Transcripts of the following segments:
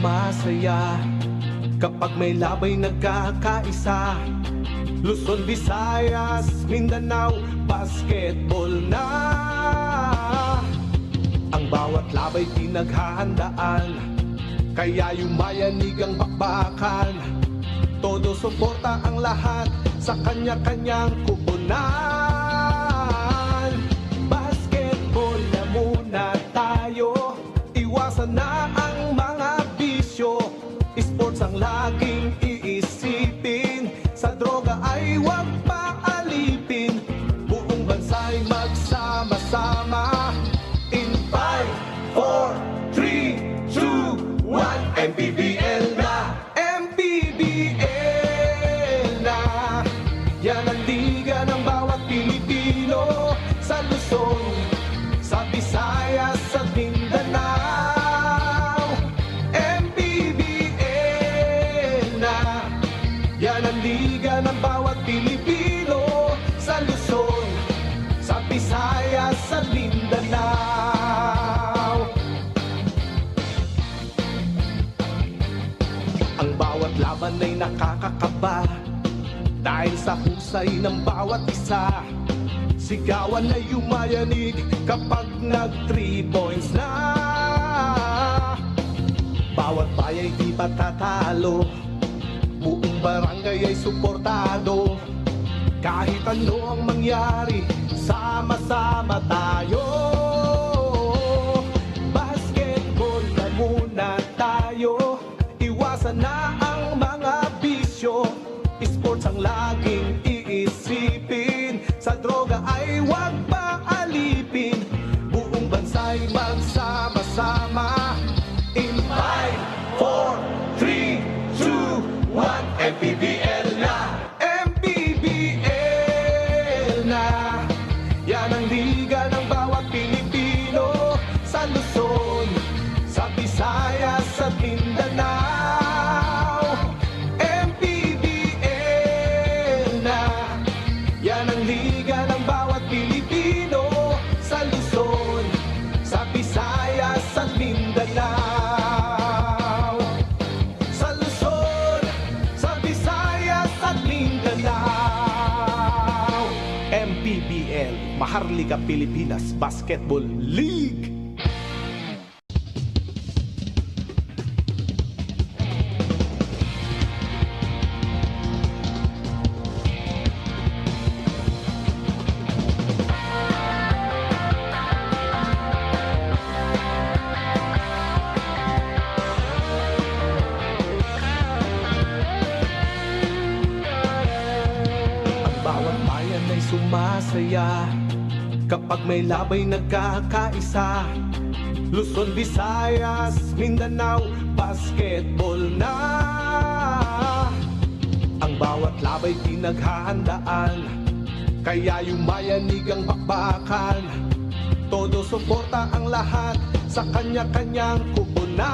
sumasaya kapag may labay nagkakaisa. Luzon, Visayas, Mindanao, basketball na. Ang bawat labay pinaghahandaan, kaya yumayanig ang bakbakan. Todo suporta ang lahat sa kanya-kanyang kupunan. Basketball na muna tayo, iwasan na ang mga bisyo. Sports ang laging iisipin, sa droga ay huwag paalipin. Buong bansa'y magsama-sama. In 5, 4, 3, 2, 1, MPBL na! MPBL na! Yan ang liga ng bawat Pilipino, sa Luzon, sa Visayas, sa Mindanao. MPBL na! Yan ang liga ng bawat Pilipino, sa Luzon, sa Visayas, sa Mindanao. Ang bawat laban ay nakakakaba dahil sa husay ng bawat isa. Sigawan ay yumayanig kapag nag 3 points na. Bawat bayay di patatalo, buong barangay ay suportado. Kahit ano ang mangyari, sama-sama tayo. Basketball na muna tayo, iwasan na ang mga bisyo. Sports ang laging iisipin, sa droga ay huwag paalipin. Buong bansa'y magsama-sama. In 5, 4, 3, 2, 1, MPBL na! MPBL na! Yan ang liga ng bawat Pilipino, sa Luzon, sa Visayas, sa Mindanao. MPBL na! Yan ang liga ng bawat Pilipino, sa Luzon, sa Visayas, sa Mindanao. Sa Luzon, sa Visayas, at Mindanao. MPBL, Maharlika Pilipinas Basketball League. Bawat bayan ay sumasaya kapag may labay nagkakaisa. Luzon, Visayas, Mindanao, basketball na. Ang bawat labay pinaghahandaan, kaya yumayanig ang bakbakan. Todo suporta ang lahat sa kanya-kanyang kupunan.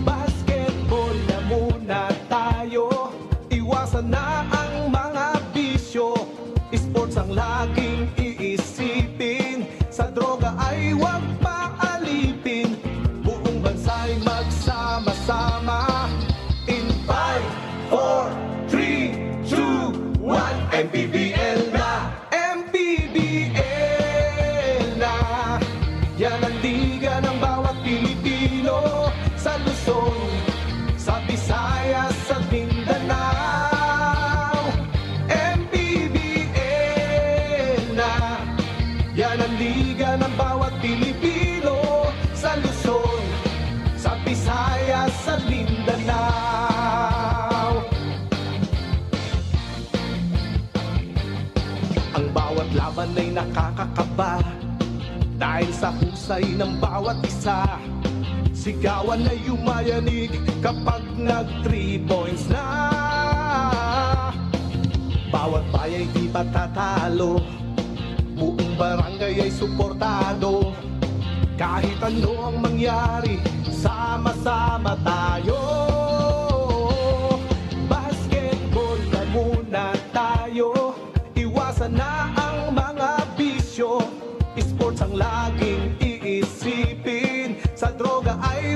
Basketball na muna tayo, iwasan na ang mga bisyo. Sports ang laging iisipin, sa droga ay huwag paalipin. Buong bansa'y magsama-sama. In 5, 4, 3, 2, 1, MPBL na! MPBL na! Yan ang liga ng bawat Pilipino, sa Luzon, sa Visayas, sa Mindanao. MPBL na! Yan ang liga ng bawat Pilipino, sa Luzon, sa Visayas, sa Mindanao. Ang bawat laban ay nakakakaba dahil sa husay ng bawat isa. Sigawan ay yumayanig kapag nag 3 points na. Bawat bayay di patatalo, buong barangay ay suportado. Kahit ano ang mangyari, sama-sama tayo. Basketball na muna tayo, iwasan na ang mga bisyo. Sports ang laging iisipin, sa droga ay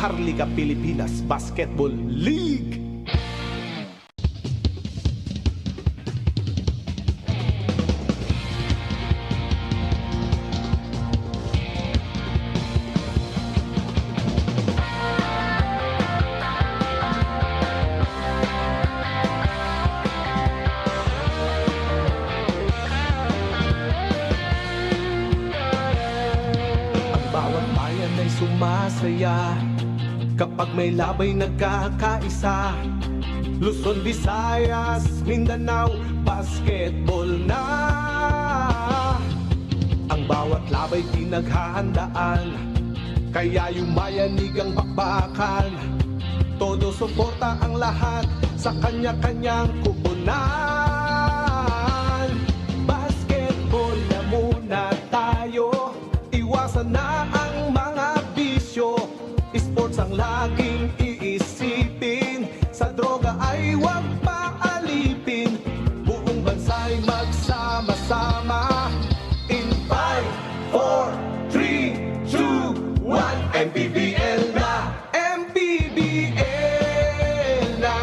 Maharlika Pilipinas Basketball League. Bawat bayan ay sumasaya kapag may labay nagkakaisa. Luzon, Visayas, Mindanao, basketball na. Ang bawat labay pinaghahandaan, kaya yumayanig ang bakbakan. Todo suporta ang lahat sa kanya-kanyang kupunan. Basketball na muna tayo, iwasan na ang mga bisyo. Sports ang laging iisipin, sa droga ay huwag paalipin. Buong bansa'y magsama-sama. In 5, 4, 3, 2, 1, MPBL na! MPBL na!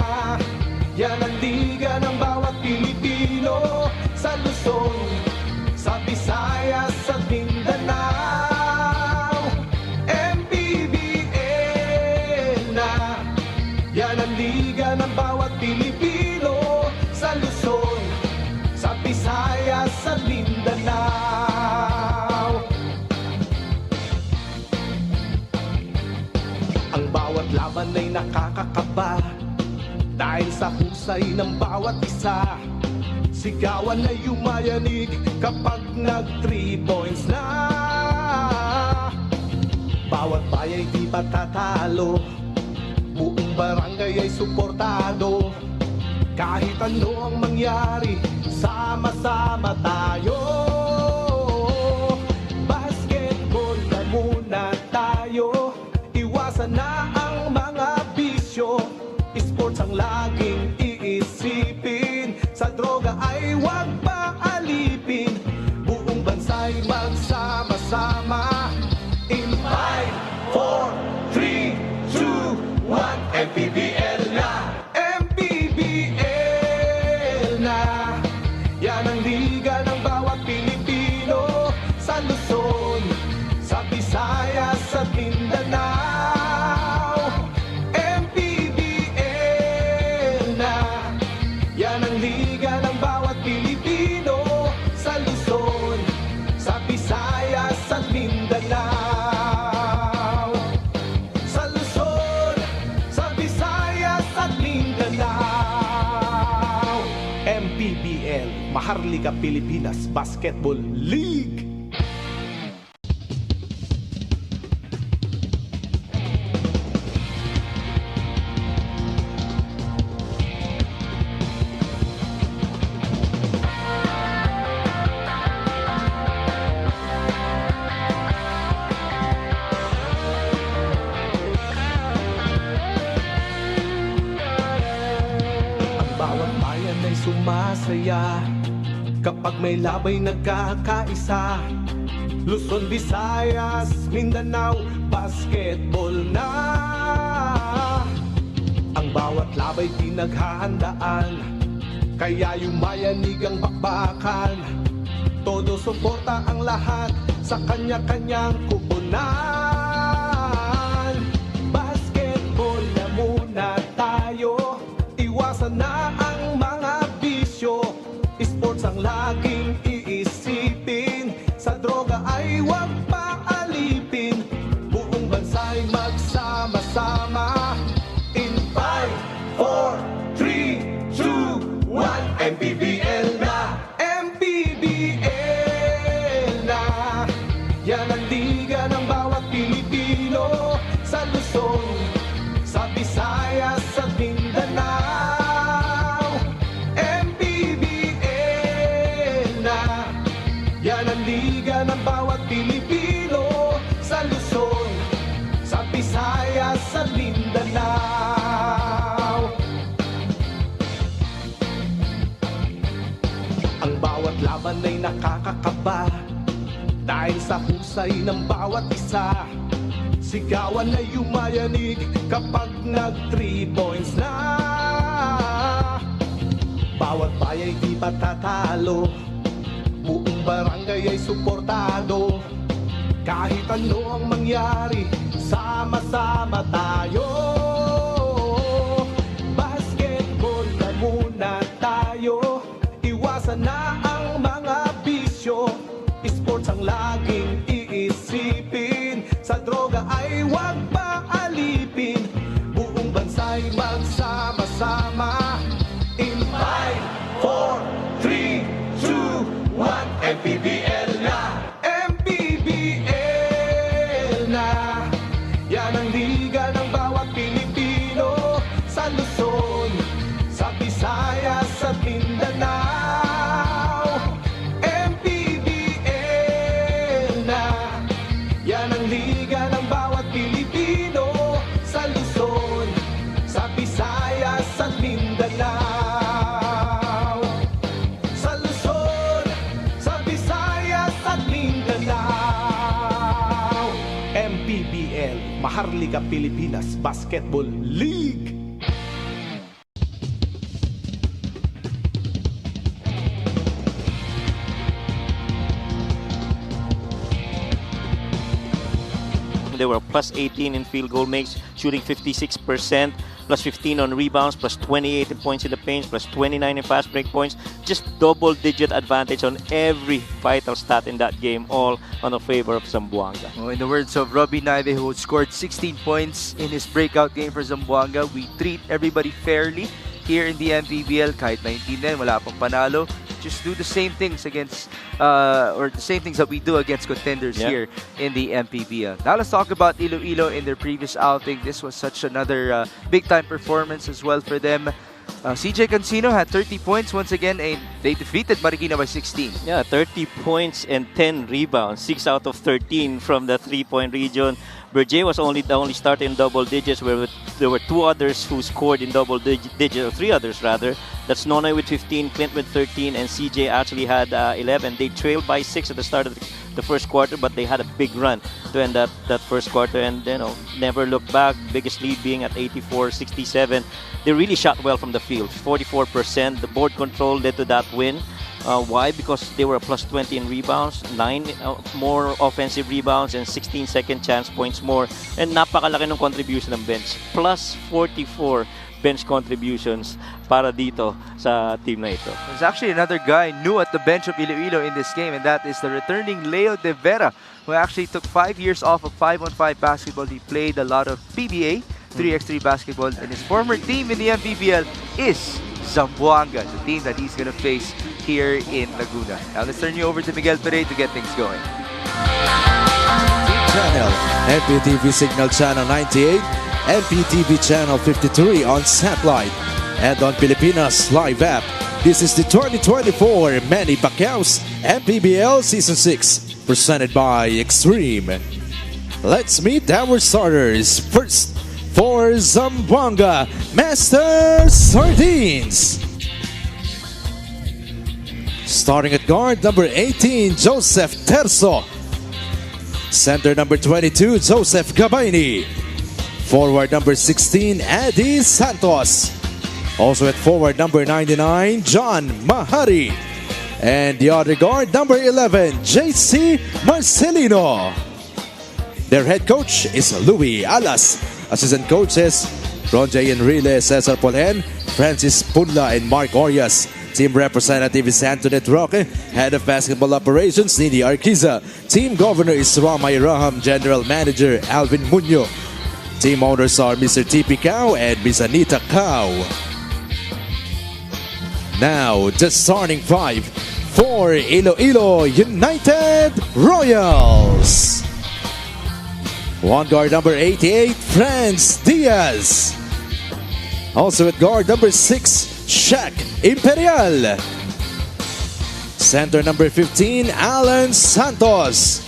Yan ang liga ng bawat Pilipino, sa Luzon, sa Visayas, sa Mindanao. MPBL na! Yan ang liga ng bawat Pilipino, sa Luzon, sa Visayas, sa Mindanao. Ang bawat laban ay nakakakaba dahil sa husay ng bawat isa. Sigawan ay yumayanig kapag nag 3 points na. Bawat bayay di patatalo, buong barangay ay suportado. Kahit ano ang mangyari, sama-sama tayo. Basketball na muna tayo, iwasan na ang mga bisyo. Sports ang laging iisipin, sa droga ay huwag paalipin. Buong bansa'y magsama-sama. In 5, 4, 3, 2, 1, MPBL na! MPBL na! Yan ang liga ng bawat Pilipino, sa Luzon, sa Visayas, sa Mindanao. MPBL na! Yan ang liga ng bawat Pilipino, sa Luzon, sa Visayas, sa Mindanao. Sa Luzon, sa Visayas, at Mindanao. MPBL, Maharlika Pilipinas Basketball League. Bawat bayan ay sumasaya kapag may labay nagkakaisa. Luzon, Visayas, Mindanao, basketball na. Ang bawat labay pinaghahandaan, kaya yumayanig ang bakbakan. Todo suporta ang lahat sa kanya-kanyang kupunan. Basketball na muna tayo, iwasan na ang mga bisyo. Sports ang laging iisipin, sa droga ay huwag paalipin. Buong bansa'y magsama-sama. In 5, 4, 3, 2, 1, MPBL na! MPBL na! Yan ang liga ng bawat Pilipino, sa Luzon, sa Visayas, sa Mindanao. MPBL na! Yan ang liga ng bawat Pilipino, sa Luzon, sa Visayas, sa Mindanao. Ang bawat laban ay nakakakaba dahil sa husay ng bawat isa. Sigawan na yumayanig kapag nag 3 points na. Bawat bayay di patatalo, buong barangay ay suportado. Kahit ano ang mangyari, sama-sama tayo. Basketball na muna tayo, iwasan na ang mga bisyo. Sports ang laging iisipin, sa droga ay huwag paalipin. Buong bansa'y magsama-sama. In 5, 4, 3, 2, 1, MPBL na! MPBL na! Yan ang liga ng bawat Pilipino, sa Luzon, sa Visayas at Mindanao. MPBL na! Yan ang liga ng bawat Pilipino, sa Luzon, sa Visayas at Mindanao. MPBL, Maharlika Pilipinas Basketball League. They were plus 18 in field goal makes, shooting 56%, plus 15 on rebounds, plus 28 in points in the paint, plus 29 in fast break points. Just double-digit advantage on every vital stat in that game, all on the favor of Zamboanga. In the words of Robbie Naive, who scored 16 points in his breakout game for Zamboanga, we treat everybody fairly here in the MPBL. Kahit 19 din, wala pang panalo. Just do the same things against, or the same things that we do against contenders here in the MPBL. Now let's talk about Iloilo in their previous outing. This was such another big-time performance as well for them. CJ Cancino had 30 points once again, and they defeated Marikina by 16. Yeah, 30 points and 10 rebounds, 6 out of 13 from the three-point region. Berger was the only starter in double digits, where there were 2 others who scored in double digits, or 3 others rather. That's Nonoy with 15, Clint with 13, and CJ actually had 11. They trailed by 6 at the start of the first quarter, but they had a big run to end that first quarter, and never looked back. Biggest lead being at 84-67. They really shot well from the field, 44%. The board control led to that win. Why? Because they were a plus 20 in rebounds, 9 more offensive rebounds, and 16 second chance points more. And napakalaki ng contribution ng bench. Plus 44 bench contributions para dito sa team na ito. There's actually another guy new at the bench of Iloilo in this game, and that is the returning Leo De Vera, who actually took 5 years off of 5-on-5 basketball. He played a lot of PBA, 3x3 basketball, and his former team in the MPBL is Zamboanga, the team that he's going to face here in Laguna. Now let's turn you over to Miguel Pere to get things going. Channel, MPTV Signal Channel 98, MPTV Channel 53 on satellite, and on Pilipinas Live app. This is the 2024 Manny Pacquiao's MPBL Season 6, presented by Extreme. Let's meet our starters. First, for Zamboanga, Master Sardines. Starting at guard, number 18, Joseph Terzo. Center, number 22, Joseph Gabayni. Forward, number 16, Eddie Santos. Also at forward, number 99, John Mahari. And the other guard, number 11, JC Marcelino. Their head coach is Louis Alas. Assistant coaches, Ronjay Enrile, Cesar Polen, Francis Punla, and Mark Orias. Team representative is Antoinette Roque. Head of basketball operations, Nini Arquiza. Team governor is Ramay Raham. General manager, Alvin Muño. Team owners are Mr. T.P. Cao and Miss Anita Cao. Now, the starting 5 for Iloilo United Royals. One guard, number 88, Franz Diaz. Also at guard, number 6, Shaq Imperial. Center, number 15, Alan Santos.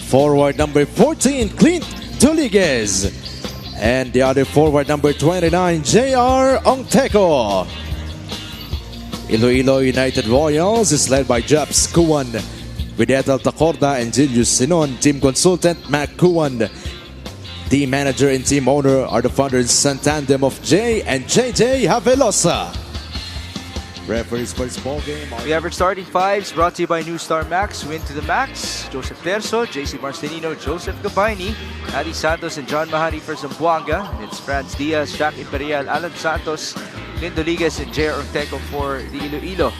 Forward, number 14, Clint Duligez. And the other forward, number 29, J.R. Ongteco. Iloilo United Royals is led by Japs Kuwan, with Ethel Tacorda and Julius Sinon. Team consultant, Mac Kuwan. The manager and team owner are the founders and tandem of Jay and JJ Havelosa. Referees for this ball game are We have our starting fives brought to you by New Star Max. Win to the max. Joseph Terso, JC Marcelino, Joseph Gabaini, Adi Santos, and John Mahari for Zamboanga. And it's Franz Diaz, Jack Imperial, Alan Santos, Lindo Ligas, and J.R. Orteco for the Iloilo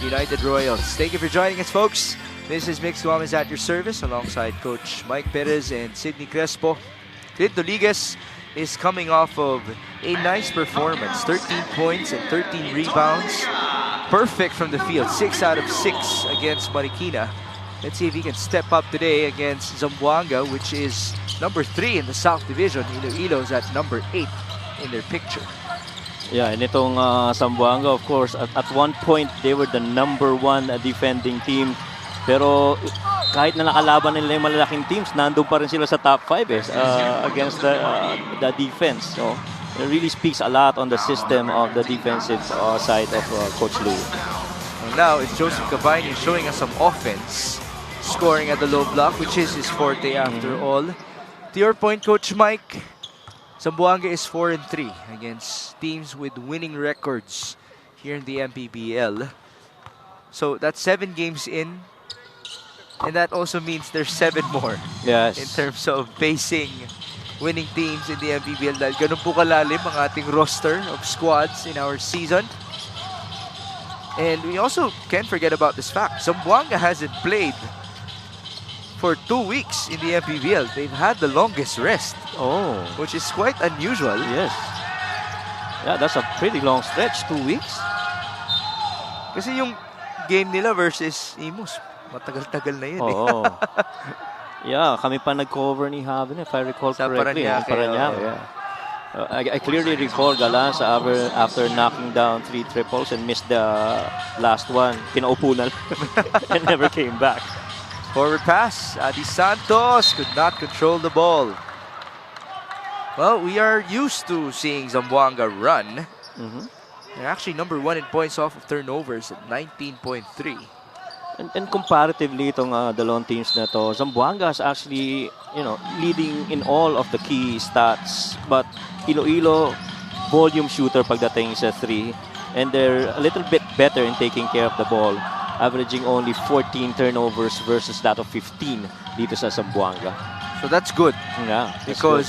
United Royals. Thank you for joining us, folks. This is Mix Guamas at your service alongside Coach Mike Perez and Sidney Crespo. Lindo Ligas is coming off of a nice performance. 13 points and 13 rebounds. Perfect from the field. 6 out of 6 against Marikina. Let's see if he can step up today against Zamboanga, which is number 3 in the South Division. Iloilo is at number 8 in their picture. Yeah, and itong Zamboanga, of course, at one point, they were the number 1 defending team. Pero kahit na nakalaban nila yung malalaking teams, nandun pa rin sila sa top 5 against the defense. So it really speaks a lot on the system of the defensive side of Coach Lou. Well, now it's Joseph Gabaini showing us some offense, scoring at the low block, which is his forte after all. To your point, Coach Mike, Zamboanga is 4-3 against teams with winning records here in the MPBL. So that's 7 games in. And that also means there's 7 more Yes. in terms of facing winning teams in the MPBL. Dahil ganun po kalalim ang ating roster of squads in our season. And we also can't forget about this fact. Zamboanga hasn't played for 2 weeks in the MPBL. They've had the longest rest, Oh, which is quite unusual. yes. Yeah, that's a pretty long stretch, 2 weeks. Kasi yung game nila versus Imus, matagal-tagal na yun. Oo. Yeah, kami pa nag-cover ni Javen, if I recall Sa correctly. Paranaque, Paranaque, oo. yeah. I clearly recall Galanza after knocking down 3 triples and missed the last one. Pinaupo na lang and never came back. Forward pass. Adi Santos could not control the ball. Well, we are used to seeing Zamboanga run. They're actually number 1 in points off of turnovers at 19.3. And comparatively, itong dalawang teams na to, Zamboanga is actually, leading in all of the key stats. But Iloilo, volume shooter pagdating sa 3. And they're a little bit better in taking care of the ball, averaging only 14 turnovers versus that of 15 dito sa Zamboanga. So that's good. Yeah, that's Because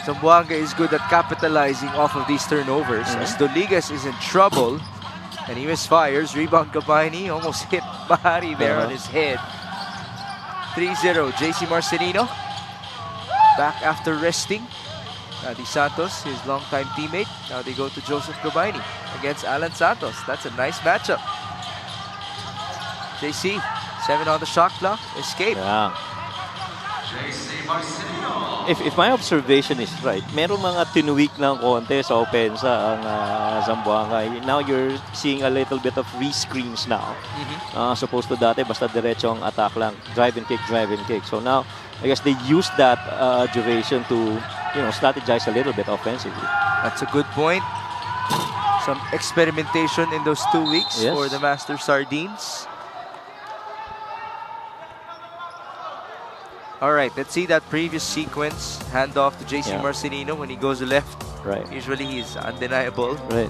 Zamboanga is good at capitalizing off of these turnovers. As Doligas is in trouble, and he misfires. Rebound Gabaini, almost hit Mahari there on his head. 3-0, JC Marcelino. Back after resting. Adi Santos, his longtime teammate. Now they go to Joseph Gabaini against Alan Santos. That's a nice matchup. JC, 7 on the shot clock. Escape. Yeah. If my observation is right, meron mga tinuwik ng konti sa opensa ang Zamboanga. Now you're seeing a little bit of re-screens now. Supposed to dati, basta diretso ang attack lang. Drive and kick. So now, I guess they used that duration to, strategize a little bit offensively. That's a good point. Some experimentation in those 2 weeks for the Master Sardines. All right, let's see that previous sequence. Hand off to JC Marcelino when he goes left. Right. Usually he's undeniable. Right.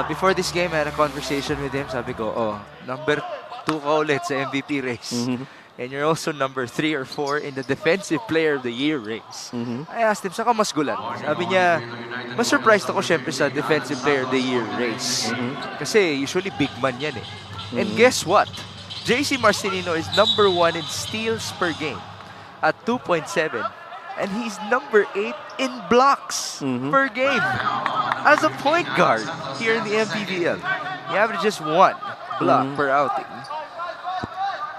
Before this game, I had a conversation with him. Sabi ko, number 2 ka ulit sa MVP race. And you're also number 3 or 4 in the Defensive Player of the Year race. I asked him, saka mas gulat? Sabi niya, mas surprised ako syempre sa Defensive Player of the Year race. Kasi usually big man yan eh. And guess what? JC Marcelino is number 1 in steals per game at 2.7. And he's number 8 in blocks per game as a point guard here in the MPBL. He averages 1 block per outing.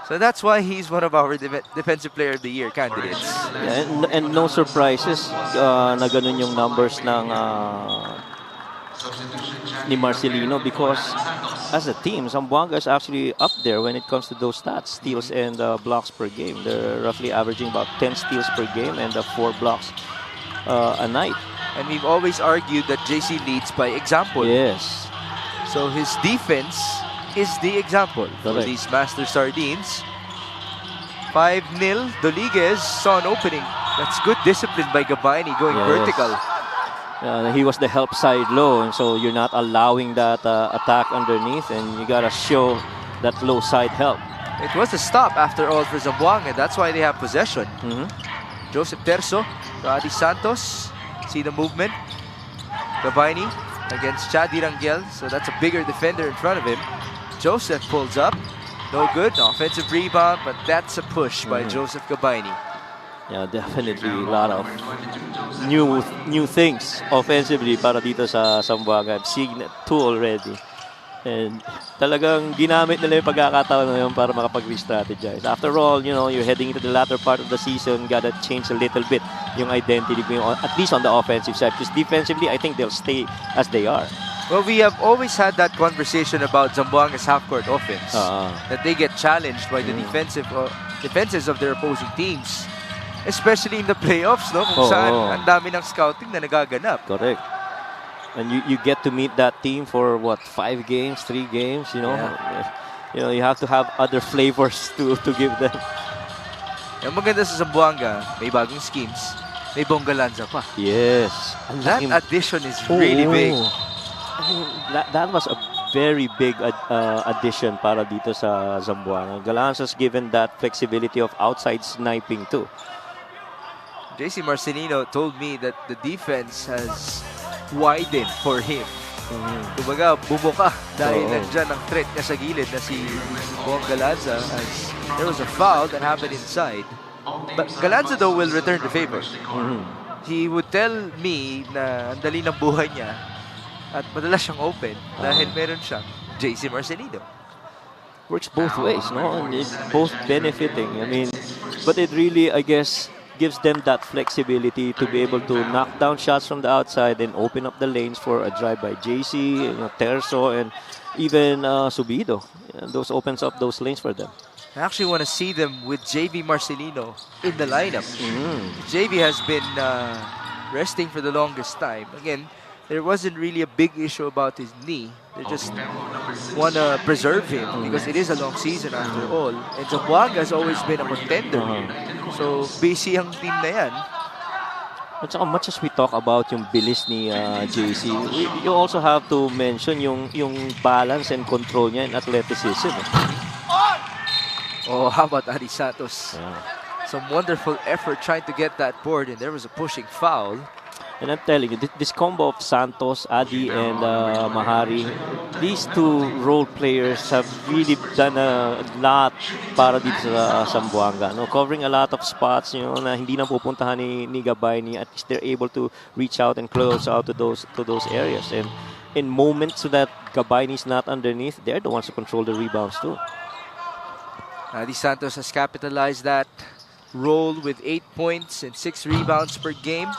So that's why he's one of our Defensive Player of the Year candidates. Yeah, and no surprises na ganun yung numbers ng ni Marcelino, because as a team, Zamboanga is actually up there when it comes to those stats, steals and blocks per game. They're roughly averaging about 10 steals per game and 4 blocks a night. And we've always argued that JC leads by example. Yes. So his defense is the example for these Master Sardines. 5-0. Doligas saw an opening That's good discipline by Gabayni going Yes. vertical. He was the help side low, and so you're not allowing that attack underneath, and you gotta show that low side help. It was a stop after all for Zamboanga. That's why they have possession. Joseph Terso to Adi Santos. See the movement. Gabayni against Chadi Rangel. So that's a bigger defender in front of him. Joseph pulls up. No good. Offensive rebound, but that's a push by Joseph Gabayni. Yeah, definitely a lot of new things offensively para dito sa Zamboanga. I've seen two already. And talagang ginamit nila yung pagkakataon na yun para makapag-re-strategize. After all, you know, you're heading into the latter part of the season, gotta change a little bit yung identity, at least on the offensive side. Because defensively, I think they'll stay as they are. Well, we have always had that conversation about Zamboanga's half-court offense. That they get challenged by the defenses of their opposing teams. Especially in the playoffs, no? Kung saan ang dami ng scouting na nagaganap. Correct. And you get to meet that team for what, 5 games, 3 games, you know? You know, you have to have other flavors to give them. Ang maganda sa Zamboanga, may bagong schemes. May Bonggalanza pa. Yes. That addition is really big. I mean, that was a very big addition para dito sa Zamboanga. Galanza's given that flexibility of outside sniping too. JC Marcelino told me that the defense has widened for him. Kumbaga, bumuka dahil nandyan ang threat niya sa gilid na si Bonggalanza, as there was a foul that happened inside. But Galanza though will return the favor. He would tell me na ang dali ng buhay niya at madalas siyang open dahil meron siyang JC Marcelino. Works both ways, no? And it's both benefiting. I mean, but it really, I guess, gives them that flexibility to be able to knock down shots from the outside and open up the lanes for a drive by JC, you know, Terso, and even Subido. Those opens up those lanes for them. I actually want to see them with JV Marcelino in the lineup. JV has been resting for the longest time. Again, there wasn't really a big issue about his knee. They just want to preserve him because it is a long season after all. And Zamboanga has always been a contender. So, busy ang team na yan. At saka much as we talk about yung bilis ni JC, you also have to mention yung balance and control niya and athleticism. Oh, how about Adi Santos? Some wonderful effort trying to get that board, and there was a pushing foul. And I'm telling you, this combo of Santos, Adi, and Mahari, these two role players have really done a lot para dito sa Zamboanga. No? Covering a lot of spots, you know, na hindi na pupuntahan ni Gabayni. At least they're able to reach out and close out to those areas. And in moments so that Gabayni's not underneath, they're the ones who control the rebounds too. Adi Santos has capitalized that role with 8 points and 6 rebounds per game.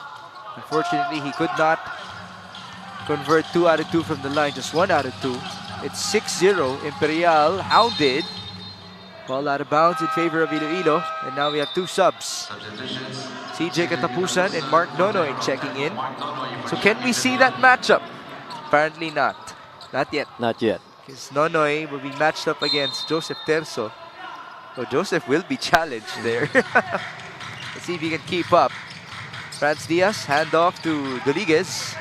Unfortunately, he could not convert 2 out of 2 from the line, just 1 out of 2. It's 6-0. Imperial hounded. Ball out of bounds in favor of Iloilo. And now we have 2 subs. CJ Katapusan and Mark Nonoy checking in. So can we see that matchup? Apparently not. Not yet. Not yet. Because Nonoy will be matched up against Joseph Terso. So Joseph will be challenged there. Let's see if he can keep up. Franz Diaz, handoff to Doliguez.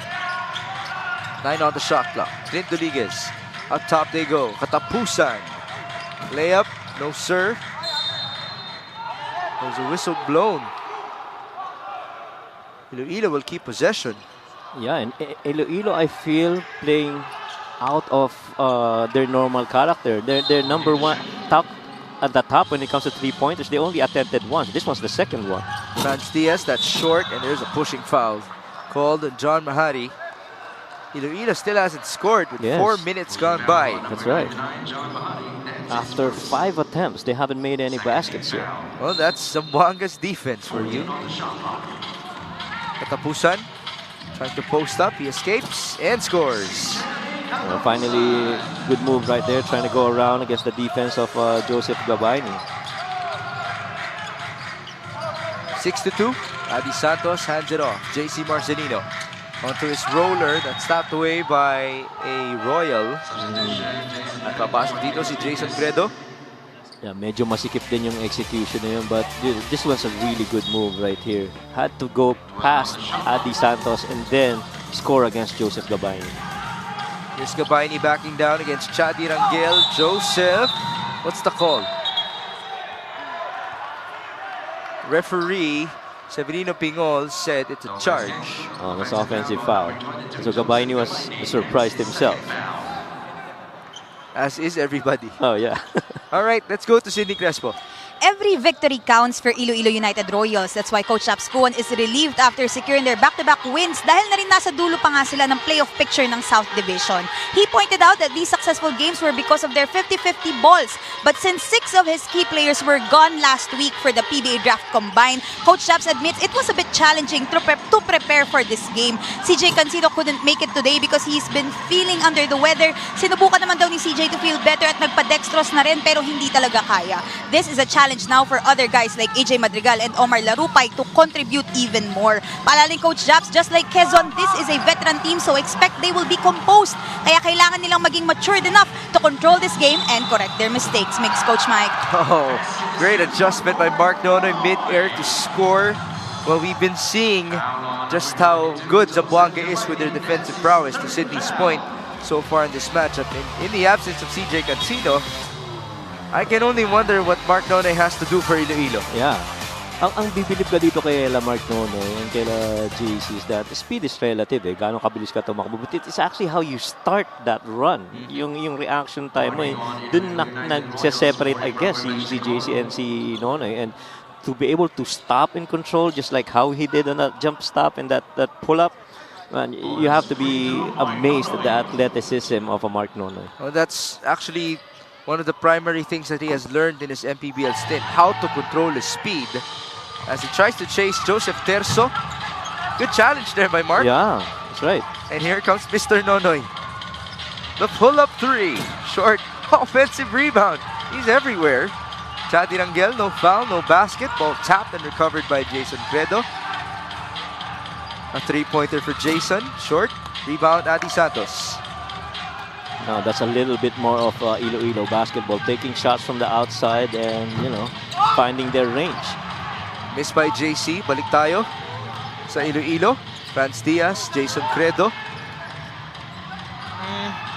9 on the shot clock. Clint Doliguez. Up top they go. Katapusan. Layup. No, sir. There's a whistle blown. Iloilo will keep possession. Yeah, and Iloilo, I feel, playing out of their normal character. They're number one, top at the top when it comes to 3-pointers. They only attempted once. This one's the second one. Franz Diaz, that's short, and there's a pushing foul called on John Mahari. Iloilo still hasn't scored with 4 minutes gone by. That's right. After 5 attempts, they haven't made any baskets here. Well, that's Zamboanga's defense for you. Katapusan trying to post up. He escapes and scores. Finally, good move right there, trying to go around against the defense of Joseph Gabayni. 6-2. Adi Santos hands it off. JC Marcelino onto his roller. That's stopped away by a Royal. At papasok dito si Jason Credo. Yeah, medyo masikip din yung execution na yun, but this was a really good move right here. Had to go past Adi Santos and then score against Joseph Gabayni. Here's Gabayni backing down against Chadi Rangel. Joseph, what's the call? Referee Severino Pingol said it's a charge. Oh, that's offensive foul. So Gabayni was surprised himself. As is everybody. Oh, yeah. All right, let's go to Sidney Crespo. Every victory counts for Iloilo United Royals. That's why Coach Chaps Kuon is relieved after securing their back-to-back wins dahil na rin nasa dulo pa nga sila ng playoff picture ng South Division. He pointed out that these successful games were because of their 50-50 balls. But since 6 of his key players were gone last week for the PBA draft combined, Coach Chaps admits it was a bit challenging to prepare for this game. CJ Cansido couldn't make it today because he's been feeling under the weather. Sinubukan naman daw ni CJ to feel better at nagpa-dextrose na rin pero hindi talaga kaya. This is a challenge now for other guys like AJ Madrigal and Omar Larupay to contribute even more. Paalaling Coach Japs, just like Quezon, this is a veteran team so expect they will be composed. Kaya kailangan nilang maging matured enough to control this game and correct their mistakes. Mix Coach Mike. Oh, great adjustment by Mark Nonoy mid-air to score. Well, we've been seeing just how good Zamboanga is with their defensive prowess, to Sidney's point, so far in this matchup. In the absence of CJ Cancino, I can only wonder what Mark Nonoy has to do for Iloilo. Yeah. Ang bibilib ka dito kay Mark Nonoy and kay JC is that speed is relative eh. Gaano kabilis ka tumakbo. But it's actually how you start that run. Yung reaction time mo eh. Dun nagse-separate, I guess, si JC and si Nonoy. And to be able to stop in control just like how he did on that jump stop and that pull-up, man, you have to be amazed at the athleticism of a Mark Nonoy. Well, that's actually one of the primary things that he has learned in his MPBL stint, how to control his speed as he tries to chase Joseph Terzo. Good challenge there by Mark. Yeah, that's right. And here comes Mr. Nonoy. The pull-up three. Short offensive rebound. He's everywhere. Chadi Rangel, no foul, no basket. Ball tapped and recovered by Jason Credo. A three-pointer for Jason. Short. Rebound, Adi Santos. Now that's a little bit more of Iloilo basketball, taking shots from the outside and, you know, finding their range. Missed by JC. Balik tayo sa Iloilo. Franz Diaz, Jason Credo.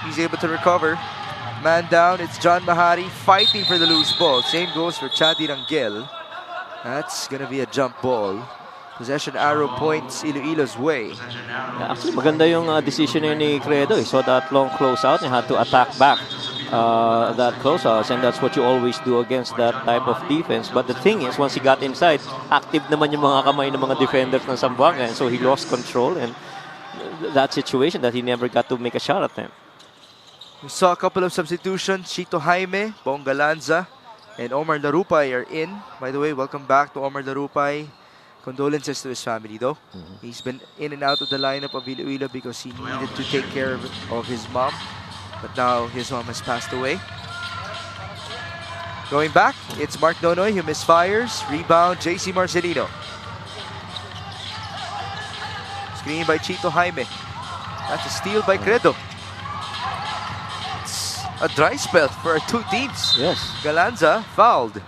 He's able to recover. Man down, it's John Mahari fighting for the loose ball. Same goes for Chadi Rangel. That's gonna be a jump ball. Possession arrow points Iloilo's way. Yeah, actually, maganda yung decision ni Credo. He saw that long closeout and had to attack back that closeout. And that's what you always do against that type of defense. But the thing is, once he got inside, active naman yung mga kamay ng mga defenders ng Zamboanga. And so he lost control. And that situation that he never got to make a shot at them. We saw a couple of substitutions. Chito Jaime, Bonga Lanza, and Omar Larupay are in. By the way, welcome back to Omar Larupay. Condolences to his family though. He's been in and out of the lineup of Iloilo because he needed to take care of his mom. But now his mom has passed away. Going back, it's Mark Nonoy who misfires. Rebound, JC Marcelino. Screen by Chito Jaime. That's a steal by Credo. It's a dry spell for our two teams. Yes. Galanza fouled.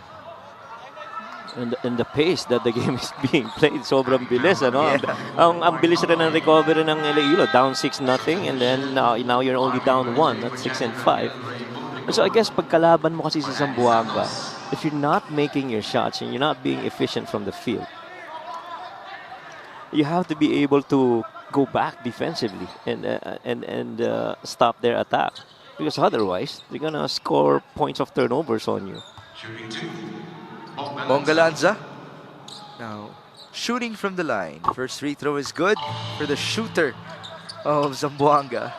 And the pace that the game is being played, sobrang bilis, ano? Yeah. Ang bilis rin ng recovery ng Iloilo, down 6-0, and then now you're only down 1, not 6 and 5. So I guess pagkalaban mo kasi sa Zamboanga, if you're not making your shots and you're not being efficient from the field, you have to be able to go back defensively and stop their attack, because otherwise they're gonna score points of turnovers on you. Bongalanza now shooting from the line. First free throw is good for the shooter of Zamboanga.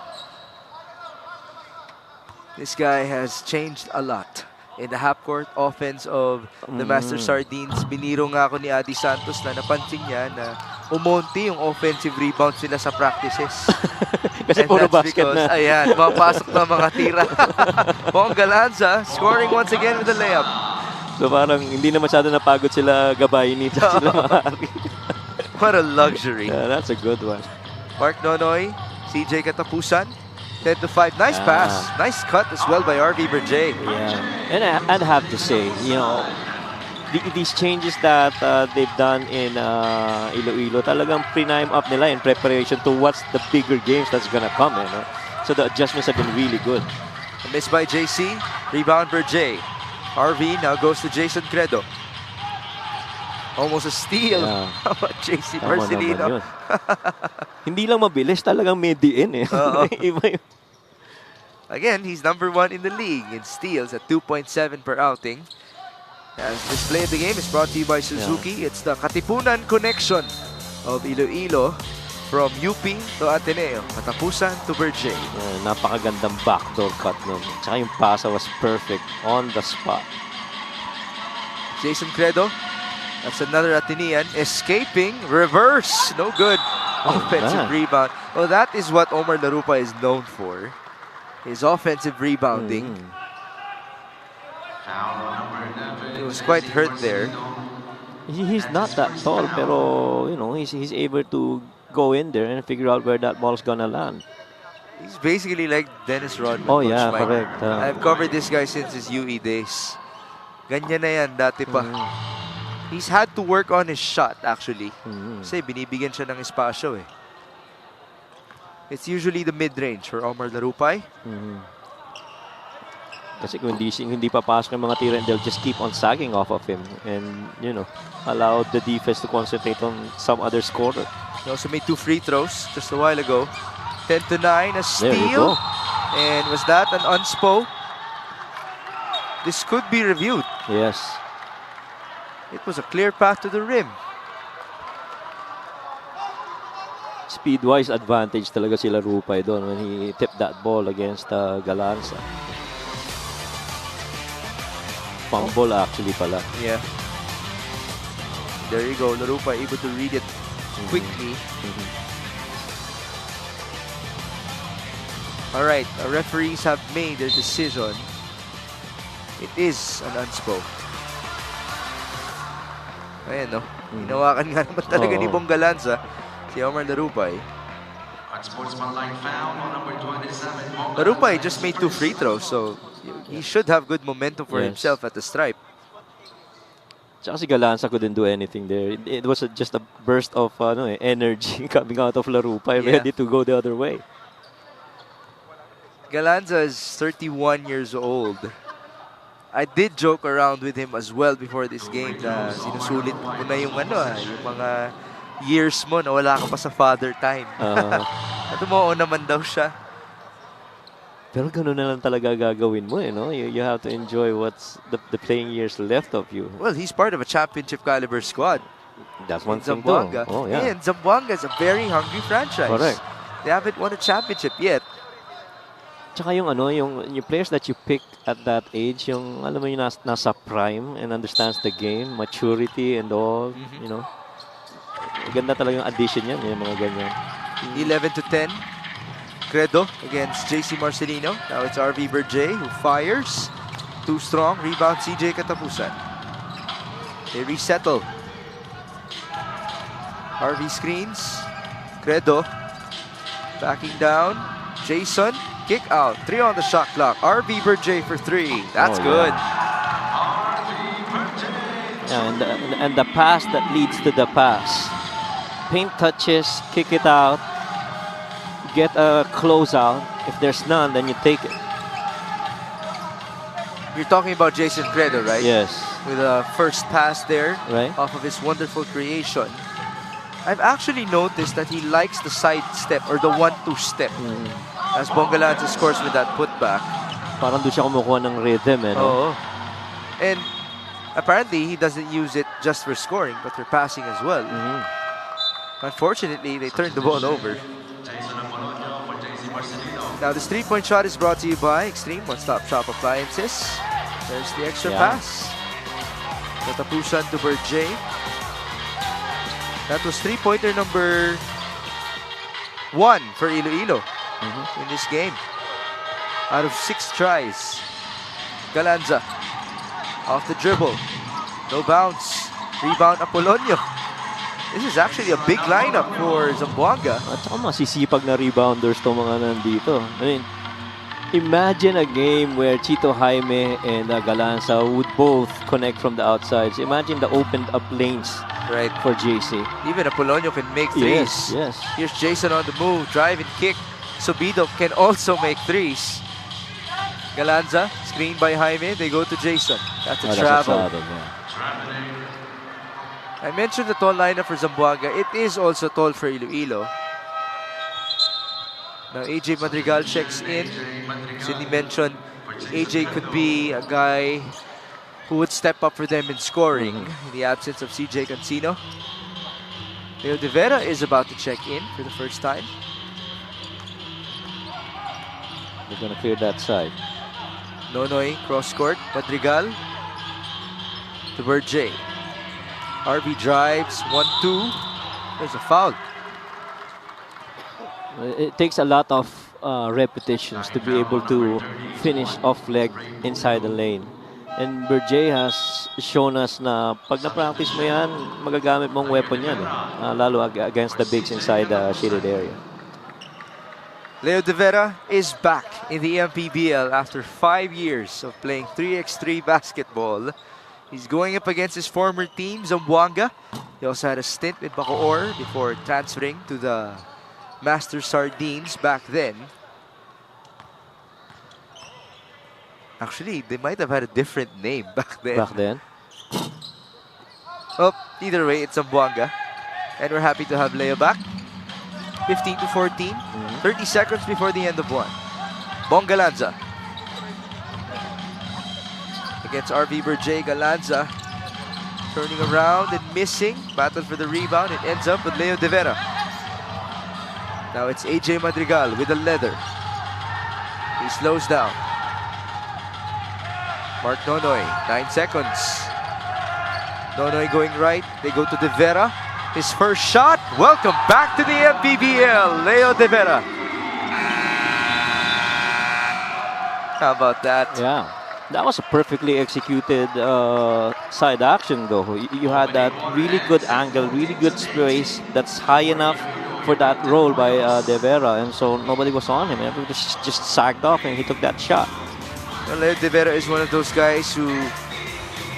This guy has changed a lot in the half-court offense of the Master Sardines. Biniro nga ako ni Adi Santos na napansin niya na umunti yung offensive rebounds nila sa practices. Kasi And puro that's basket because, na. ayan, mapasok na mga tira. Bongalanza scoring once again with a layup. So parang hindi na masyado napagod sila Gabayni. What a luxury. Yeah, that's a good one. Mark Nonoy, CJ Katapusan. 10-5. Nice pass. Nice cut as well by RV Berjay. Yeah, and I'd have to say, you know, these changes that they've done in Iloilo, talagang pre-nime up nila in preparation to what's the bigger games that's gonna come, you know? So the adjustments have been really good. A miss by JC. Rebound Berjay. RV now goes to Jason Credo. Almost a steal. Yeah. How about JC Tama naman Marcelino? yun. Hindi lang mabilis, talagang may diin eh. Oo. Iba yun. Again, he's number 1 in the league in steals at 2.7 per outing. As this play of the game is brought to you by Suzuki. It's the Katipunan connection of Iloilo from UP to Ateneo. Katapusan to Berjay. Napakagandang backdoor cut nun. Tsaka yung pasa was perfect on the spot. Jason Credo. That's another Atenean. Escaping. Reverse. No good. Offensive rebound. Well, that is what Omar Larupa is known for. His offensive rebounding. He was quite hurt there. He's not that tall, pero you know, he's able to go in there and figure out where that ball's gonna land. He's basically like Dennis Rodman. Oh Coach yeah, Mike. correct. I've covered this guy since his UE days. Ganyan na yan, dati pa. He's had to work on his shot actually. Kasi binibigyan siya ng espasyo eh. It's usually the mid-range for Omar Larupay. Kasi kung hindi papasok yung mga tira, they'll just keep on sagging off of him and, you know, allow the defense to concentrate on some other scorer. He also made 2 free throws just a while ago. 10-9, a steal. There you go. And was that an unspo? This could be reviewed. Yes. It was a clear path to the rim. Speed-wise advantage talaga sila Rupay doon when he tipped that ball against Galanza. Fumble actually pala. Yeah. There you go. Larupa able to read it quickly. All right. Our referees have made their decision. It is an unspo. Ayan, no? Hinawakan nga naman talaga ni Bong Galanza si Omar Larupay. Larupay just made 2 free throws, so he should have good momentum for himself at the stripe. Tsaka si Galanza couldn't do anything there. It was just a burst of energy coming out of Larupay, ready to go the other way. Galanza is 31 years old. I did joke around with him as well before this game na sinusulit mo na yung yung mga years mo na wala ka pa sa father time. At umuo naman daw siya. Pero ganun na lang talaga gagawin mo, no? You have to enjoy what's the playing years left of you. Well, he's part of a championship caliber squad. That's one thing Zamboanga. too. Oh, yeah. And Zamboanga is a very hungry franchise. Correct. They haven't won a championship yet. Tsaka yung yung players that you pick at that age, yung alam mo yung nasa prime and understands the game, maturity and all, you know. Ganda talaga yung addition yan, yung mga ganyan. 11-10. Credo against JC Marcelino. Now it's RV Berjay who fires. Too strong. Rebound CJ Katapusan. They resettle. RV screens. Credo. Backing down. Jason. Kick out. 3 on the shot clock. RV Berjay for 3. That's good. Yeah, and the pass that leads to the pass. Paint touches, kick it out, get a closeout. If there's none, then you take it. You're talking about Jason Credo, right? Yes. With a first pass there, right, off of his wonderful creation. I've actually noticed that he likes the side step or the 1-2 step. As Bongalanza scores with that putback. Parang doon siya kumukuha ng rhythm, eh, no? And apparently, he doesn't use it just for scoring, but for passing as well. Unfortunately, they turned the ball over. Now, this 3-point shot is brought to you by Extreme One-Stop Shop Appliances. There's the extra pass. Katapusan to Berjay. That was 3-pointer number 1 for Iloilo in this game. Out of 6 tries. Galanza off the dribble. No bounce. Rebound Apolonio. This is actually a big lineup for Zamboanga. At saka masisipag na rebounders to mga nandito. I mean, imagine a game where Chito Jaime and Galanza would both connect from the outsides. Imagine the opened up lanes Right. for JC. Even Apolonio can make threes. Yes. Here's Jason on the move, drive and kick. Subido can also make threes. Galanza, screened by Jaime. They go to Jason. That's a travel. I mentioned the tall lineup for Zamboanga. It is also tall for Iloilo. Now AJ Madrigal checks in. Cindy mentioned AJ could be a guy who would step up for them in scoring in the absence of CJ Cancino. Leo De Vera is about to check in for the first time. They're gonna clear that side. Nonoy cross court. Madrigal to Berjay. RV drives 1-2. There's a foul. It takes a lot of repetitions to be able to finish off leg inside the lane. And Berjay has shown us na pag na-practice mo yan, magagamit mong weapon yan. Lalo against the bigs inside the shaded area. Leo De Vera is back in the MPBL after 5 years of playing 3x3 basketball. He's going up against his former team, Zamboanga. He also had a stint with Bacoor before transferring to the Master Sardines back then. Actually, they might have had a different name back then. Oh, either way, it's Zamboanga. And we're happy to have Leo back. 15-14, 30 seconds before the end of one. Galanza against RV Berjay. Galanza turning around and missing. Battle for the rebound. It ends up with Leo De Vera. Now it's AJ Madrigal with the leather. He slows down. Mark Nonoy, 9 seconds. Nonoy going right. They go to De Vera. His first shot. Welcome back to the MPBL, Leo De Vera. How about that? Yeah. That was a perfectly executed side action though. You had that really good angle, really good space that's high enough for that roll by De Vera, and so nobody was on him. Everybody just sagged off and he took that shot. Well, Leo De Vera is one of those guys who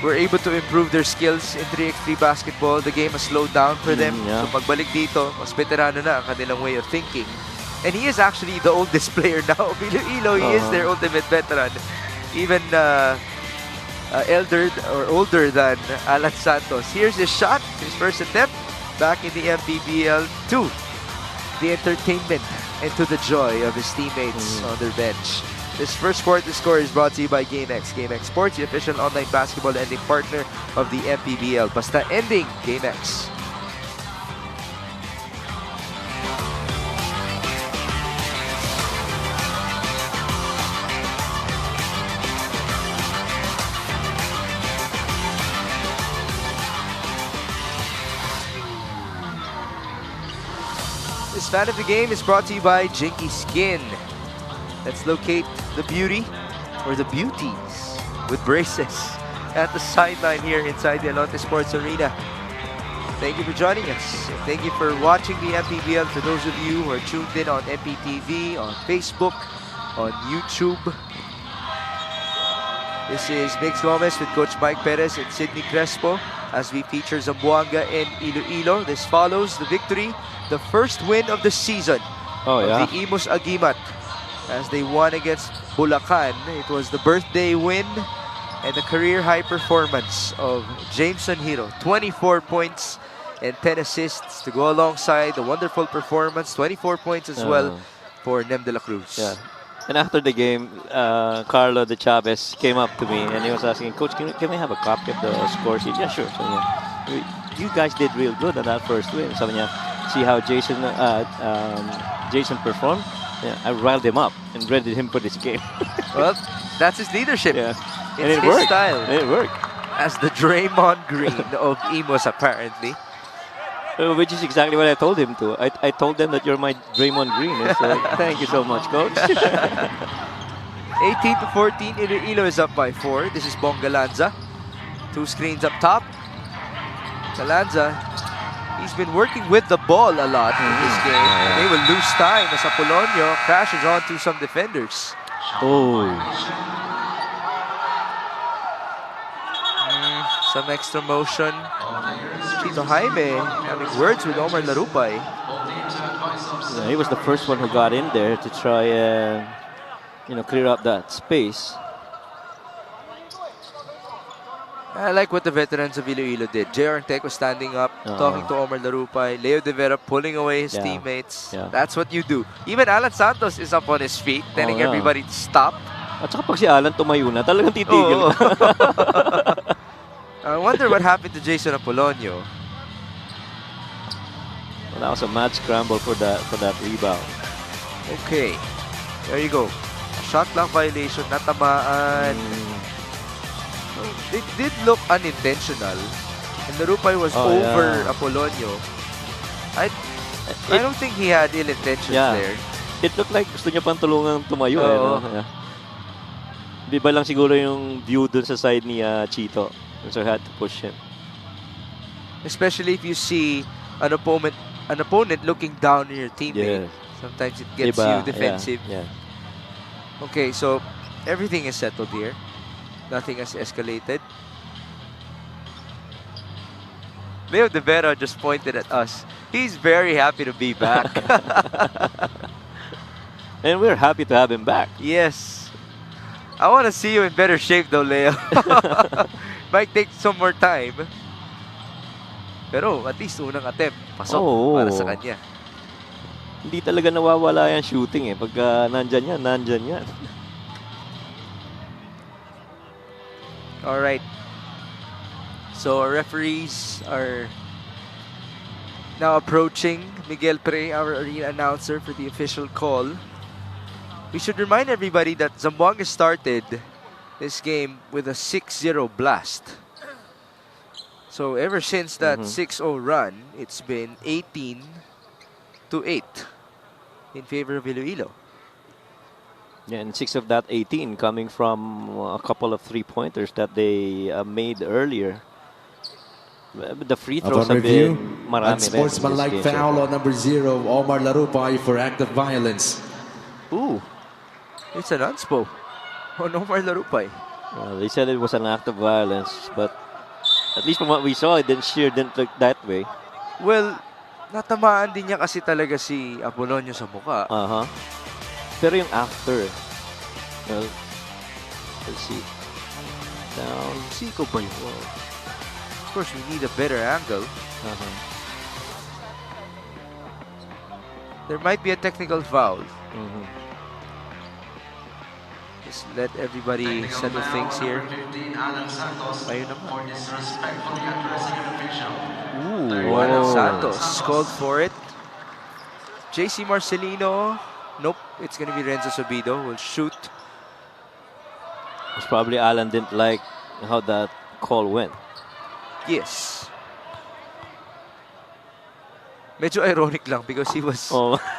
were able to improve their skills in 3x3 basketball. The game has slowed down for them. Yeah. So pagbalik dito, mas veterano na ang kanilang way of thinking. And he is actually the oldest player now. Iloilo, he is their ultimate veteran. Even older than Alan Santos. Here's his shot, his first attempt, back in the MPBL 2. The entertainment and to the joy of his teammates on their bench. This first quarter score is brought to you by GameX. GameX Sports, the official online basketball ending partner of the MPBL. Basta ending, GameX. This fan of the game is brought to you by Jinky Skin. Let's locate the beauty or the beauties with braces at the sideline here inside the Elote Sports Arena. Thank you for joining us. Thank you for watching the MPBL. For those of you who are tuned in on MPTV, on Facebook, on YouTube. This is Mix Gomez with Coach Mike Perez and Sidney Crespo as we feature Zamboanga and Iloilo. This follows the victory, the first win of the season of the Imus Agimat as they won against Bulacan. It was the birthday win and the career high performance of Jameson Hero. 24 points and 10 assists to go alongside the wonderful performance. 24 points as well for Nem de la Cruz. Yeah. And after the game, Carlo de Chavez came up to me and he was asking, Coach, can we have a copy of the score sheet? Yeah, sure. So, yeah, you guys did real good on that first win. So, see how Jason performed? Yeah, I riled him up and readied him for this game. Well, that's his leadership. Yeah. It's And it his worked. style. It worked. As the Draymond Green of Imus, apparently. Which is exactly what I told him to. I told them that you're my Draymond Green. So, thank you so much, Coach. 18-14, Iloilo is up by 4. This is Galanza. 2 screens up top. Galanza He's been working with the ball a lot in this game. And they will lose time as Apolonio crashes onto some defenders. Oh. Some extra motion. Chito Jaime having words with Omar Larupay. Yeah, he was the first one who got in there to try and, clear up that space. I like what the veterans of Iloilo did. J.R. Tech was standing up, talking to Omar Larupay. Leo De Vera pulling away his teammates. Yeah. That's what you do. Even Alan Santos is up on his feet, telling everybody to stop. At saka pag si Alan tumayo na, talagang titigil. I wonder what happened to Jason Apolonio. Well, that was a mad scramble for that rebound. Okay, there you go. Shot clock violation, natamaan. It did look unintentional. And Larupay was over Apolonio. I don't think he had ill intentions there. It looked like gusto niya pang tulungan tumayo. Yeah. Di ba lang siguro yung view dun sa side ni Chito. So had to push him. Especially if you see an opponent looking down on your teammate. Sometimes it gets you defensive. Yeah. Okay, so everything is settled here. Nothing has escalated. Leo De Vera just pointed at us. He's very happy to be back. And we're happy to have him back. Yes. I want to see you in better shape though, Leo. Might take some more time. Pero at least unang attempt, pasok para sa kanya. Hindi talaga nawawala yung shooting Pagka nandyan yan. Alright. So our referees are now approaching. Miguel Pre, our arena announcer, for the official call. We should remind everybody that Zamboanga started this game with a 6-0 blast. So ever since that 6-0 run, it's been 18-8 in favor of Iloilo. Yeah, and 6 of that 18 coming from a couple of three-pointers that they made earlier. The free throws have been marami. Unsportsmanlike foul on number 0, Omar Larupay, for act of violence. Ooh, it's an unspo on Omar Larupay. They said it was an act of violence, but at least from what we saw, it didn't look that way. Well, natamaan din niya kasi talaga si Apolonio sa mukha. Pero yung after, well, let's see. Down. Siko ba yun? Of course, we need a better angle. There might be a technical foul. Just let everybody settle things here. Ayun naman. Ooh, Alan Santos called for it. JC Marcelino. Nope, it's going to be Renzo Sobido. Will shoot. It's probably Alan didn't like how that call went. Yes. Medyo ironic lang because he was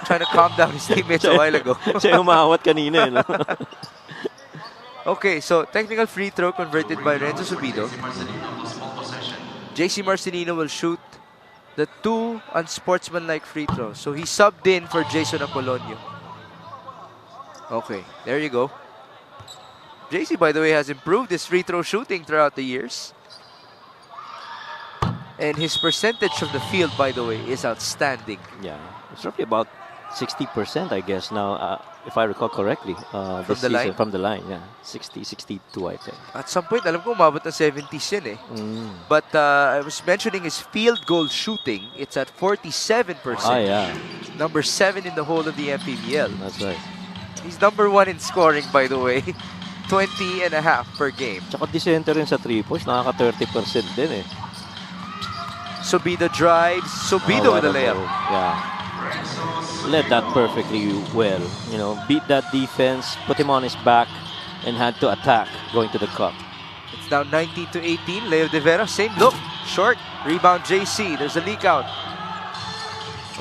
trying to calm down his teammates a while ago. Siya umawat kanina. Okay, so technical free throw converted by Renzo Subido. JC Marcelino will shoot the 2 unsportsmanlike free throws. So he subbed in for Jason Apolonio. Okay, there you go. JC, by the way, has improved his free throw shooting throughout the years. And his percentage from the field, by the way, is outstanding. Yeah, it's roughly about 60%, I guess, now, if I recall correctly. From the line? From the line, yeah. 60, 62, I think. At some point, alam ko, umabot na 70s yan But I was mentioning his field goal shooting. It's at 47%. Yeah. Number 7 in the whole of the MPBL. That's right. He's number 1 in scoring, by the way. 20.5 per game. Tsaka decenter rin sa 3 points. Nakaka 30% din Sobido drives. Sobido with a layup. Yeah. Led that perfectly well. Beat that defense, put him on his back, and had to attack going to the cup. It's now 19-18. Leo De Vera, same look. Short. Rebound JC. There's a leak out.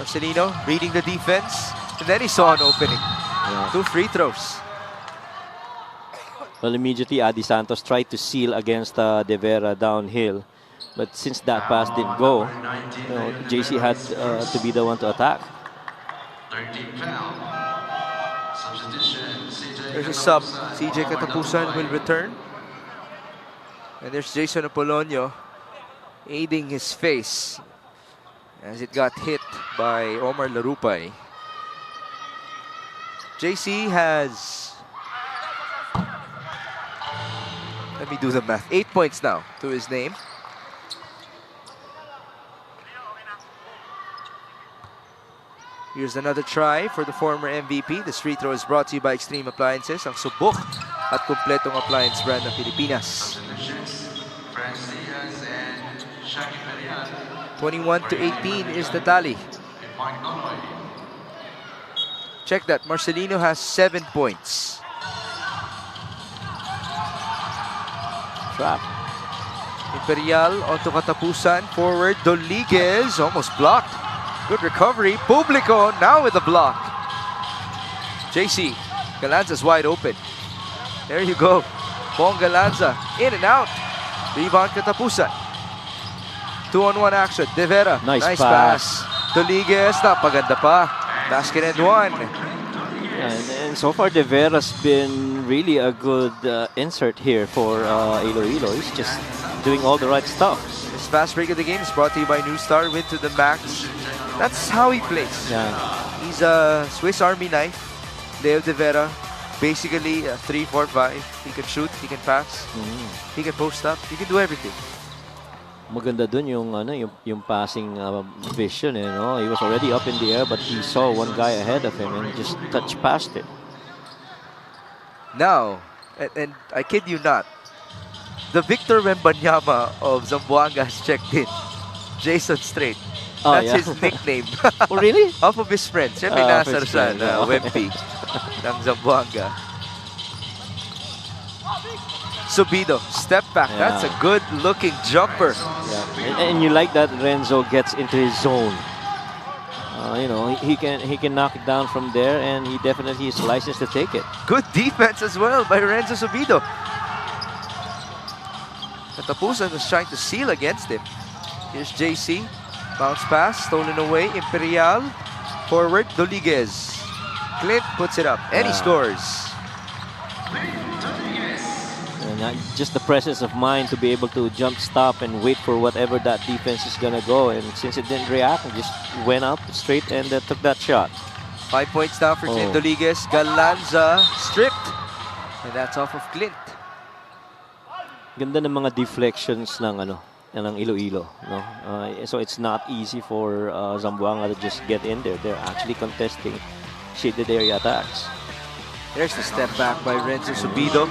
Marcelino reading the defense. And then he saw an opening. 2 free throws. Well, immediately Adi Santos tried to seal against De Vera downhill. But since that pass didn't go, JC had to be the one to attack. There's a sub. CJ Katapusan will return. And there's Jason Apolonio aiding his face as it got hit by Omar Larupay. JC has, let me do the math, 8 points now to his name. Here's another try for the former MVP. This free throw is brought to you by Extreme Appliances, ang subok at kumpletong appliance brand ng Pilipinas. 21-18 is the tally. Check that, Marcelino has 7 points. Trap. Imperial onto Katapusan, forward, Doliguez, almost blocked. Good recovery, Publico now with the block. JC, Galanza's wide open. There you go, Bong Galanza, in and out. Rebound Katapusan. 2-on-1 action, De Vera, Nice pass. Doliguez, napaganda pa. Basket and one. And so far, De Vera's been really a good insert here for Iloilo. He's just doing all the right stuff. This fast break of the game is brought to you by New Star, win to the max. That's how he plays. Yeah. He's a Swiss Army knife. Leo De Vera, basically 3-4-5. He can shoot, he can pass, he can post up, he can do everything. Maganda dun yung passing vision, you know. He was already up in the air, but he saw one guy ahead of him and just touched past it. Now, and I kid you not, the Victor Wembanyama of Zamboanga has checked in. Jason Strait. Oh, That's yeah. his nickname. Oh, really? Off of his friend. Siyempre Ah, nasa his friend, siya, Wempi ng Zamboanga. Subido, step back. Yeah. That's a good-looking jumper. Yeah. And you like that Renzo gets into his zone. You know, he can knock it down from there, and he definitely is licensed to take it. Good defense as well by Renzo Subido. Katapusan was trying to seal against him. Here's JC. Bounce pass, stolen away. Imperial. Forward, Doliguez. Clint puts it up, and he scores. And just the presence of mind to be able to jump, stop, and wait for whatever that defense is going to go. And since it didn't react, it just went up straight and took that shot. 5 points down for Clint Doliguez. Galanza stripped. And that's off of Clint. Ganda ng mga deflections ng Iloilo, no? So it's not easy for Zamboanga to just get in there. They're actually contesting shaded area attacks. There's the step back by Renzo Subido.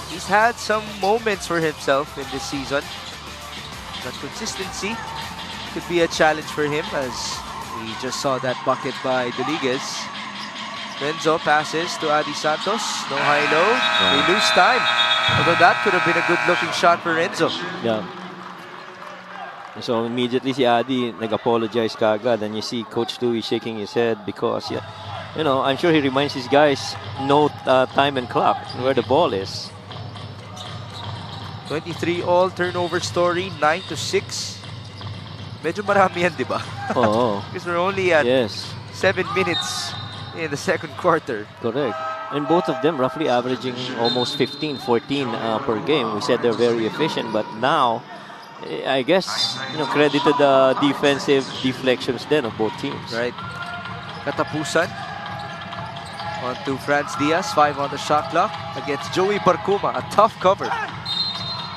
He's had some moments for himself in this season, but consistency could be a challenge for him, as we just saw that bucket by Doliguez. Renzo passes to Adi Santos. No high-low. They lose time. Although that could have been a good-looking shot for Renzo. Yeah. So immediately si Adi nag-apologize kagad, and you see Coach Louis shaking his head because, you know, I'm sure he reminds his guys no time and clock where the ball is. 23 all turnover story, 9-6. Medyo marami yan, di ba? Oo. Because we're only at Yes. 7 minutes in the second quarter. Correct. And both of them roughly averaging almost 15, 14 per game. We said they're very efficient, but now, I guess, you know, credit to the defensive deflections then of both teams. Right. Katapusan. On to Franz Diaz, 5 on the shot clock against Joey Barcuma. A tough cover.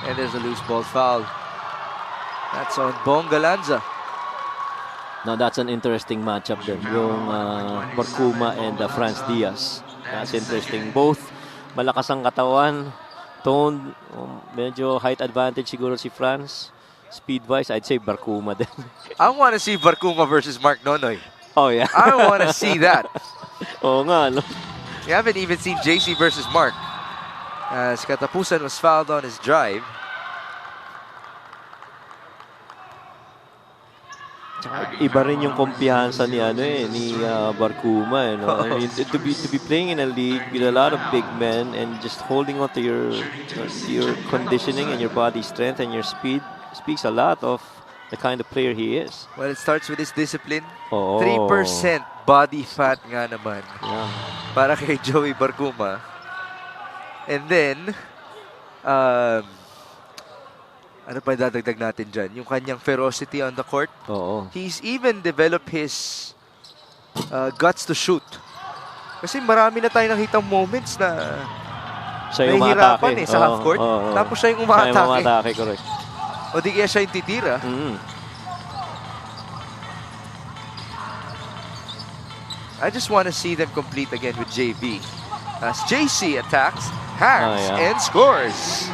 And there's a loose ball foul. That's on Bong Galanza. Now that's an interesting matchup then. Yung Barcuma and Franz Diaz. That's interesting. Both malakas ang katawan, toned, medyo height advantage siguro si Franz. Speed-wise, I'd say Barcuma din. I want to see Barcuma versus Mark Nonoy. Oh yeah. I want to see that. Oo nga, no? We haven't even seen JC versus Mark, as Katapusan was fouled on his drive. Iba rin yung kumpiyansa ni Barcuma, no? I mean, to be playing in a league with a lot of big men and just holding on to your conditioning and your body strength and your speed, speaks a lot of the kind of player he is. Well, it starts with his discipline. Oh. 3% body fat nga naman. Yeah. Para kay Joey Barcuma. And then, ano pa dadagdag natin dyan? Yung kanyang ferocity on the court. Oo. He's even developed his guts to shoot. Kasi marami na tayo nakitang moments na Siya yung nahihirapan umatake. sa half court. Tapos siya yung umatake. Siya yung umatake, correct. O di kaya siya yung titira. I just want to see them complete again with JV. As JC attacks, hangs, and scores.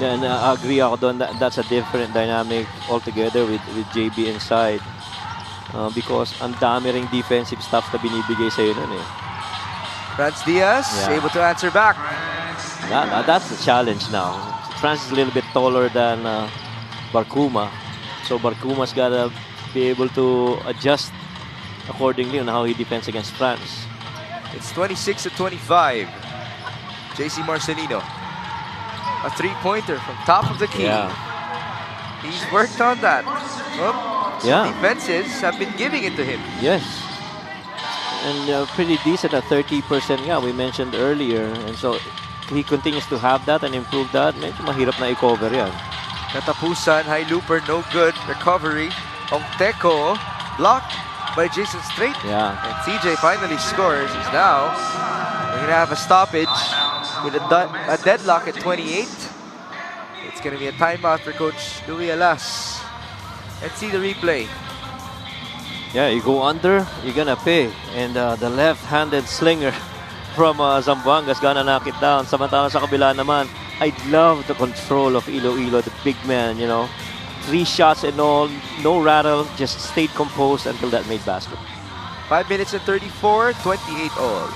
Yeah, and agree ako doon. That's a different dynamic altogether with JB inside. Because ang dami ring defensive stuff na binibigay sa'yo nun eh. Franz Diaz able to answer back. That's the challenge now. Franz is a little bit taller than Barcuma. So Barcuma's gotta be able to adjust accordingly on how he defends against Franz. It's 26-25. JC Marcelino. A three-pointer from top of the key. Yeah. He's worked on that. Well, Yeah. defenses have been giving it to him. Yes. And pretty decent at 30%. Yeah, we mentioned earlier. And so he continues to have that and improve that. Medyo mahirap na i-cover yan. Katapusan, high looper, no good. Recovery. Ongteko blocked by Jason Strait. Yeah. And CJ finally scores. He's now we're going to have a stoppage with a deadlock at 28. It's going to be a timeout for Coach Louis Alas. Let's see the replay. Yeah, you go under, you're gonna pay. And the left-handed slinger from Zamboanga is gonna knock it down. Samantala sa kabila naman, I love the control of Iloilo, the big man, you know. 3 shots and all, no rattle, just stayed composed until that made basket. 5 minutes and 34, 28 all.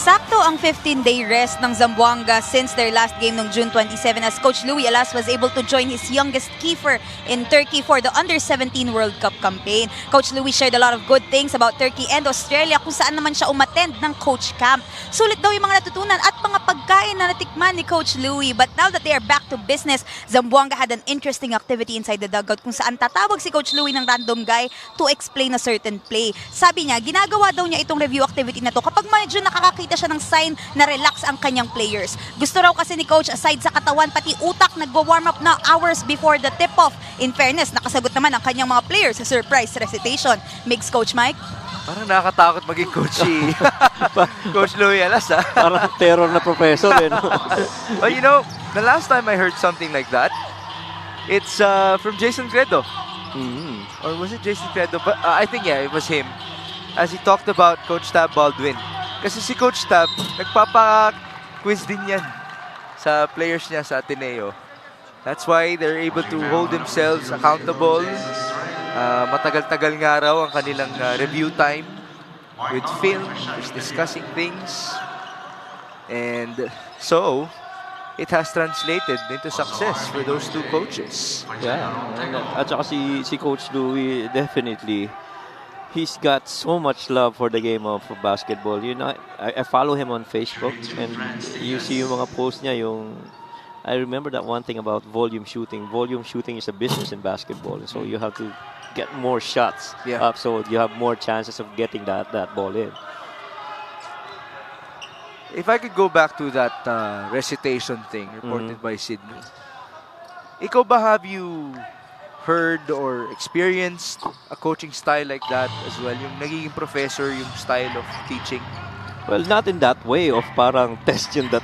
Sakto ang 15-day rest ng Zamboanga since their last game noong June 27 as Coach Louis Alas was able to join his youngest keeper in Turkey for the Under-17 World Cup campaign. Coach Louis shared a lot of good things about Turkey and Australia kung saan naman siya umattend ng coach camp. Sulit daw yung mga natutunan at mga pagkain na natikman ni Coach Louis. But now that they are back to business, Zamboanga had an interesting activity inside the dugout kung saan tatawag si Coach Louis ng random guy to explain a certain play. Sabi niya, ginagawa daw niya itong review activity na to kapag medyo nakakakita siya ng sign na relax ang kanyang players. Gusto raw kasi ni Coach aside sa katawan, pati utak nagwa-warm up na hours before the tip-off. In fairness, nakasagot naman ang kanyang mga players sa surprise recitation. Mix Coach Mike? Parang nakakatakot maging coach si Coach Louis Alas, ha? Parang terror na professor eh. No? But you know, the last time I heard something like that, it's from Jason Credo. Or was it Jason Credo? But I think, yeah, it was him. As he talked about Coach Tab Baldwin. Kasi si Coach Tab, nagpapa-quiz din yan sa players niya sa Ateneo. That's why they're able to hold themselves accountable. Matagal-tagal nga raw ang kanilang review time with film, just discussing things. And so, it has translated into success for those two coaches. Yeah. At saka si Coach Louis, definitely, he's got so much love for the game of basketball. You know, I follow him on Facebook and you see yung mga posts niya, I remember that one thing about volume shooting. Volume shooting is a business in basketball. So you have to get more shots up so you have more chances of getting that ball in. If I could go back to that recitation thing reported by Sydney. Ikaw ba, have you heard or experienced a coaching style like that as well? Yung nagiging professor, yung style of teaching? Well, not in that way of parang test yun that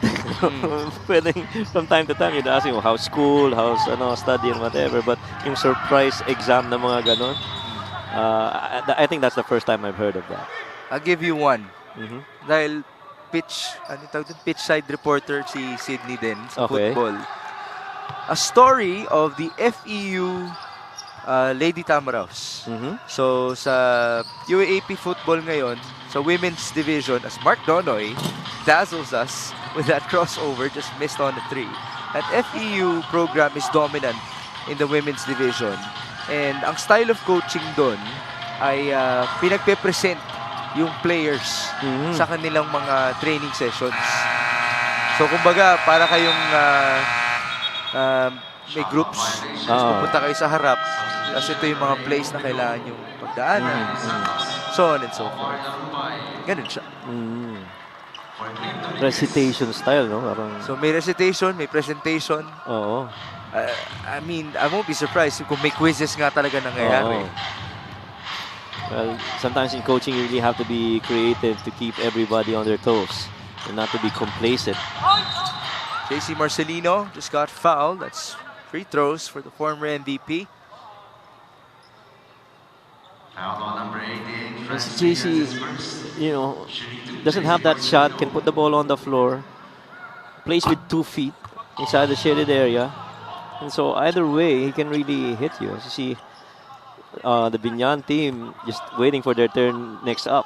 pwedeng from time to time you'd ask him how's school, how's study and whatever, but yung surprise exam na mga ganon, I think that's the first time I've heard of that. I'll give you one. Dahil pitch side reporter si Sydney din sa Okay. football. A story of the FEU Lady Tamaraws. So sa UAAP football ngayon, sa women's division, as Mark Donoy dazzles us with that crossover, just missed on the 3. That FEU program is dominant in the women's division. And ang style of coaching doon ay pinagpe-present yung players sa kanilang mga training sessions. So kumbaga, para kayong may groups, pupunta kayo sa harap, kasi ito yung mga plays na kailangan yung pagdaanan, so on and so forth. Ganun siya. Recitation style, no? Parang, So may recitation, may presentation. oo. I mean, I won't be surprised kung may quizzes nga talaga nangyayari. Oo. Well, sometimes in coaching, you really have to be creative to keep everybody on their toes and not to be complacent. JC Marcelino just got fouled. That's free throws for the former MVP. And si JC, doesn't have that shot, can put the ball on the floor, plays with 2 feet inside the shaded area. And so either way, he can really hit you. As you see, the Binyan team just waiting for their turn next up.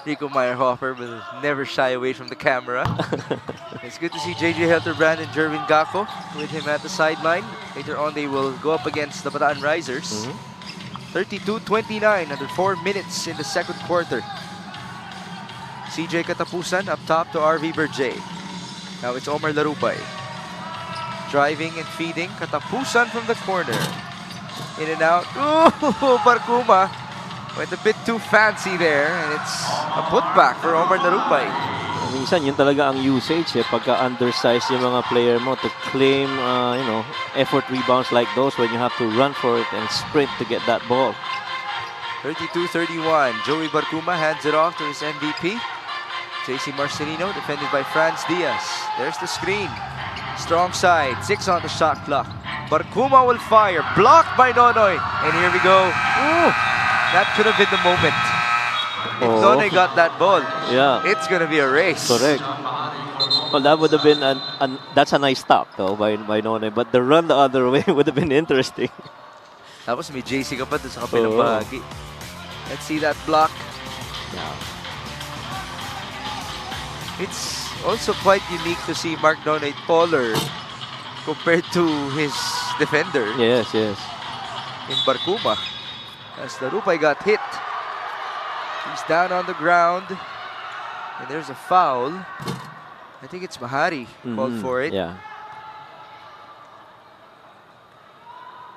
Rico Meyerhofer will never shy away from the camera. It's good to see JJ Helterbrand and Jervin Gacko with him at the sideline. Later on, they will go up against the Bataan Risers. 32-29, under 4 minutes in the second quarter. CJ Katapusan up top to RV Berjay. Now it's Omar Larupay. Driving and feeding. Katapusan from the corner. In and out. Ooh, Barkuma went a bit too fancy there. And it's a putback for Omar Larupay. Minsan, yun talaga ang usage pagka undersized yung mga player mo to claim, effort rebounds like those when you have to run for it and sprint to get that ball. 32-31. Joey Barkuma hands it off to his MVP. JC Marcelino defended by Franz Diaz. There's the screen. Strong side. 6 on the shot clock. Barkuma will fire. Blocked by Nonoy. And here we go. Ooh, that could have been the moment. If Nonoy got that ball, it's going to be a race. Correct. Well, that would have been that's a nice stop though by Nonoy. But the run the other way would have been interesting. Tapos may JC ka pa doon sa kabilang bahagi. Let's see that block. It's also quite unique to see Mark Nonoy taller compared to his defender. Yes. In Barkuma. As Larupay got hit. He's down on the ground. And there's a foul. I think it's Mahari called for it. Yeah.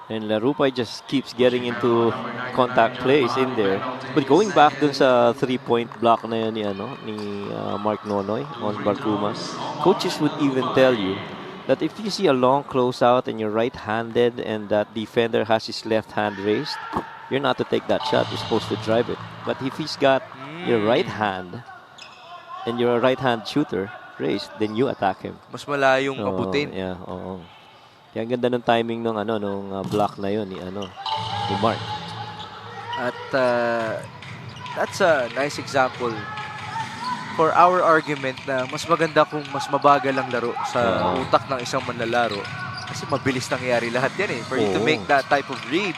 And Larupay just keeps getting into contact plays in there. But going back dun sa 3-point block na yun ni Mark Nonoy on Barkuma, coaches would even tell you that if you see a long closeout and you're right-handed and that defender has his left hand raised, you're not to take that shot. You're supposed to drive it. But if he's got your right hand and you're a right-hand shooter raised, then you attack him. Mas malayong abutin. Yeah, oo. Kaya ang ganda ng timing nung block na yun ni Mark. At that's a nice example for our argument na mas maganda kung mas mabagal ang laro sa utak ng isang manlalaro. Kasi mabilis nangyayari lahat yan For you to make that type of read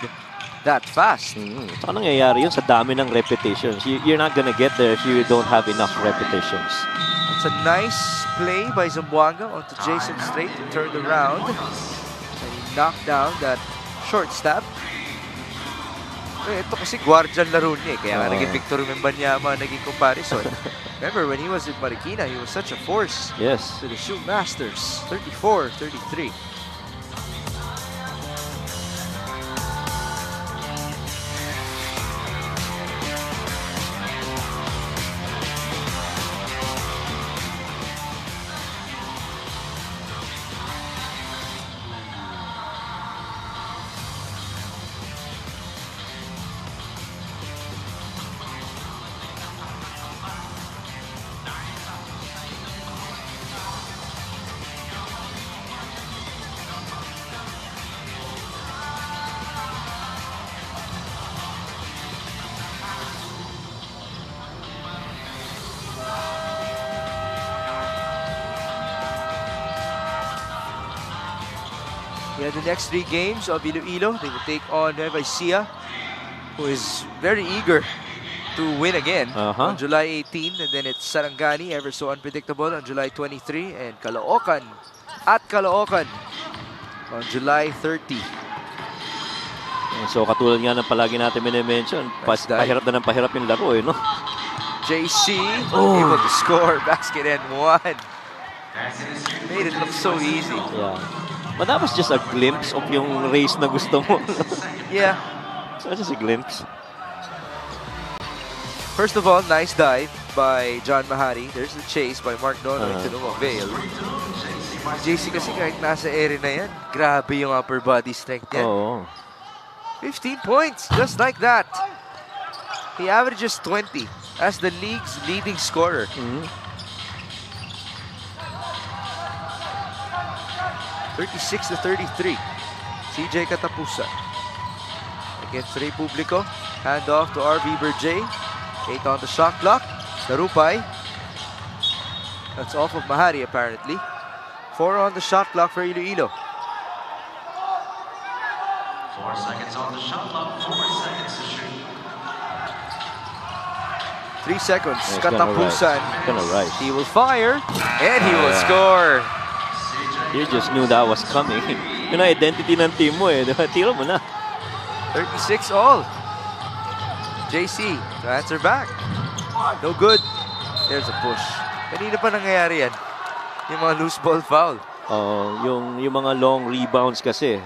that fast. Saka nangyayari yun sa dami ng repetitions. You're not gonna get there if you don't have enough repetitions. It's a nice play by Zamboanga onto Jason Strait to turn around. And he knocked down that short stab. Ito kasi guardian laro niya kaya nga naging Victor Membanyama naging comparison. Remember when he was in Marikina, he was such a force to the Shoe Masters. 34-33. Yeah, the next 3 games of Iloilo, they will take on Nueva Ecija, who is very eager to win again on July 18. And then it's Sarangani, ever so unpredictable, on July 23. And Caloocan at Caloocan on July 30. So katulad nga ng palagi natin minimension, pahirap na ng pahirap yung laro no? JC able to score, basket and 1. Made it look so easy. Yeah. But that was just a glimpse of yung race na gusto mo. Yeah. So just a glimpse. First of all, nice dive by John Mahari. There's the chase by Mark Nonoy to no avail. JC kasi kahit nasa area na yan, grabe yung upper body strength yan. 15 points, just like that. He averages 20 as the league's leading scorer. 36-33. CJ Katapusa against Ray Publico. Hand off to RV Berjay. 8 on the shot clock. Darupay. That's off of Mahari apparently. 4 on the shot clock for Iloilo. 4 seconds on the shot clock. 4 seconds to shoot. 3 seconds. It's Katapusan. Gonna rise. He will fire and he will score. You just knew that was coming. Yun ang identity ng team mo eh. Tiro mo na. 36 all. JC to answer back. No good. There's a push. Kanina pa nangyayari yan. Yung mga loose ball foul. Yung mga long rebounds kasi.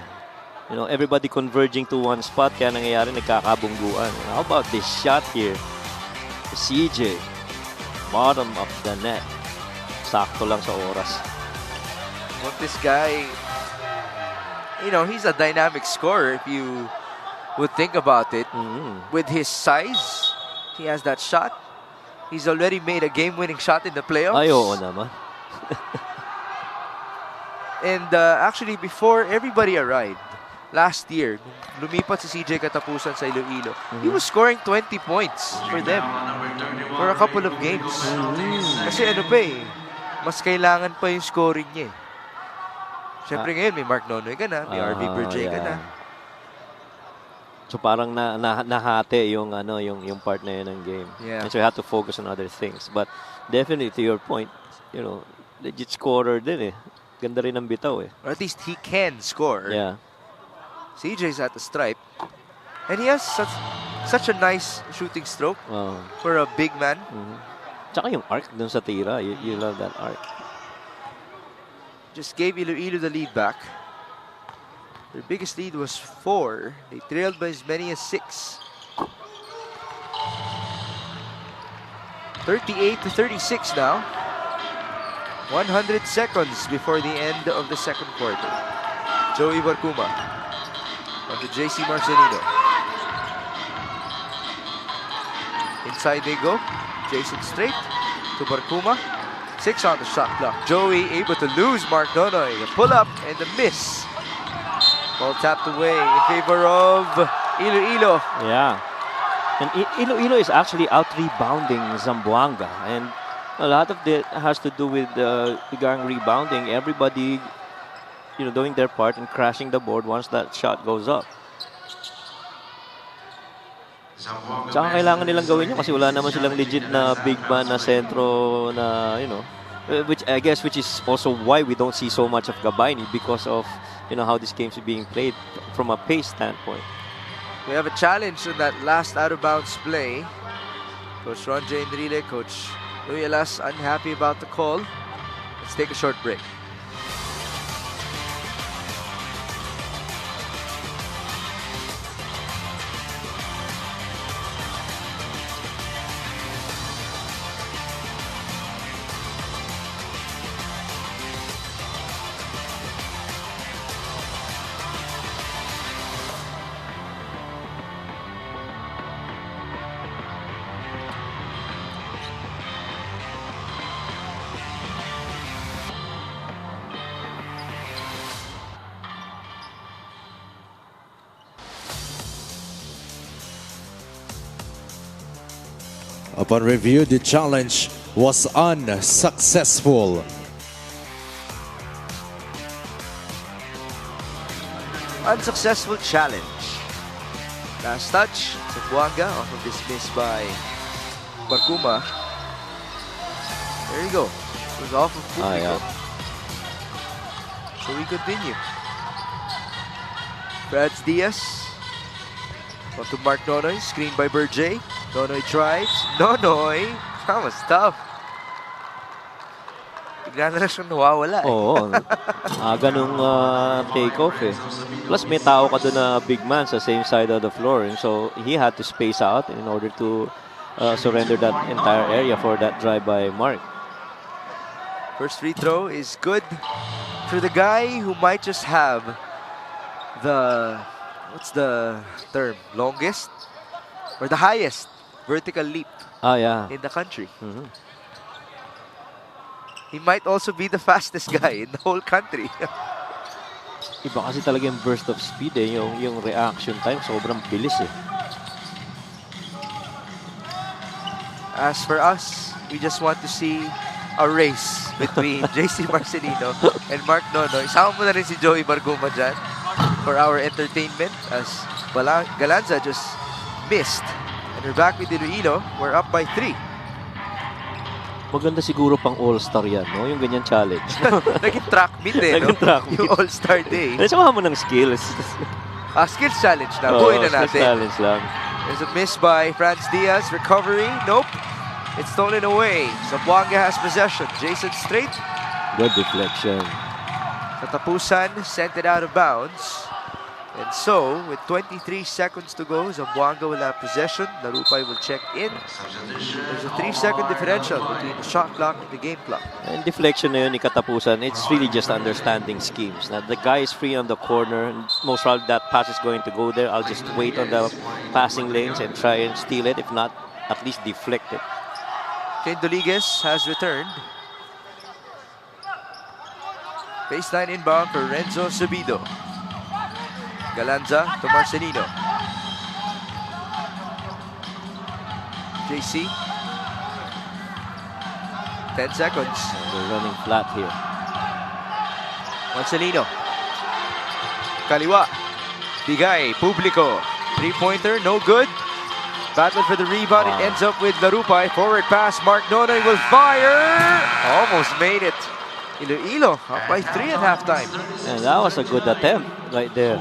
You know, everybody converging to one spot kaya nangyayari nagkakabungguan. How about this shot here? CJ. Bottom of the net. Sakto lang sa oras. But this guy, you know, he's a dynamic scorer if you would think about it. With his size, he has that shot. He's already made a game-winning shot in the playoffs. Ay, oo naman. And actually, before everybody arrived, last year, lumipat si CJ Katapusan sa Iloilo, he was scoring 20 points for them for a couple of games. Kasi ano pa eh, mas kailangan pa yung scoring niya eh. Siyempre ngayon, may Mark Nonoy ka na, may RV Berjay ka na. So parang nahati yung part na yun ng game. Yeah. And so you have to focus on other things. But definitely to your point, you know, legit scorer din eh. Ganda rin ang bitaw eh. Or at least he can score. Yeah. CJ's at the stripe. And he has such a nice shooting stroke for a big man. Tsaka yung arc dun sa tira. You love that arc. Just gave Iloilo the lead back. Their biggest lead was 4. They trailed by as many as 6. 38-36 now. 100 seconds before the end of the second quarter. Joey Barcuma onto JC Marcelino. Inside they go. Jason straight to Barcuma. 6 on the shot clock. Joey able to lose Mark Nonoy. The pull up and the miss. Ball tapped away in favor of Iloilo. Yeah. And Iloilo is actually out-rebounding Zamboanga. And a lot of that has to do with the gang rebounding. Everybody, you know, doing their part and crashing the board once that shot goes up. Tsaka kailangan nilang gawin yun kasi wala naman silang legit na big man na sentro na, you know, which is also why we don't see so much of Gabayni because of, you know, how this game is being played from a pace standpoint. We have a challenge on that last out-of-bounds play. Coach Ron J. Enrile, Coach Louie Alas unhappy about the call. Let's take a short break. Upon review, the challenge was unsuccessful. unsuccessful challenge. Last touch, Zamboanga off of this miss by Barkuma. There you go. It was off of Pumpico. So we continue. Franz Diaz. On to Mark Nonoy. Screen by Berjay. Nonoy drives. Nonoy. That was tough. Bigla na lang siyang nawawala. Oo. Ganung take-off eh. Plus may tao ka doon na big man sa same side of the floor. And so he had to space out in order to surrender that entire area for that drive by Mark. First free throw is good for the guy who might just have the, what's the term, longest or the highest vertical leap in the country. He might also be the fastest guy in the whole country. Iba kasi talaga yung burst of speed eh. Yung reaction time, sobrang bilis eh. As for us, we just want to see a race between JC Marcelino and Mark Nonoy. Isama mo na rin si Joey Barguma dyan for our entertainment as Galanza just missed. And we're back with Iloilo. We're up by 3. Maganda siguro pang all-star yan, no? Yung ganyan challenge. Naging track meet eh, no? Naging track meet. Yung all-star day. Nasama mo ng skills. Skills challenge na. Buhay na natin. Skills challenge lang. There's a miss by Franz Diaz. Recovery. Nope. It's stolen away. Zamboanga has possession. Jason Strait. Good deflection. Katapusan sent it out of bounds. And so, with 23 seconds to go, Zamboanga will have possession. Narupay will check in. There's a 3-second differential between the shot clock and the game clock. And deflection na yun ni Katapusan, it's really just understanding schemes. Now, the guy is free on the corner. Most probably that pass is going to go there. I'll just wait on the passing lanes and try and steal it. If not, at least deflect it. Kane Doliguez has returned. Baseline inbound for Renzo Subido. Galanza to Marcelino. JC. 10 seconds. They're running flat here. Marcelino. Kaliwa. Bigay. Publico. 3-pointer. No good. Battle for the rebound. It ends up with Larupay. Forward pass. Mark Nonoy will fire. Almost made it. Iloilo up by 3 at halftime. And that was a good attempt right there.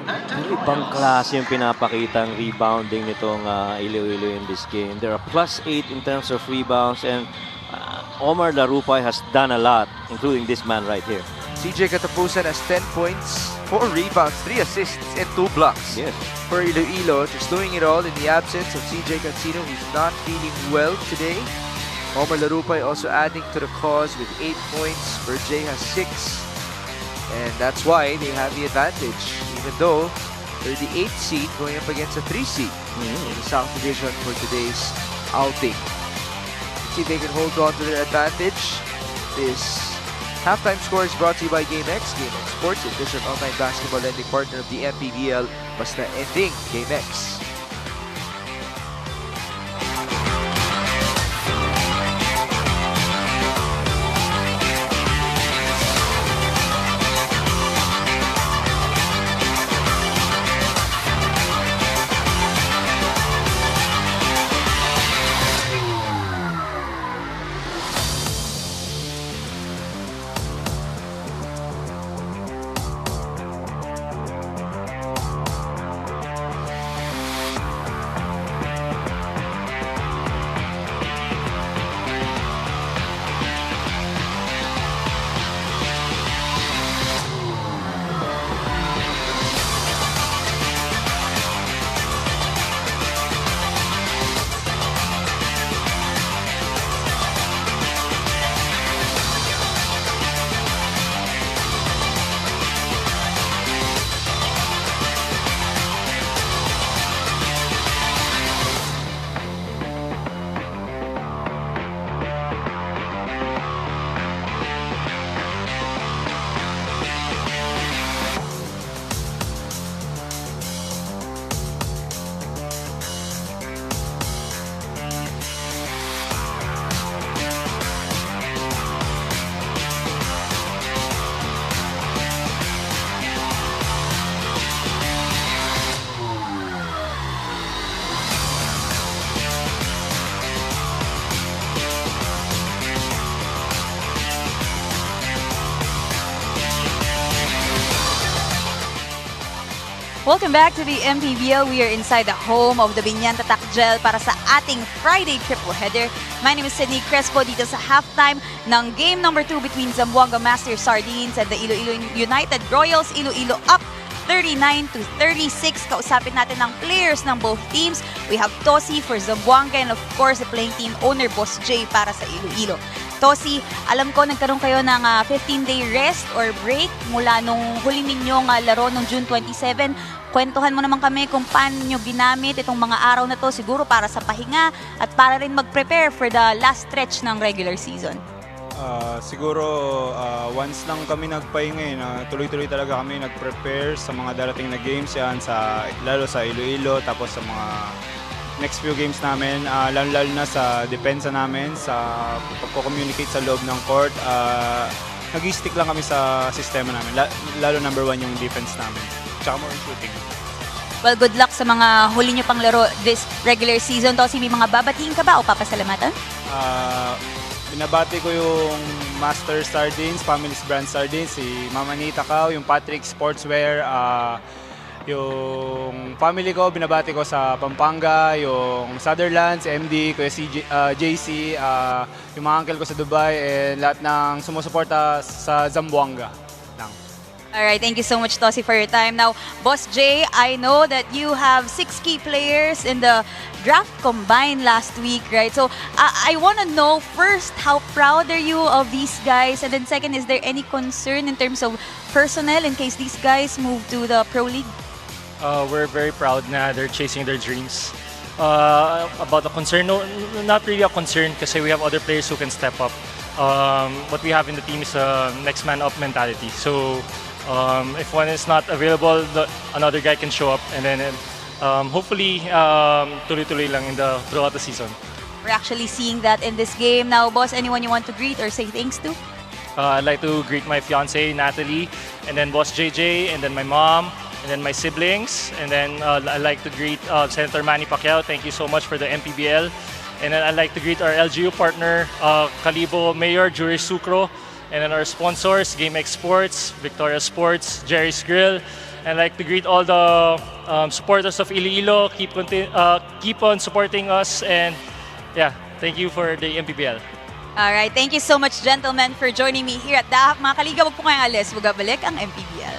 Ibang klase yung pinapakitang rebounding nitong Iloilo in this game. There are +8 in terms of rebounds, and Omar Larupay has done a lot, including this man right here. CJ Katapusan has 10 points, 4 rebounds, 3 assists, and 2 blocks. Yes. For Iloilo, just doing it all in the absence of CJ Cancino, who's not feeling well today. Omar Larupay also adding to the cause with 8 points. Berjay has 6. And that's why they have the advantage, even though they're the 8th seed going up against a 3 seed in the South Division for today's outing. Let's see if they can hold on to their advantage. This halftime score is brought to you by GameX. GameX Sports, official online basketball lending partner of the MPBL. Basta ending GameX. Welcome back to the MPBL. We are inside the home of the Binyan Tatak Gel para sa ating Friday triple header. My name is Sydney Crespo dito sa halftime ng game number 2 between Zamboanga Master Sardines and the Iloilo United Royals. Iloilo up 39-36. Kausapin natin ang players ng both teams. We have Tosi for Zamboanga and of course the playing team owner Boss J para sa Iloilo. Tosi, alam ko nagkaroon kayo ng 15-day rest or break mula nung huli ninyong laro nung June 27. Kwentuhan mo naman kami kung paano nyo ginamit itong mga araw na to siguro para sa pahinga at para rin mag-prepare for the last stretch ng regular season. Siguro once lang kami nagpahinga, tuloy-tuloy talaga kami nag-prepare sa mga darating na games yan, lalo sa Iloilo, tapos sa mga next few games namin, lalo na sa depensa namin, sa pagko-communicate sa loob ng court. Nag-stick lang kami sa sistema namin, lalo number 1 yung defense namin, tsaka more shooting. Well, good luck sa mga huli nyo pang laro this regular season. Tosi, may mga babatiin ka ba o papasalamatan? Binabati ko yung Master Sardines, Family's Brand Sardines, si Mama Nita Kao, yung Patrick Sportswear, yung family ko, binabati ko sa Pampanga, yung Sutherland, si MD, Kuya JC, yung mga uncle ko sa Dubai, and lahat ng sumusuporta sa Zamboanga. Alright, thank you so much, Tosi, for your time. Now, Boss J, I know that you have 6 key players in the draft combine last week, right? So, I want to know first, how proud are you of these guys? And then second, is there any concern in terms of personnel in case these guys move to the Pro League? We're very proud na they're chasing their dreams. About the concern, no, not really a concern kasi we have other players who can step up. What we have in the team is a next man up mentality. So, if one is not available, another guy can show up, and then hopefully tuloy-tuloy lang throughout the season. We're actually seeing that in this game. Now, boss, anyone you want to greet or say thanks to? I'd like to greet my fiancée, Natalie, and then Boss JJ, and then my mom, and then my siblings, and then I'd like to greet Senator Manny Pacquiao. Thank you so much for the MPBL. And then I'd like to greet our LGU partner, Calibo Mayor, Jury Sucro, and then our sponsors, GameX Sports, Victoria Sports, Jerry's Grill. And I'd like to greet all the supporters of Iloilo. Keep on supporting us, and yeah, thank you for the MPBL. Alright, thank you so much, gentlemen, for joining me here at Dahak. Mga kaliga, wag po kayong alis. Bugabalik ang MPBL.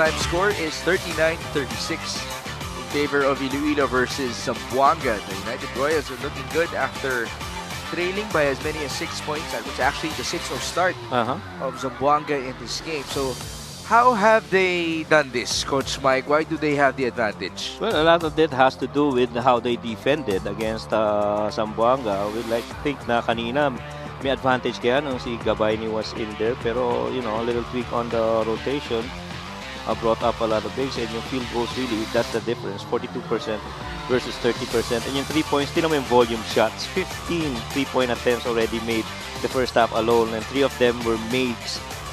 halftime score is 39-36 in favor of Iloilo versus Zamboanga. The United Royals are looking good after trailing by as many as 6 points. That was actually the 6-0 start of Zamboanga in this game. So how have they done this, Coach Mike? Why do they have the advantage? Well, a lot of that has to do with how they defended against Zamboanga. We'd like to think na kanina may advantage kaya nung si Gabayni was in there. Pero, you know, a little tweak on the rotation brought up a lot of bigs. And yung field goals, really, that's the difference. 42% versus 30%. And yung 3 points, still naman yung volume shots. 15 3-point attempts already made the first half alone. And 3 of them were made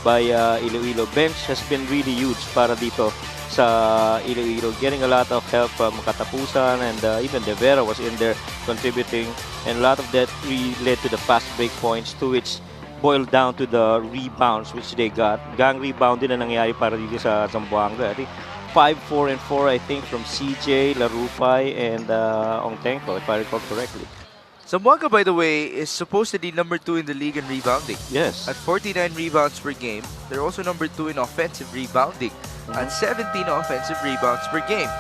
by Iloilo. Bench has been really huge para dito sa Iloilo, getting a lot of help from Katapusan, and even De Vera was in there contributing, and a lot of that led to the fast break points, to which boiled down to the rebounds which they got. Gang rebound din na nangyari para dito sa Zamboanga. I think 5, 4, and 4 I think from CJ, Larupay, and Ongtenko, if I recall correctly. Zamboanga, by the way, is supposedly number 2 in the league in rebounding. Yes. At 49 rebounds per game. They're also number 2 in offensive rebounding. At 17 offensive rebounds per game.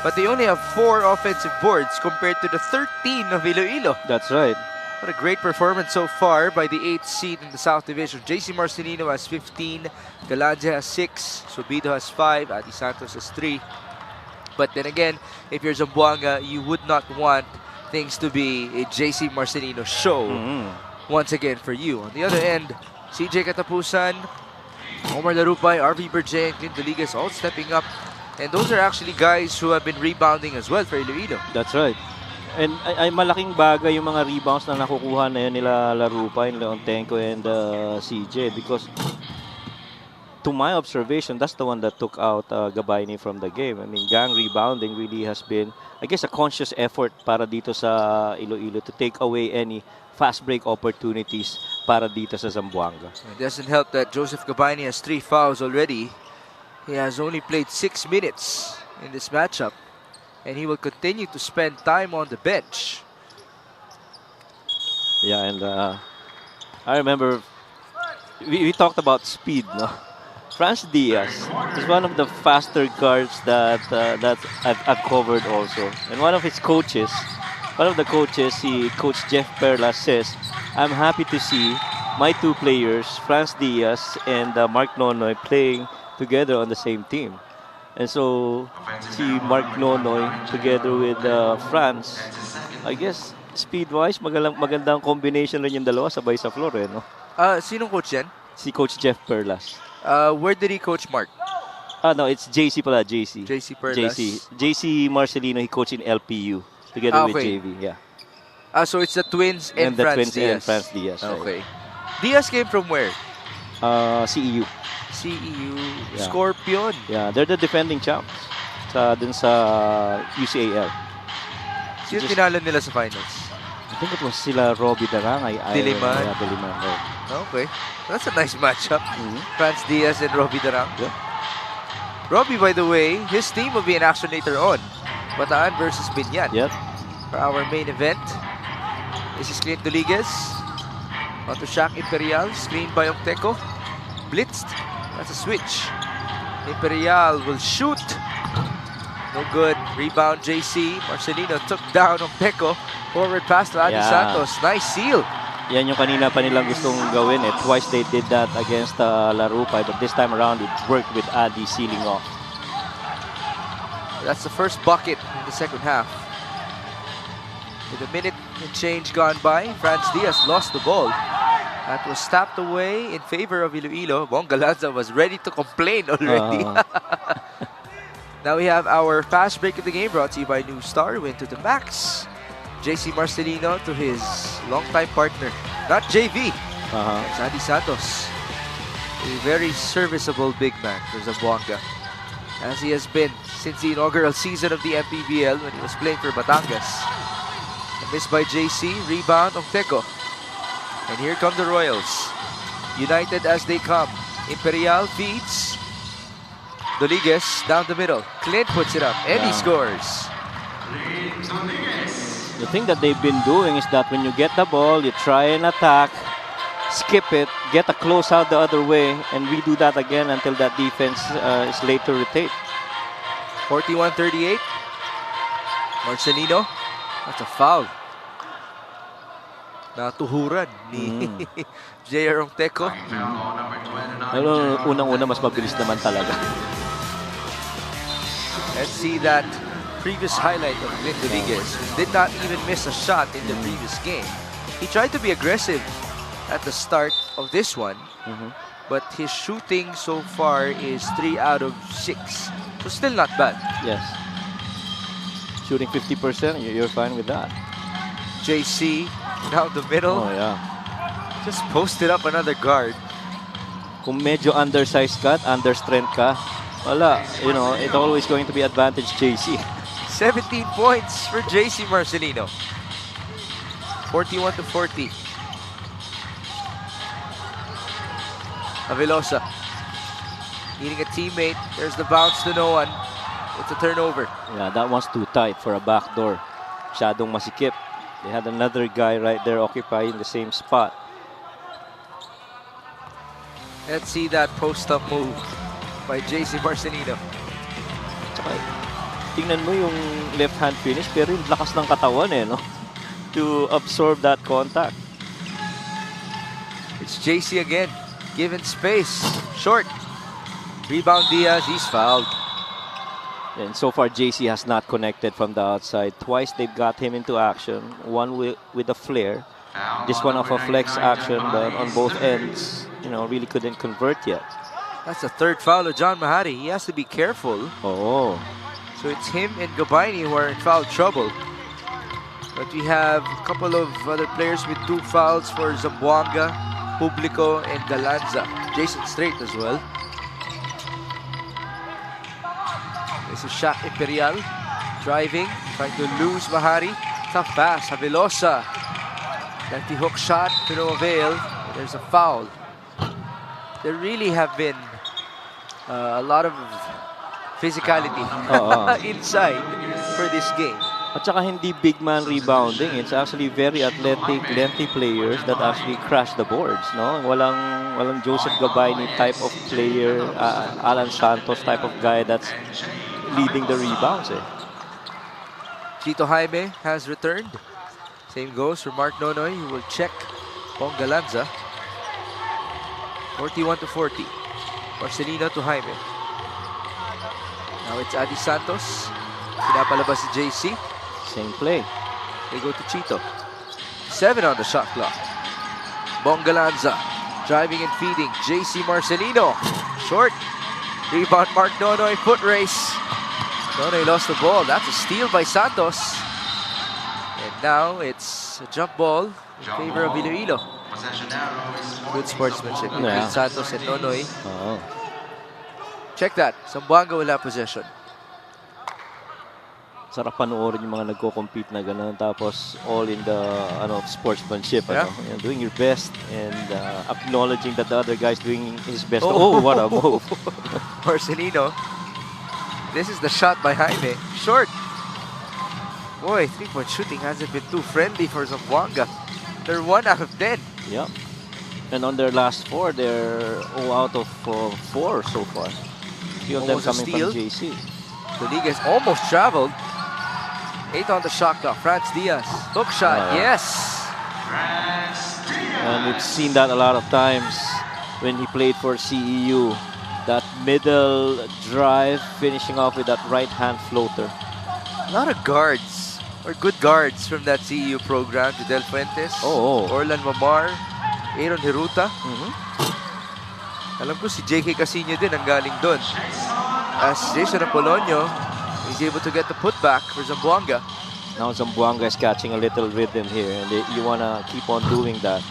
But they only have 4 offensive boards compared to the 13 of Iloilo. That's right. What a great performance so far by the 8th seed in the South Division. JC Marcelino has 15, Galante has 6, Subido has 5, Adi Santos has 3. But then again, if you're Zamboanga, you would not want things to be a JC Marcelino show once again for you. On the other end, CJ Katapusan, Omar Larupay, RV Berje, and Clint Doligas all stepping up. And those are actually guys who have been rebounding as well for Iloilo. That's right. And ay malaking bagay yung mga rebounds na nakukuha na yun nila Larupay, Leontenko, and CJ, because to my observation, that's the one that took out Gabayni from the game. I mean, gang rebounding really has been, I guess, a conscious effort para dito sa Iloilo to take away any fast break opportunities para dito sa Zamboanga. It doesn't help that Joseph Gabayni has 3 fouls already. He has only played 6 minutes in this matchup, and he will continue to spend time on the bench. Yeah, and I remember we talked about speed, no? Franz Diaz is one of the faster guards that I've covered also. And one of the coaches, Coach Jeff Perlas, says, I'm happy to see my 2 players, Franz Diaz and Mark Nonoy, playing together on the same team. And so, see Mark Nonoy together with Franz, I guess, speed-wise, magandang combination rin yung dalawa sabay sa floor, eh, no? Sinong coach yan? Si Coach Jeff Perlas. Where did he coach Mark? No, it's JC pala, JC. JC Perlas. JC Marcelino, he coached in LPU together with JV, yeah. So it's the Twins and the Franz Twins Diaz. and Franz Diaz. Okay. Right. Diaz came from where? CEU. CEU. Yeah. Scorpion. Yeah, they're the defending champs dun sa UCAL. Sino tinalo nila sa finals? I think it was sila Robbie Darangay. Diliman. Yeah, Diliman. Right. Okay. That's a nice matchup. Franz Diaz and Robbie Darang. Yeah. Robbie, by the way, his team will be in action later on. Bataan versus Binyan. Yep. For our main event, this is Clint Doligas. Onto Shaq Imperial. Screen by Ongtenko. Blitzed. That's a switch. Imperial will shoot. No good. Rebound JC. Marcelino took down Ongtenko. Forward pass to Adi Santos. Nice seal. Yan yung kanina pa nilang gustong gawin, eh. Twice they did that against Larupay, but this time around it worked with Adi sealing off. That's the first bucket in the second half. With a minute and change gone by, Franz Diaz lost the ball. That was tapped away in favor of Iloilo. Bongalanza was ready to complain already. Now we have our fast break of the game brought to you by New Star. Win to the max. JC Marcelino to his longtime partner, not JV. It's Adi Santos. A very serviceable big man for Zamboanga, as he has been since the inaugural season of the MPBL when he was playing for Batangas. A miss by JC, rebound Ongtenko. And here come the Royals. United as they come. Imperial feeds. Doligas down the middle. Clint puts it up and he scores. The thing that they've been doing is that when you get the ball, you try and attack skip it, get a close out the other way, and redo that again until that defense is late to rotate. 41-38. Marcelino. That's a foul. Natuhuran ni J.R. Ongteco. Ano, unang-una, mas mabilis naman talaga. Let's see that previous highlight of Glenn Rodriguez, who did not even miss a shot in the previous game. He tried to be aggressive at the start of this one, but his shooting so far is 3 out of 6. So still not bad. Yes. Shooting 50%, you're fine with that. JC down the middle. Oh, yeah. Just posted up another guard. Kung medyo undersized ka, understrength ka, wala. You know, it's always going to be advantage JC. 17 points for JC Marcelino. 41-40. Avilosa needing a teammate. There's the bounce to no one. It's a turnover. Yeah, that one's too tight for a backdoor. Masyadong masikip. They had another guy right there occupying the same spot. Let's see that post-up move by JC Marcelino. Tsaka, tingnan mo yung left-hand finish, pero yung lakas ng katawan no? To absorb that contact. It's JC again. Given space. Short. Rebound Diaz. He's fouled. And so far, JC has not connected from the outside. Twice they've got him into action. One with a flare. This one off a flex action, but on both ends, you know, really couldn't convert yet. That's the third foul of John Mahari. He has to be careful. Oh. So it's him and Gabaini who are in foul trouble. But we have a couple of other players with 2 fouls for Zamboanga, Publico, and Galanza. Jason Strait as well. This is Shaq Imperial driving, trying to lose Mahari. Tough pass, Avilosa. Lefty hook shot to no avail. There's a foul. There really have been a lot of physicality inside for this game. At saka hindi big man rebounding. It's actually very athletic, lengthy players that actually crash the boards. No, walang Joseph Gabaini type of player, Alan Santos type of guy that's leading the rebounds. Chito Jaime has returned. Same goes for Mark Nonoy, who will check Pong Galanza. 41-40. Marcelino to Jaime. Now it's Adi Santos. Pinapalabas si JC. Same play. They go to Chito. 7 on the shot clock. Bong Galanza driving and feeding. JC Marcelino. Short. Rebound Mark Nonoy. Foot race. Nonoy lost the ball. That's a steal by Santos. And now it's a jump ball in favor of Iloilo. Good sportsmanship between Santos and Nonoy. Check that. Zamboanga will have possession. Sarap panoorin yung mga nagko-compete na gano'n, tapos all in the sportsmanship, Yeah. You know, doing your best and acknowledging that the other guy's doing his best. Oh, what a move. Marcelino. This is the shot by Jaime. Short. Boy, 3-point shooting hasn't been too friendly for Zamboanga. They're 1 out of 10. Yeah. And on their last 4, they're 0 out of 4 so far. 3 of them Almost a coming steal. from JC. Rodriguez almost traveled. 8 on the shot clock. Franz Diaz. Hook shot. Yes. And we've seen that a lot of times when he played for CEU. That middle drive, finishing off with that right-hand floater. A lot of guards, or good guards from that CEU program. Del Fuentes, Orlan Mamar, Aaron Hiruta. Alam ko si JK Casino din ang galing doon. As Jason Apolonio is able to get the putback for Zamboanga. Now Zamboanga is catching a little rhythm here, and you want to keep on doing that.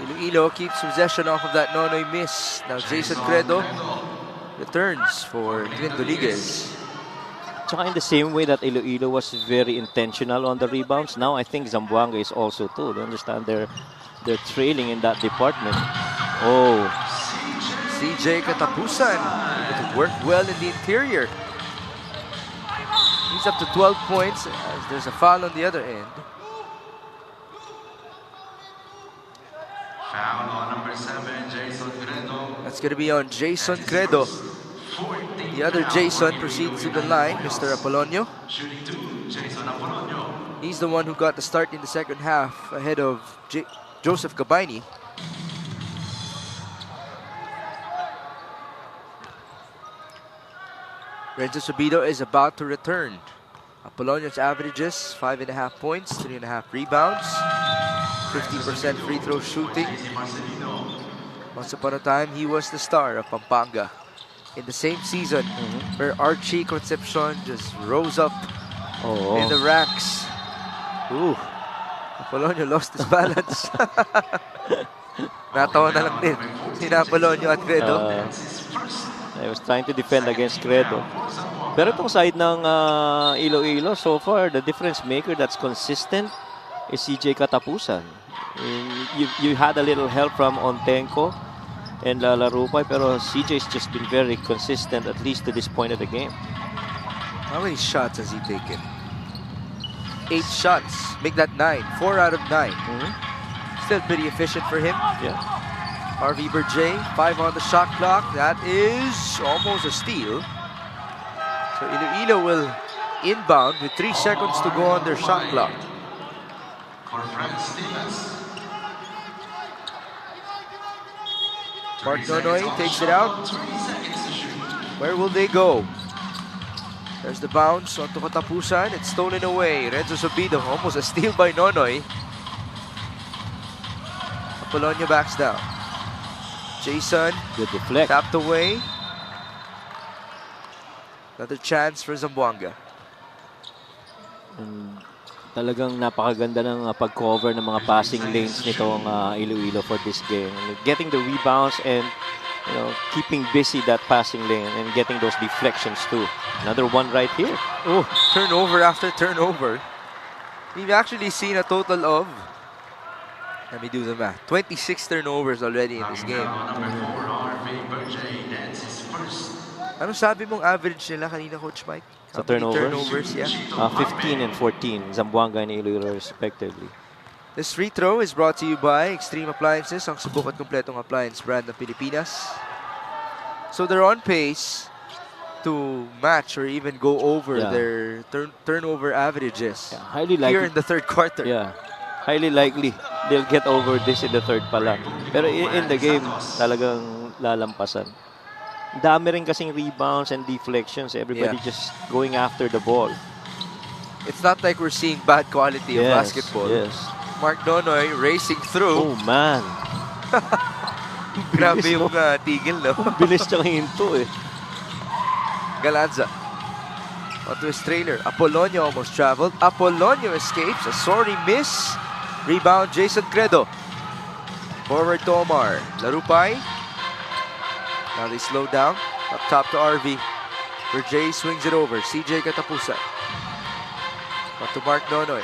Iloilo keeps possession off of that Nonoy miss. Now Jason Credo returns for Glenn Rodriguez. Tsaka in the same way that Iloilo was very intentional on the rebounds, now I think Zamboanga is also too. They understand they're trailing in that department. Oh. CJ Katapusan. It worked well in the interior. He's up to 12 points as there's a foul on the other end. Foul on number 7, Jason Gredo. That's going to be on Jason Credo. The other Jason proceeds to the line, Mr. Apolonio. Shooting 2, Jason Apolonio. He's the one who got the start in the second half ahead of Joseph Gabaini. Renzo Subido is about to return. Apolonio's averages 5.5 points, 3.5 rebounds, 50% free throw shooting. Once upon a time, he was the star of Pampanga. In the same season, where Archie Concepcion just rose up in the ranks. Ooh, Apolonio lost his balance. Natawa na lang din sina Apolonio at Credo. I was trying to defend against Credo. Pero itong side ng Iloilo, so far, the difference maker that's consistent is CJ Katapusan. You had a little help from Ontenko and Larupay, pero CJ's just been very consistent, at least to this point of the game. How many shots has he taken? 8 shots. Make that 9. 4 out of 9. Still pretty efficient for him. Yeah. RV Berjay, 5 on the shot clock. That is almost a steal. So Iloilo will inbound with 3 seconds to go on their shot clock. Mark Nonoy takes it out. Where will they go? There's the bounce onto Katapusan. It's stolen away. Renzo Subido, almost a steal by Nonoy. Apolonio backs down. Jason, Good deflect. tapped away. Another chance for Zamboanga. And talagang napakaganda ng pag-cover ng mga passing lanes nitong Iloilo for this game. And getting the rebounds and keeping busy that passing lane and getting those deflections too. Another one right here. Oh, turnover after turnover. We've actually seen a total of, let me do the math, 26 turnovers already in this game. Ano sabi mong average nila kanina, Coach Mike? Sa How many turnovers? Yeah. 15 and 14, Zamboanga and Iloilo respectively. This free throw is brought to you by Extreme Appliances, ang subok at kompletong appliance brand ng Pilipinas. So they're on pace to match or even go over their turnover averages Highly likely. here in the third quarter. Yeah, highly likely they'll get over this in the third pa lang. Pero in the game, talagang lalampasan. Dami rin kasing rebounds and deflections. Everybody just going after the ball. It's not like we're seeing bad quality of basketball. Yes. Mark Nonoy racing through. Oh man. Grabe yung tigil, no? Bilis niyang hinto eh. Galanza onto his trailer. Apolonio almost traveled. Apolonio escapes. A sorry miss. Rebound, Jason Credo. Forward to Omar. Larupay. Now they slow down. Up top to RV. Berjay swings it over. CJ Katapusan. On to Mark Nonoy.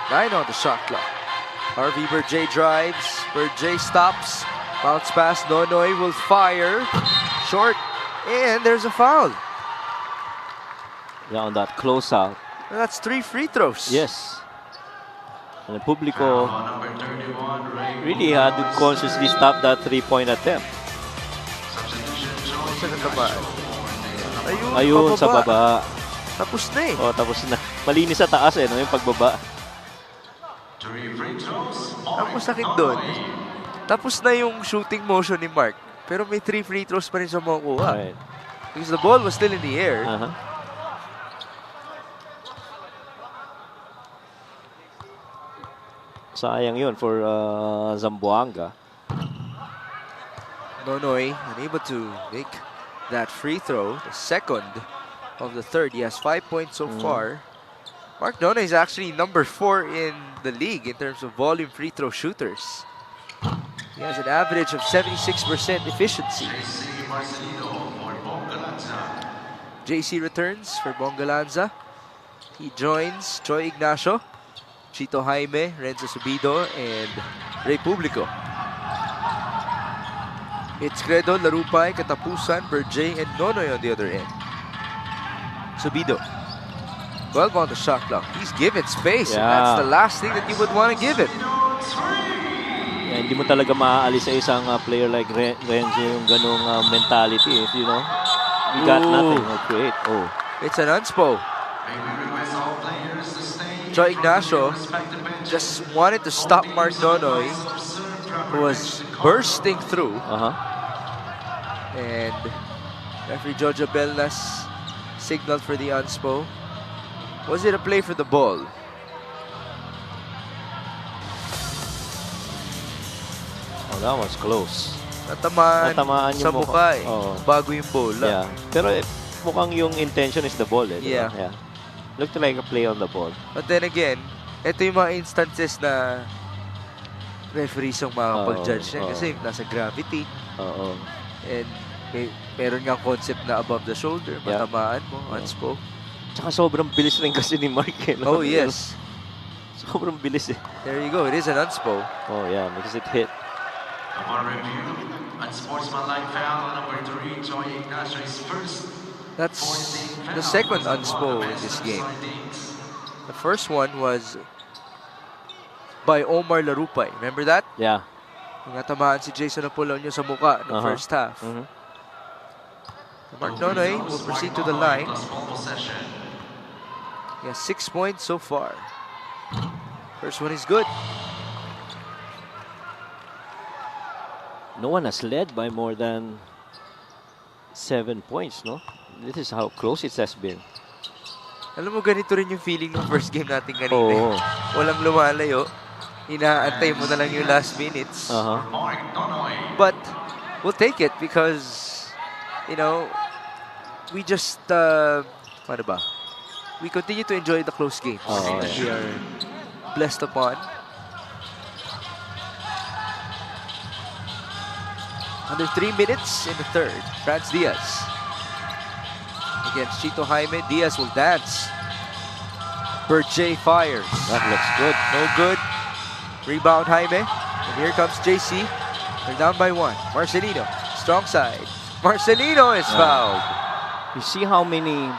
9 on the shot clock. RV Berjay drives. Berjay stops. Bounce pass. Nonoy will fire. Short. And there's a foul. Yeah, on that closeout. That's 3 free throws. Yes. And the Publico really had to consciously stop that 3-point attempt. Ayun, sa baba. Tapos na eh. Oh, tapos na. Malinis sa taas eh, no, yung pagbaba. Ang masakit doon. Tapos na yung shooting motion ni Mark. Pero may 3 free throws pa rin siya makukuha. Right. Because the ball was still in the air. Sayang yun for Zamboanga. Nonoy unable to make that free throw. The second of the third. He has 5 points so far. Mark Nonoy is actually number 4 in the league in terms of volume free throw shooters. He has an average of 76% efficiency. JC returns for Bongalanza. He joins Troy Ignacio, Chito Jaime, Renzo Subido, and Ray Publico. It's Credo, Larupay, Katapusan, Berjay, and Nonoy on the other end. Subido. 12 on the shot clock. He's given space, and that's the last thing that you would want to give him. Hindi mo talaga maaalis sa isang player like Renzo yung ganong mentality. If you know, we got nothing or create. Oh, It's an unspo. Joy Ignacio just wanted to stop Mark Nonoy, who was bursting through. And referee Jojo Belnas signaled for the unspo. Was it a play for the ball? Oh, that was close. Natamaan sa yung mukha eh. Oo. Bago yung bola. Yeah. Pero mukhang yung intention is the ball eh. di ba? Yeah. Looked like a play on the ball. But then again, ito yung mga instances na referees ang makakapag-judge yan kasi nasa gravity. Oo. And meron nga concept na above the shoulder, matamaan mo, unspo. Tsaka sobrang bilis rin kasi ni Mark eh. No? Oh, yes. Sobrang bilis eh. There you go. It is an unspo. Oh, yeah. Because it hit. On review, unsportsmanlike foul on number 3, Joy Ignacio's first. That's the second unspo in this game. The first one was by Omar Larupay. Remember that? Yeah. Yung natamaan si Jason Apolonio sa mukha ng first half. Mark Nonoy will proceed to the line. He has 6 points so far. First one is good. No one has led by more than 7 points, no? This is how close it has been. Alam mo, ganito rin yung feeling ng first game natin kanina. Oo. Walang lumalayo. Inaantay mo na lang yung last minutes. But we'll take it because, you know, we just, ano ba? We continue to enjoy the close games that we are blessed upon. Under 3 minutes in the third. Franz Diaz against Chito Jaime. Diaz will dance. Berge fires. That looks good. No good. Rebound Jaime. And here comes JC. They're down by 1. Marcelino. Strong side. Marcelino is fouled. You see how many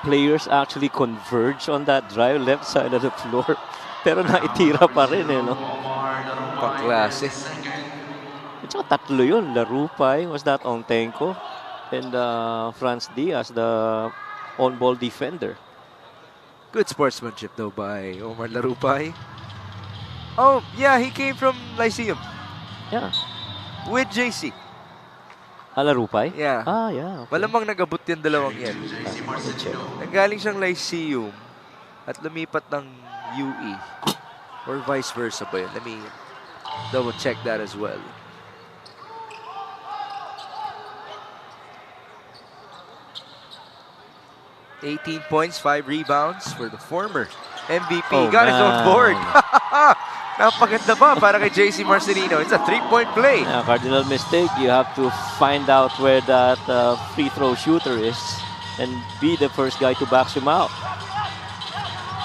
players actually converge on that drive, left side of the floor. Pero naitira pa rin eh, no? Pang-klase. At saka tatlo yun. Larupay was that Ontenko. And Franz Diaz, the on-ball defender. Good sportsmanship though by Omar Larupay. Oh, yeah, he came from Lyceum. Yeah. With JC. Larupay? Yeah. Ah, yeah. Okay. Malamang nag-abot yung dalawang yan. Check. Nanggaling siyang Lyceum at lumipat ng UE. Or vice versa ba yun? Let me double check that as well. $18 points, 5 rebounds for the former MVP. Got his own board. Napaganda ba para kay JC Marcelino? It's a 3-point play. Yeah, cardinal mistake. You have to find out where that free throw shooter is and be the first guy to box him out.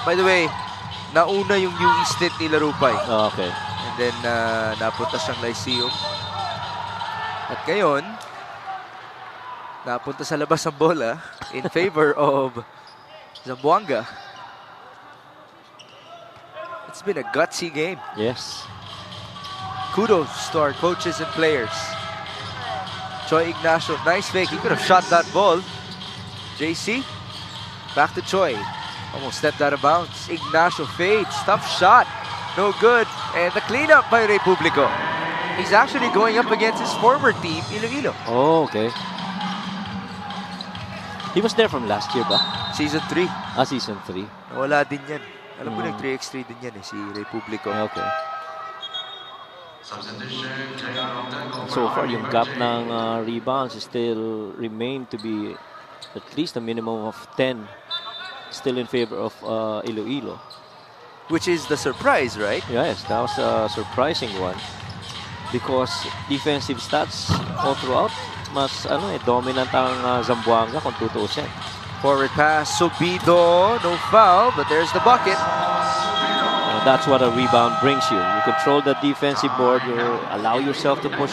By the way, nauna yung UE stint ni Larupay. Oh, okay. And then napunta siyang Lyceum. At ngayon, napunta sa labas ng bola in favor of Zamboanga. It's been a gutsy game. Yes. Kudos to our coaches and players. Choi Ignacio, nice fake. He could have shot that ball. JC, back to Choi. Almost stepped out of bounds. Ignacio fades. Tough shot. No good. And the cleanup by Republico. He's actually going up against his former team, Iloilo. Oh, okay. He was there from last year ba? Season 3. Season 3. Nawala din yan. Alam ko nag-3x3 din yan si Republico. Okay. So far, yung gap ng rebounds still remain to be at least a minimum of 10 still in favor of Iloilo. Which is the surprise, right? Yes, that was a surprising one. Because defensive stats all throughout, mas dominant ang Zamboanga kung tutuusin. Forward pass, Subido, no foul, but there's the bucket. That's what a rebound brings you. You control the defensive board, you allow yourself to push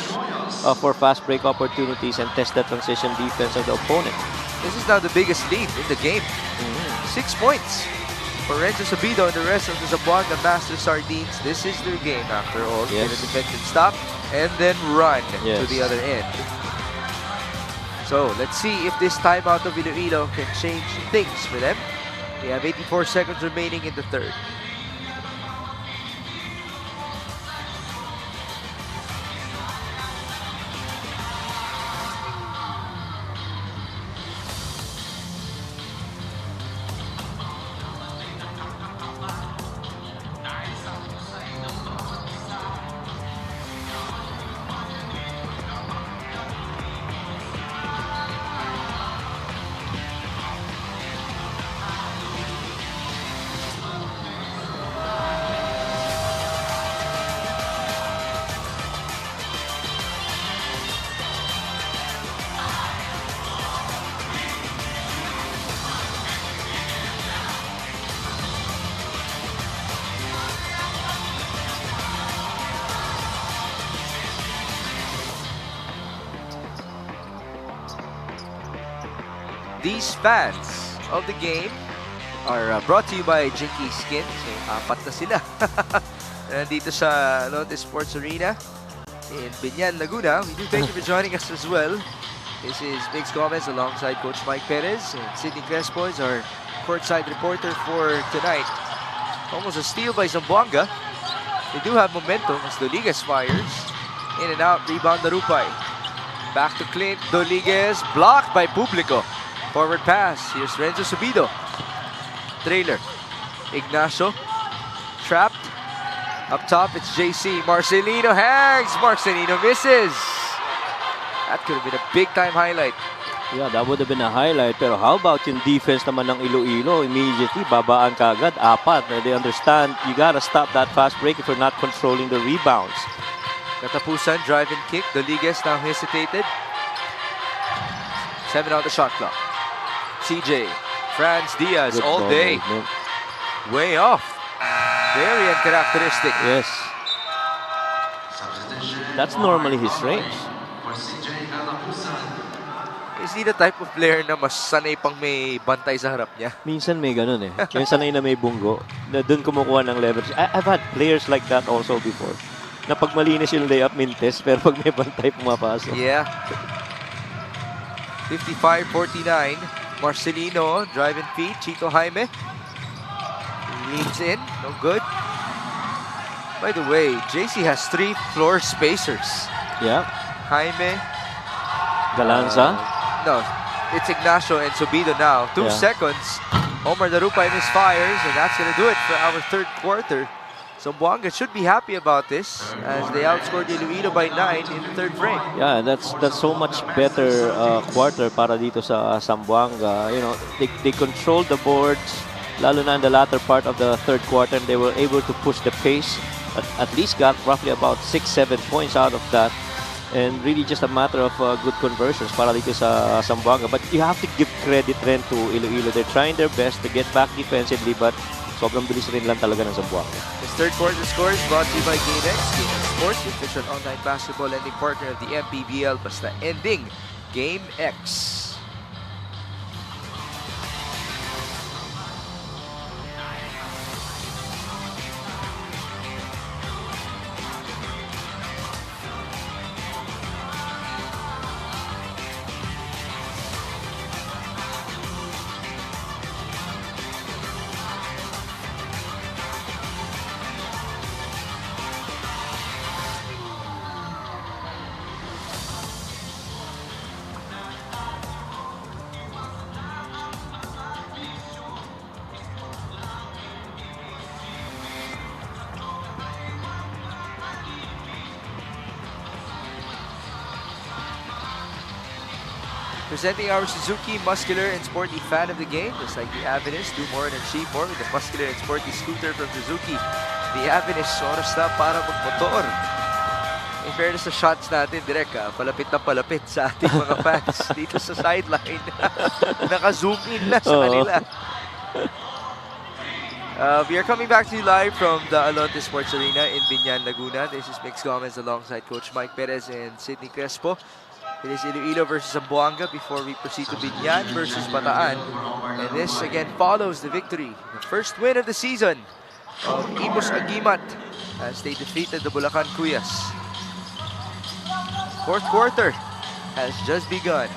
for fast break opportunities and test the transition defense of the opponent. This is now the biggest lead in the game. 6 points. For Renzo Sabido and the rest of the Zamboanga Master Sardines, this is their game after all. Yes. Get a defensive stop and then run to the other end. So let's see if this timeout of Iloilo can change things for them. We have 84 seconds remaining in the third. These fans of the game are brought to you by Jinky Skin. So, apat na sila. Nandito sa Lotte Sports Arena in Binyan, Laguna. We do thank you for joining us as well. This is Mix Gomez alongside Coach Mike Perez, and Sidney Crespo is our courtside reporter for tonight. Almost a steal by Zamboanga. They do have momentum as Doligas fires. In and out, rebound Darupay. Back to Clint. Doligas blocked by Publico. Forward pass. Here's Renzo Subido. Trailer. Ignacio. Trapped. Up top, it's JC. Marcelino hangs. Marcelino misses. That could have been a big-time highlight. Yeah, that would have been a highlight. Pero how about yung defense naman ng Iloilo? Immediately, babaan ka agad. Apat. They understand you gotta stop that fast break if you're not controlling the rebounds. Katapusan, drive and kick. Doligas now hesitated. 7 on the shot clock. CJ, Franz Diaz Good all ball day. movement. Way off. Very uncharacteristic. Yes. Substitution That's normally his range. for CJ Kalapusan. Is he the type of player na mas sanay pang may bantay sa harap niya? Minsan may ganun eh. Yung sanay na may bunggo, na dun kumukuha ng leverage. I've had players like that also before. Na pag malinis yung layup, mintes, pero pag may bantay, pumapasok. Yeah. 55-49. Marcelino, drive and feed. Chito Jaime. He leans in. No good. By the way, JC has 3 floor spacers. Yeah. Jaime. Galanza. No, it's Ignacio and Subido now. 2 Yeah. seconds. Omar Darupay misfires, and that's going to do it for our third quarter. Zamboanga should be happy about this as they outscored Iloilo by 9 in the third frame. Yeah, that's so much better quarter para dito sa Zamboanga. You know, they controlled the boards, lalo na in the latter part of the third quarter, and they were able to push the pace. At least got roughly about 6-7 points out of that. And really just a matter of good conversions para dito sa Zamboanga. But you have to give credit rin to Iloilo. They're trying their best to get back defensively, but sobrang bilis rin lang talaga ng Zamboanga. This third quarter score is brought to you by GameX. GameX Sports, the official online basketball lending partner of the MPBL. Basta ending, GameX. Presenting our Suzuki muscular and sporty fan of the game, just like the Avenus, do more and achieve more with the muscular and sporty scooter from Suzuki. The Avenus, oras na para magmotor. In fairness sa shots natin, direct palapit na palapit sa ating mga fans dito sa sideline. Naka-zoom in na sa kanila. We are coming back to you live from the Alonte Sports Arena in Binyan, Laguna. This is Mix Gomez alongside Coach Mike Perez and Sidney Crespo. It is Iloilo versus Zamboanga before we proceed to Binyan versus Bataan. And this again follows the victory, the first win of the season of Imus Agimat as they defeated the Bulacan Cuyas. Fourth quarter has just begun.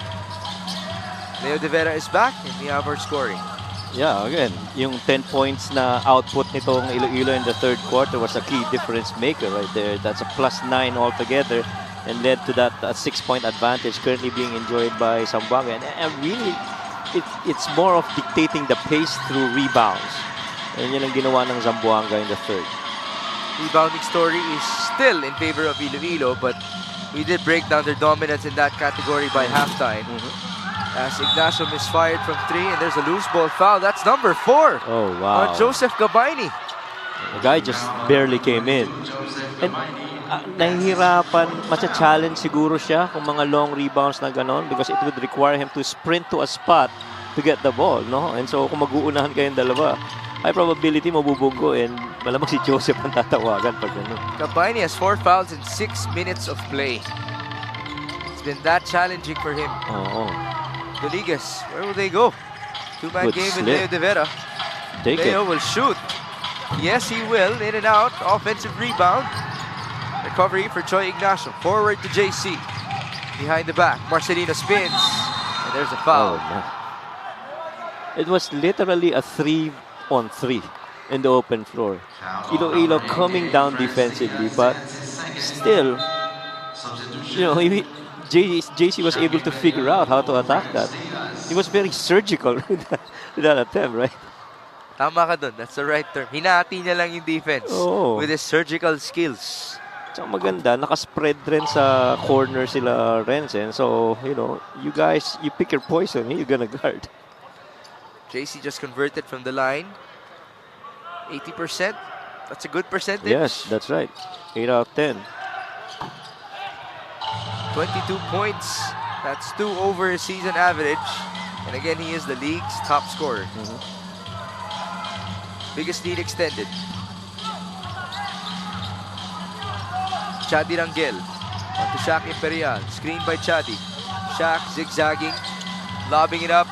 Leo De Vera is back and we have our scoring. Yeah, again, yung 10 points na output nitong Iloilo in the third quarter was a key difference maker right there. That's a +9 altogether and led to that 6-point advantage currently being enjoyed by Zamboanga. And really, it's more of dictating the pace through rebounds. And yun ang ginawa ng Zamboanga in the third. Rebounding story is still in favor of Iloilo, but we did break down their dominance in that category by halftime. As Ignacio misfired from 3 and there's a loose ball foul. That's number 4 Oh, wow. on Joseph Gabayni. The guy just barely came in. And nahihirapan, matcha-challenge siguro siya kung mga long rebounds na ganon because it would require him to sprint to a spot to get the ball, no? And so kung mag-uunahan kayong dalawa, high probability mabubugo and malamang si Joseph ang tatawagan pag gano'n. Gabayni has 4 fouls in 6 minutes of play. It's been that challenging for him. Oo. Doligas, where will they go? Two-man Good game with slip. Leo De Vera. Take Leo it. will shoot. Yes, he will. In and out. Offensive rebound. Recovery for Choi Ignacio. Forward to JC. Behind the back. Marcelino spins. And there's a foul. Oh, man. It was literally a 3-on-3 in the open floor. Iloilo coming down defensively, but still, you know, JC was able to figure out how to attack that. He was very surgical with that attempt, right? Tama ka dun. That's the right term. Hinati niya lang yung defense with his surgical skills. Tsaka maganda, nakaspread rin sa corner sila Renzen. So, you know, you guys, you pick your poison, you're gonna guard. JC just converted from the line. 80%. That's a good percentage. Yes, that's right. 8 out of 10. 22 points. That's 2 over his season average. And again, he is the league's top scorer. Biggest lead extended. Chadi Rangel. On to Shaq Imperial. Screen by Chadi. Shaq zigzagging. Lobbing it up.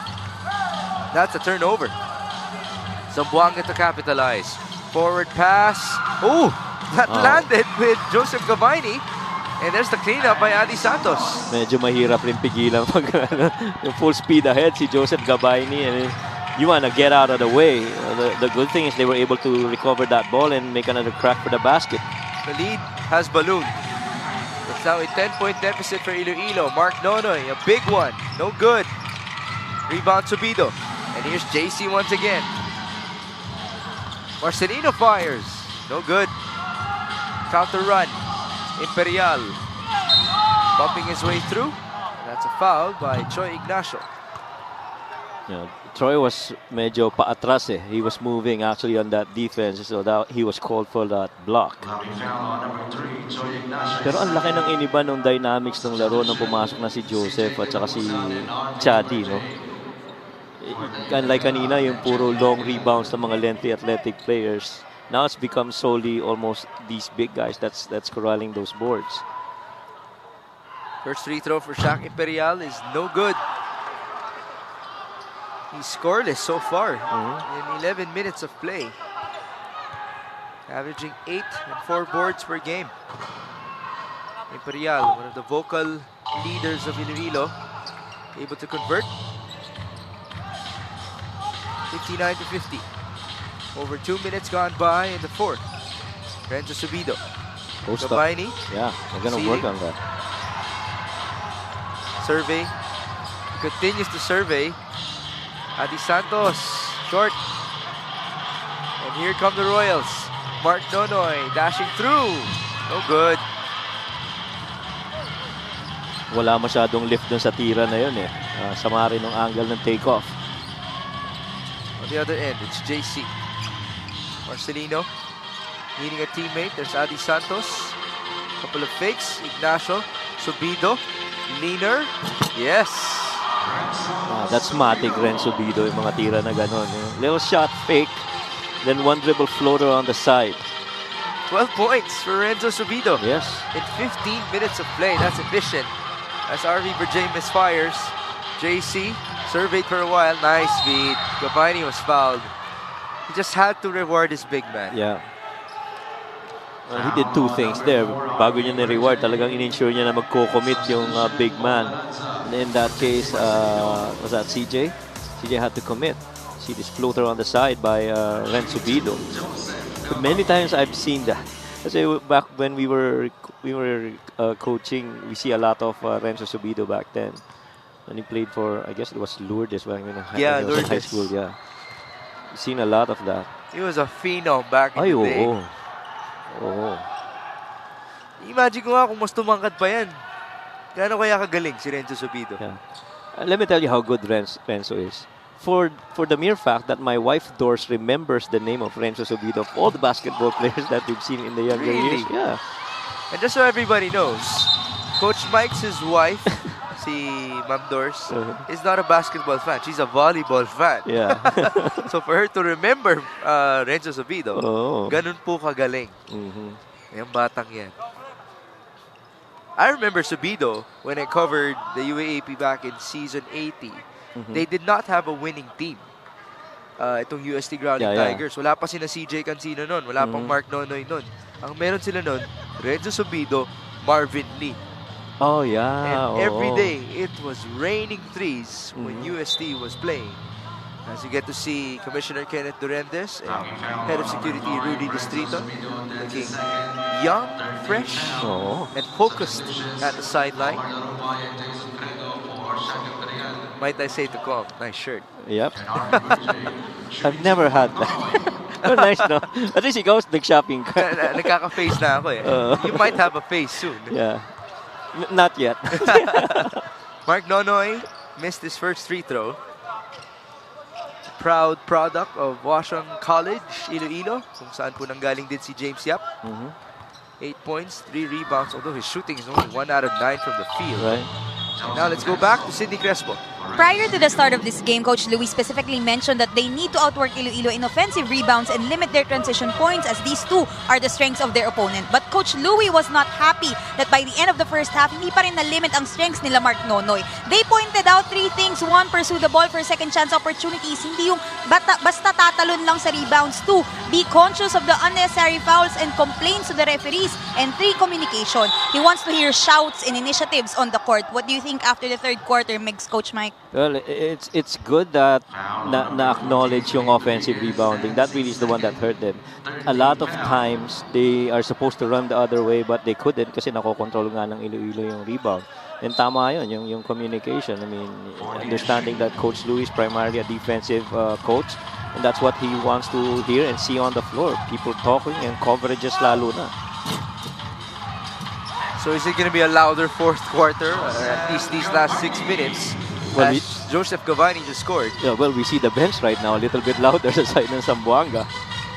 That's a turnover. Zamboanga to capitalize. Forward pass. Oh, that landed with Joseph Gabayni. And there's the cleanup by Adi Santos. Medyo mahirap rin pigilan pag yung full speed ahead si Joseph Gabayni. And you want to get out of the way. The good thing is they were able to recover that ball and make another crack for the basket. The lead has ballooned. It's now a 10-point deficit for Iloilo. Mark Nonoy, a big one. No good. Rebound Subido. And here's JC once again. Marcelino fires. No good. Counter run. Imperial. Bumping his way through. That's a foul by Choi Ignacio. Yeah, Troy was medyo paatras eh. He was moving actually on that defense, so that he was called for that block. Pero ang laki ng iniba ng dynamics ng laro nang pumasok na si Joseph at saka si Chadi, no? Unlike kanina, yung puro long rebounds ng mga lengthy athletic players. Now it's become solely almost these big guys that's corralling those boards. First free throw for Shaq Imperial is no good. He's scoreless so far in 11 minutes of play. Averaging 8 and 4 boards per game. Imperial, one of the vocal leaders of Iloilo, able to convert. 59 to 50. Over 2 minutes gone by in the fourth. Renzo Subido. Post up. Gabayni. Yeah, they're gonna work on that. Survey. He continues to survey. Adi Santos, short. And here come the Royals. Mark Nonoy dashing through. No good. Wala masyadong lift dun sa tira na yun eh. Sama rin ng angle ng takeoff. On the other end, it's JC. Marcelino needing a teammate. There's Adi Santos. Couple of fakes. Ignacio. Subido. Leaner. Yes. That's matic rin Subido yung mga tira na gano'n. Little shot fake. Then one dribble floater on the side. 12 points for Renzo Subido. Yes. In 15 minutes of play. That's efficient. as RV Berjay misfires. JC surveyed for a while. Nice feed. Gabaini was fouled. He just had to reward his big man. Yeah. Well, he did two things there. Bago niya na-reward, talagang in-ensure niya na magko-commit yung big man. And in that case, was that CJ? CJ had to commit. See this floater on the side by Renzo Bido. But many times I've seen that. Kasi back when we were coaching, we see a lot of Renzo Subido back then. When he played for, I guess it was Lourdes when he was in high school. Yeah, we've seen a lot of that. He was a phenom back in the day. Oo. Imagine ko nga kung mas tumangkad pa yan. Gaano kaya kagaling si Renzo Subido? Yeah. Let me tell you how good Renzo is. For the mere fact that my wife Doris remembers the name of Renzo Subido of all the basketball players that we've seen in the younger years. Yeah. And just so everybody knows, Coach Mike's his wife, si Ma'am Doris, is not a basketball fan. She's a volleyball fan. Yeah. So for her to remember Renzo Subido, ganun po kagaling. Yung batang yan. I remember Subido when I covered the UAAP back in season 80. They did not have a winning team. Itong UST Grounding Tigers. Wala pa sina CJ Cancino nun. Wala pang Mark Nonoy nun. Ang meron sila nun, Renzo Subido, Marvin Lee. Oh, yeah. And every day, it was raining threes when UST was playing. As you get to see Commissioner Kenneth Durendes and Head of Security Rudy Distrito looking young, fresh, and focused at the sideline. Might I say to Com, nice shirt. Yep. I've never had that. Oh, nice, no? At least he goes nag-shopping ka. Nagkaka-face na ako eh. You might have a face soon. Yeah. Not yet. Mark Nonoy missed his first free throw. Proud product of Washington College, Iloilo, kung saan po nanggaling din si James Yap. 8 points, 3 rebounds, although his shooting is only 1 out of 9 from the field. Right. And now let's go back to Sidney Crespo. Prior to the start of this game, Coach Louis specifically mentioned that they need to outwork Iloilo in offensive rebounds and limit their transition points as these two are the strengths of their opponent. But Coach Louis was not happy that by the end of the first half, hindi pa rin na-limit ang strengths nila Mark Nonoy. They pointed out 3 things. 1, pursue the ball for second chance opportunities. Hindi yung basta tatalon lang sa rebounds. 2, be conscious of the unnecessary fouls and complaints to the referees. And 3, communication. He wants to hear shouts and initiatives on the court. What do you think after the third quarter, Migs, Coach Mike? Well, it's good that na-acknowledge yung offensive rebounding. That really is the one that hurt them. A lot of times, they are supposed to run the other way but they couldn't kasi nakokontrol nga ng Iloilo yung rebound. And tama yun, yung communication. I mean, understanding that Coach Louis is primarily a defensive coach and that's what he wants to hear and see on the floor. People talking and coverages lalo na. So is it going to be a louder fourth quarter, at least these last 6 minutes? Well, Joseph Cavani just scored. Yeah, well, we see the bench right now a little bit louder sa side ng Zamboanga.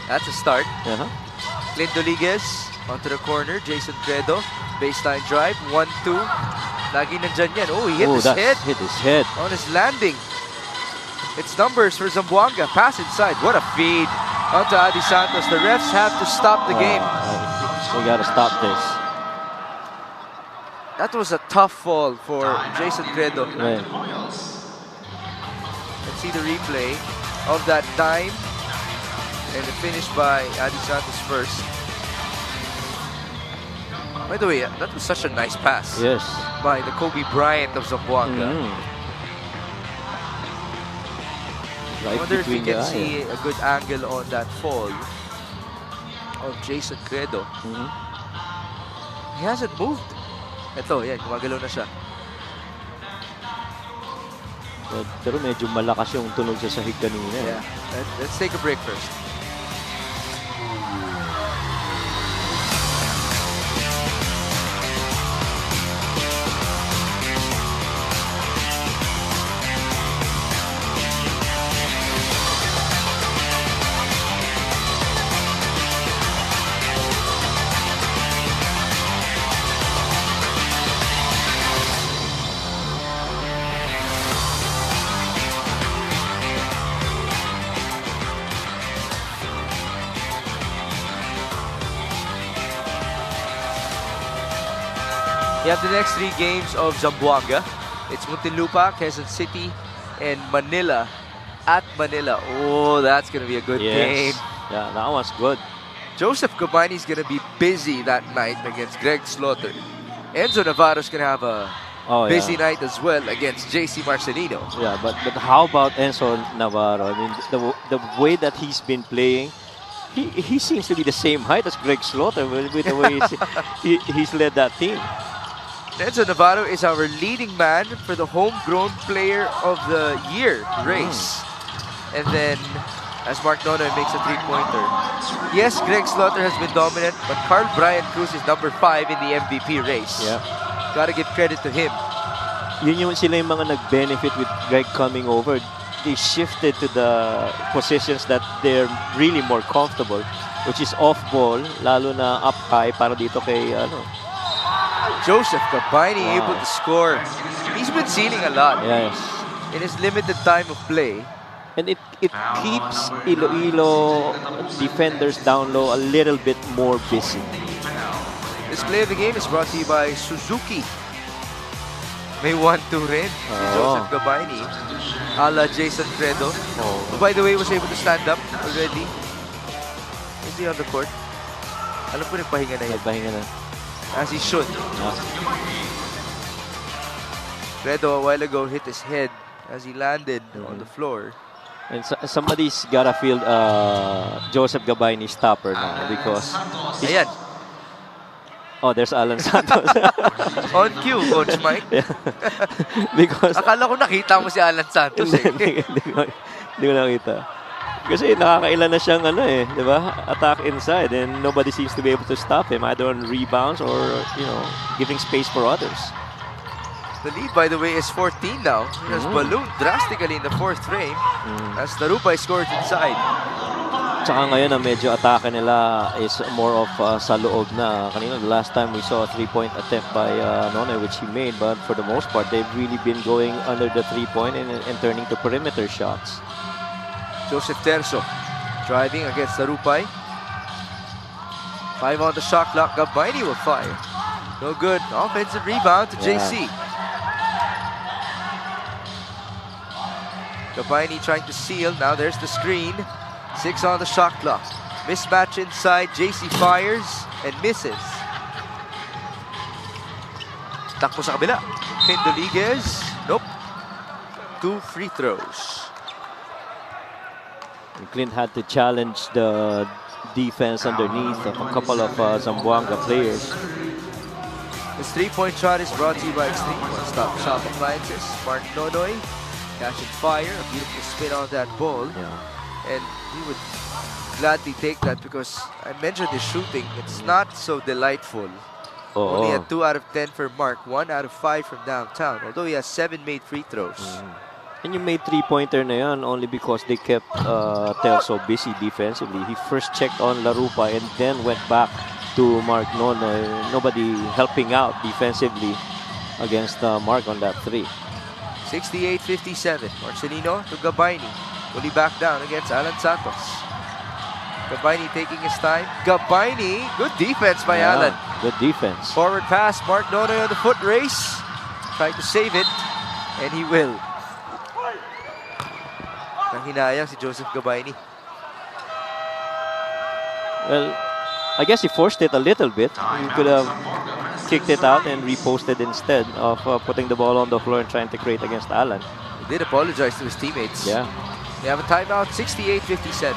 That's a start. Uh-huh. Rodriguez onto the corner. Jason Credo, baseline drive, 1-2. Lagi nandyan yan. Oh, he hit his head. Hit his head on his landing. It's numbers for Zamboanga. Pass inside. What a feed onto Adi Santos. The refs have to stop the game. We gotta stop this. That was a tough fall for Jason Credo. Right. Let's see the replay of that dime and the finish by Adi Santos first. By the way, that was such a nice pass. Yes. By the Kobe Bryant of Zamboanga. I wonder if we can see a good angle on that fall of Jason Credo. He hasn't moved. Ito, yan, gumagalaw na siya. Pero medyo malakas yung tunog sa sahig kanina. Yeah. Let's take a break first. You have the next 3 games of Zamboanga. It's Muntinlupa, Quezon City, and Manila at Manila. Oh, that's going to be a good game. Yeah, that one's good. Joseph Gabani is going to be busy that night against Greg Slaughter. Enzo Navarro's going to have a busy night as well against JC Marcelino. Yeah, but how about Enzo Navarro? I mean, the way that he's been playing, he seems to be the same height as Greg Slaughter with the way he's led that team. Enzo Navarro is our leading man for the Homegrown Player of the Year race. And then, as Mark Nonoy makes a 3-pointer. Yes, Greg Slaughter has been dominant, but Carl Brian Cruz is number 5 in the MVP race. Yeah. Gotta give credit to him. Sila yung mga nag-benefit with Greg coming over. They shifted to the positions that they're really more comfortable, which is off-ball, lalo na up-high para dito kay Joseph Gabani able to score. He's been sealing a lot in his limited time of play. And it keeps Iloilo defenders down low a little bit more busy. This play of the game is brought to you by Suzuki. May 1-2 rin. Joseph Gabani. A la Jason Fredo. Who, by the way, was able to stand up already. Is he on the court? Alam ko nagpahinga na yan. Nagpahinga na. As he should. Fredo a while ago hit his head as he landed on the floor. And somebody's gotta feel Joseph Gabani's stopper now because Ayan. Oh, there's Alan Santos. On cue, Coach Mike. Because akala ko nakita mo si Alan Santos Hindi ko nakita. Kasi nakakailan na siyang di ba? Attack inside and nobody seems to be able to stop him either on rebounds or, giving space for others. The lead, by the way, is 14 now. It has ballooned drastically in the 4th frame as Narupay scored inside. Tsaka ngayon na medyo atake nila is more of sa loob na. Kanina, the last time we saw a 3-point attempt by Nonay, which he made, but for the most part, they've really been going under the 3-point and turning to perimeter shots. Joseph Terzo driving against Narupay. 5 on the shot clock. Gabani will fire. No good. Offensive rebound to JC. Gabani trying to seal. Now there's the screen. 6 on the shot clock. Mismatch inside. JC fires and misses. Takbo sa kabila. Pindoliguez. Nope. 2 free throws. And Clint had to challenge the defense underneath of a couple of Zamboanga players. This 3-point shot is brought to you by Extreme One-Stop Shop Appliances. Mark Nonoy, cash and fire, a beautiful spin on that ball. And he would gladly take that because I mentioned his shooting. It's not so delightful. Only a 2 out of 10 for Mark, 1 out of 5 from downtown. Although he has 7 made free throws. And you made 3-pointer na yan only because they kept Telso busy defensively. He first checked on Larupa and then went back to Mark Nonoy. Nobody helping out defensively against Mark on that 3. 68-57. Marcelino to Gabani. Fully back down against Alan Santos. Gabani taking his time. Gabani, good defense by Alan. Good defense. Forward pass, Mark Nonoy on the foot race. Trying to save it, and he will. Nanghinayang si Joseph Gabani. Well, I guess he forced it a little bit. He could have kicked it out and reposted instead of putting the ball on the floor and trying to create against Alan. He did apologize to his teammates. Yeah. They have a timeout, 68-57.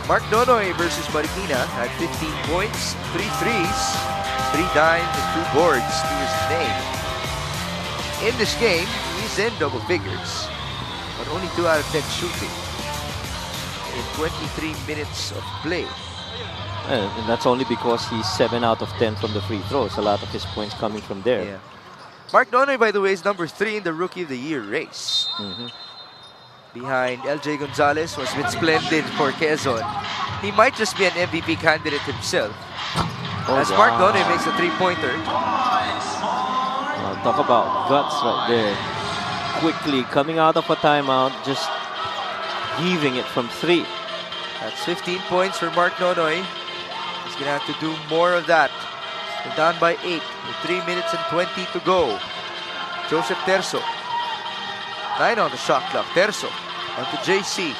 Mark Nonoy versus Marikina had 15 points, 3 threes, 3 dimes, and 2 boards to his name. In this game, he's in double figures, but only 2 out of 10 shooting in 23 minutes of play. And that's only because he's 7 out of 10 from the free throws. A lot of his points coming from there. Yeah. Mark Nonoy, by the way, is number 3 in the Rookie of the Year race. Behind LJ Gonzalez, was been splendid for Quezon. He might just be an MVP candidate himself. As Mark Nonoy makes a 3-pointer. Talk about guts right there. Quickly coming out of a timeout, just heaving it from 3. That's 15 points for Mark Nonoy. He's going to have to do more of that. They're down by 8 with 3 minutes and 20 to go. Joseph Terso. 9 on the shot clock. Terso onto JC.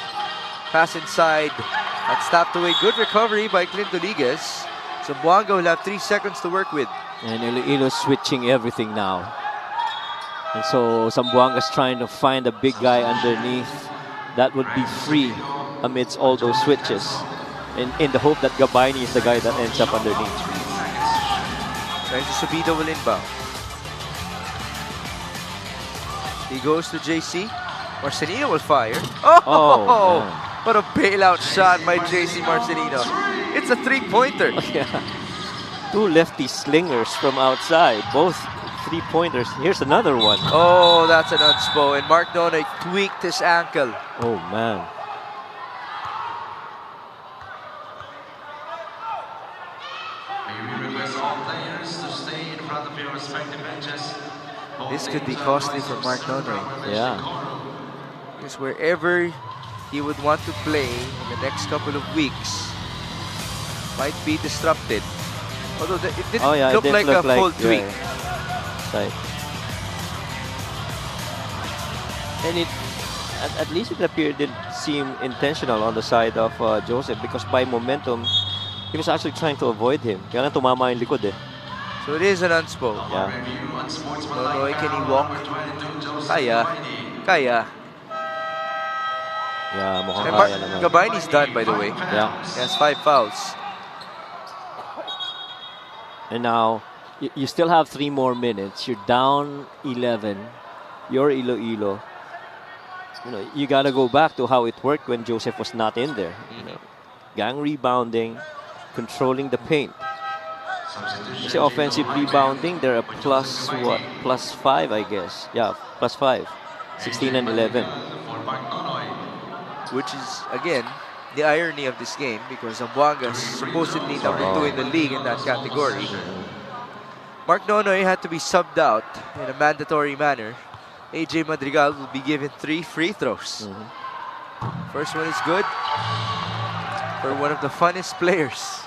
Pass inside. That's stopped away. Good recovery by Clint Rodriguez. Zamboanga will have 3 seconds to work with. And Iloilo switching everything now. And so Zamboanga's trying to find a big guy underneath that would be free amidst all those switches. In the hope that Gabaini is the guy that ends up underneath. Renzo Subido will inbound. He goes to JC. Marcelino will fire. Oh, what a bailout shot by JC Marcelino. It's a 3-pointer. Yeah. 2 lefty slingers from outside. Both 3-pointers. Here's another one. Oh, that's an unspo. And Mark Nonoy tweaked his ankle. Oh, man. This could be costly for Mark Nonoy. Yeah. Because wherever he would want to play in the next couple of weeks might be disrupted. Although it didn't look like a full tweak. Right. And at least it appeared didn't seem intentional on the side of Joseph, because by momentum, he was actually trying to avoid him. Kaya lang tumama yung likod eh. So it is an unspo. Yeah. Nonoy, can he walk? Kaya. Yeah, mukhang And kaya naman. Gabaini's done, by the way. Yeah. He has 5 fouls. And now, you still have 3 more minutes. You're down 11. You're Iloilo. You know, you gotta go back to how it worked when Joseph was not in there. You know, gang rebounding, controlling the paint. Kasi offensive rebounding, they're a plus 5, I guess. Yeah, plus 5. 16 and 11. Which is, again, the irony of this game, because Zamboanga is supposedly number 2 in the league in that category. Mark Nonoy had to be subbed out in a mandatory manner. AJ Madrigal will be given 3 free throws. First one is good for one of the funnest players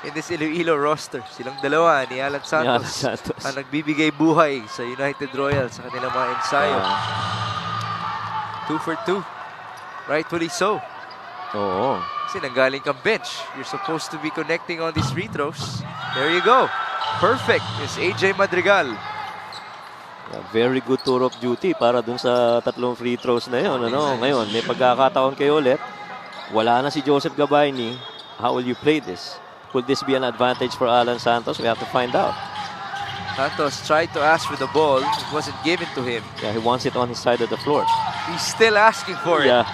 in this Iloilo roster. Silang dalawa ni Alan Santos ang nagbibigay buhay sa United Royals sa kanilang mga ensayo. 2 for 2. Rightfully so. Oo. Kasi nanggaling kang bench. You're supposed to be connecting on these free throws. There you go. Perfect. It's AJ Madrigal. Yeah, very good tour of duty para dun sa 3 free throws na yun. Ano? Ngayon, may pagkakataon kayo ulit. Wala na si Joseph Gabaini. How will you play this? Will this be an advantage for Alan Santos? We have to find out. Santos tried to ask for the ball. It wasn't given to him. Yeah, he wants it on his side of the floor. He's still asking for it. Yeah.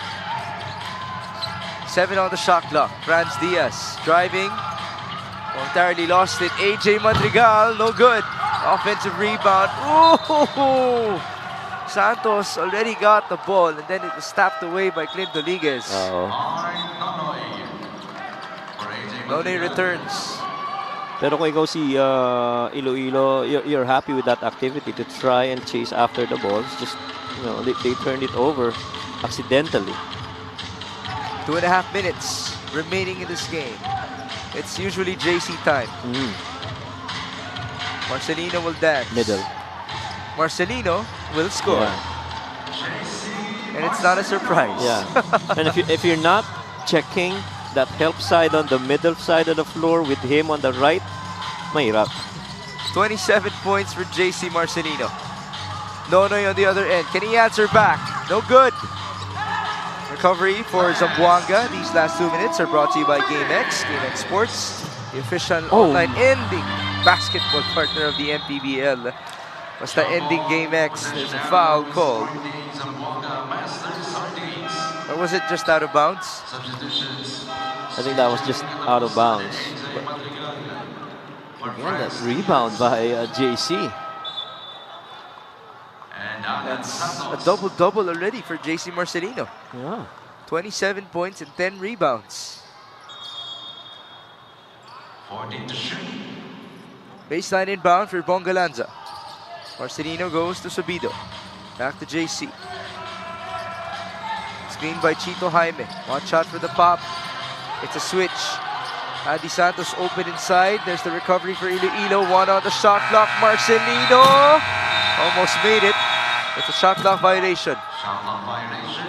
7 on the shot clock. Franz Diaz driving. Momentarily lost it. AJ Madrigal, no good. Offensive rebound. Ooh! Santos already got the ball, and then it was tapped away by Clint Rodriguez. Nonoy returns. Pero kung ikaw si Iloilo, you're happy with that activity to try and chase after the balls. Just, you know, they turned it over accidentally. 2.5 minutes remaining in this game. It's usually JC time. Marcelino will dance. Middle. Marcelino will score. Yeah. And it's not a surprise. Yeah. And if you're not checking that help side on the middle side of the floor with him on the right, mahirap. 27 points for JC Marcelino. Nonoy on the other end. Can he answer back? No good. Recovery for Zamboanga. These last 2 minutes are brought to you by GameX. GameX Sports, the official online ending basketball partner of the MPBL. Basta ending GameX, there's a foul called. Or was it just out of bounds? I think that was just out of bounds. But again, that rebound by JC. That's a double-double already for JC Marcelino. Yeah. 27 points and 10 rebounds. 14 to shoot. Baseline inbound for Bongalanza. Marcelino goes to Subido. Back to JC. Screen by Chito Jaime. One shot for the pop. It's a switch. Andy Santos open inside. There's the recovery for Iloilo. One on the shot clock. Marcelino almost made it. It's a shot clock violation. Shot clock violation.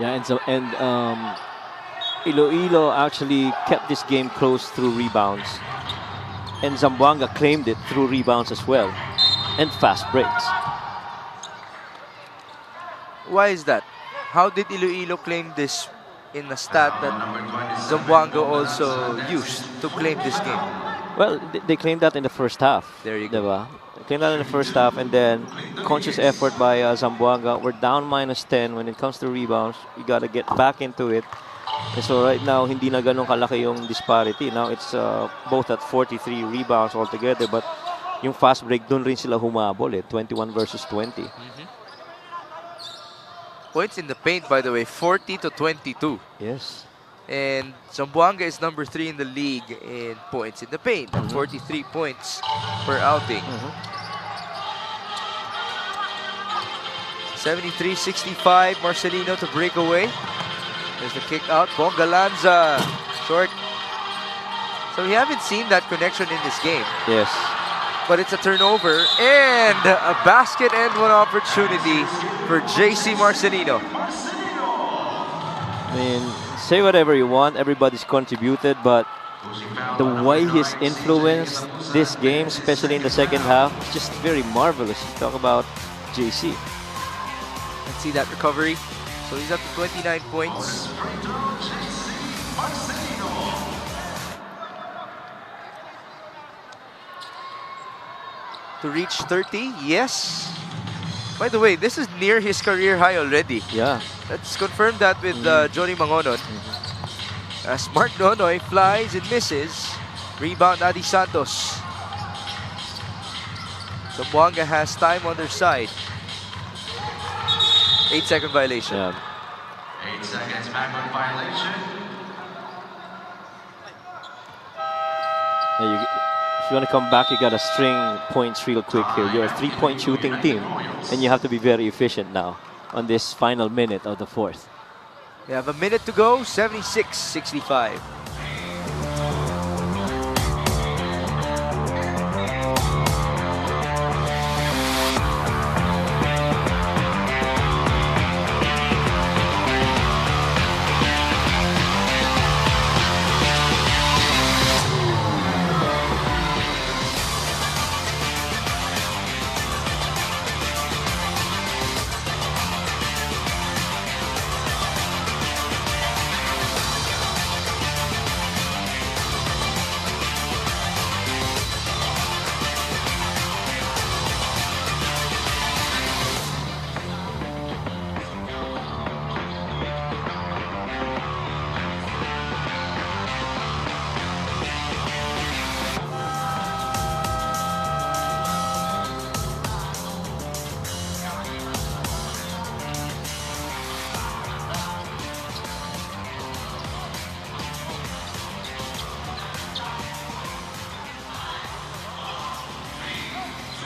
Yeah, Iloilo actually kept this game close through rebounds. And Zamboanga claimed it through rebounds as well. And fast breaks. Why is that? How did Iloilo claim this in a stat that Zamboanga also used to claim this game? Well, they claimed that in the first half. There you go. Diba? They claimed that in the first half, and then conscious effort by Zamboanga. We're down -10 when it comes to rebounds. You gotta get back into it. And so right now, hindi na ganun kalaki yung disparity. Now it's both at 43 rebounds altogether, but yung fast break, dun rin sila humabol 21 versus 20. Points in the paint, by the way, 40 to 22. Yes. And Zamboanga is number 3 in the league in points in the paint. 43 points per outing. 73-65, Marcelino to break away. There's the kick out. Bongalanza, short. So we haven't seen that connection in this game. Yes. But it's a turnover and a basket and one opportunity for JC Marcelino. I mean, say whatever you want, everybody's contributed, but the way he's influenced this game, especially in the second half, is just very marvelous. Talk about JC. Let's see that recovery. So he's up to 29 points. To reach 30, yes. By the way, this is near his career high already. Yeah. Let's confirm that with Johnny Mangonon. As Mark Nonoy flies and misses. Rebound, Adi Santos. Zamboanga has time on their side. 8-second violation. Yeah. 8 seconds backward violation. If you want to come back, you got to string points real quick here. You're a 3-point shooting team, and you have to be very efficient now on this final minute of the fourth. We have a minute to go, 76-65.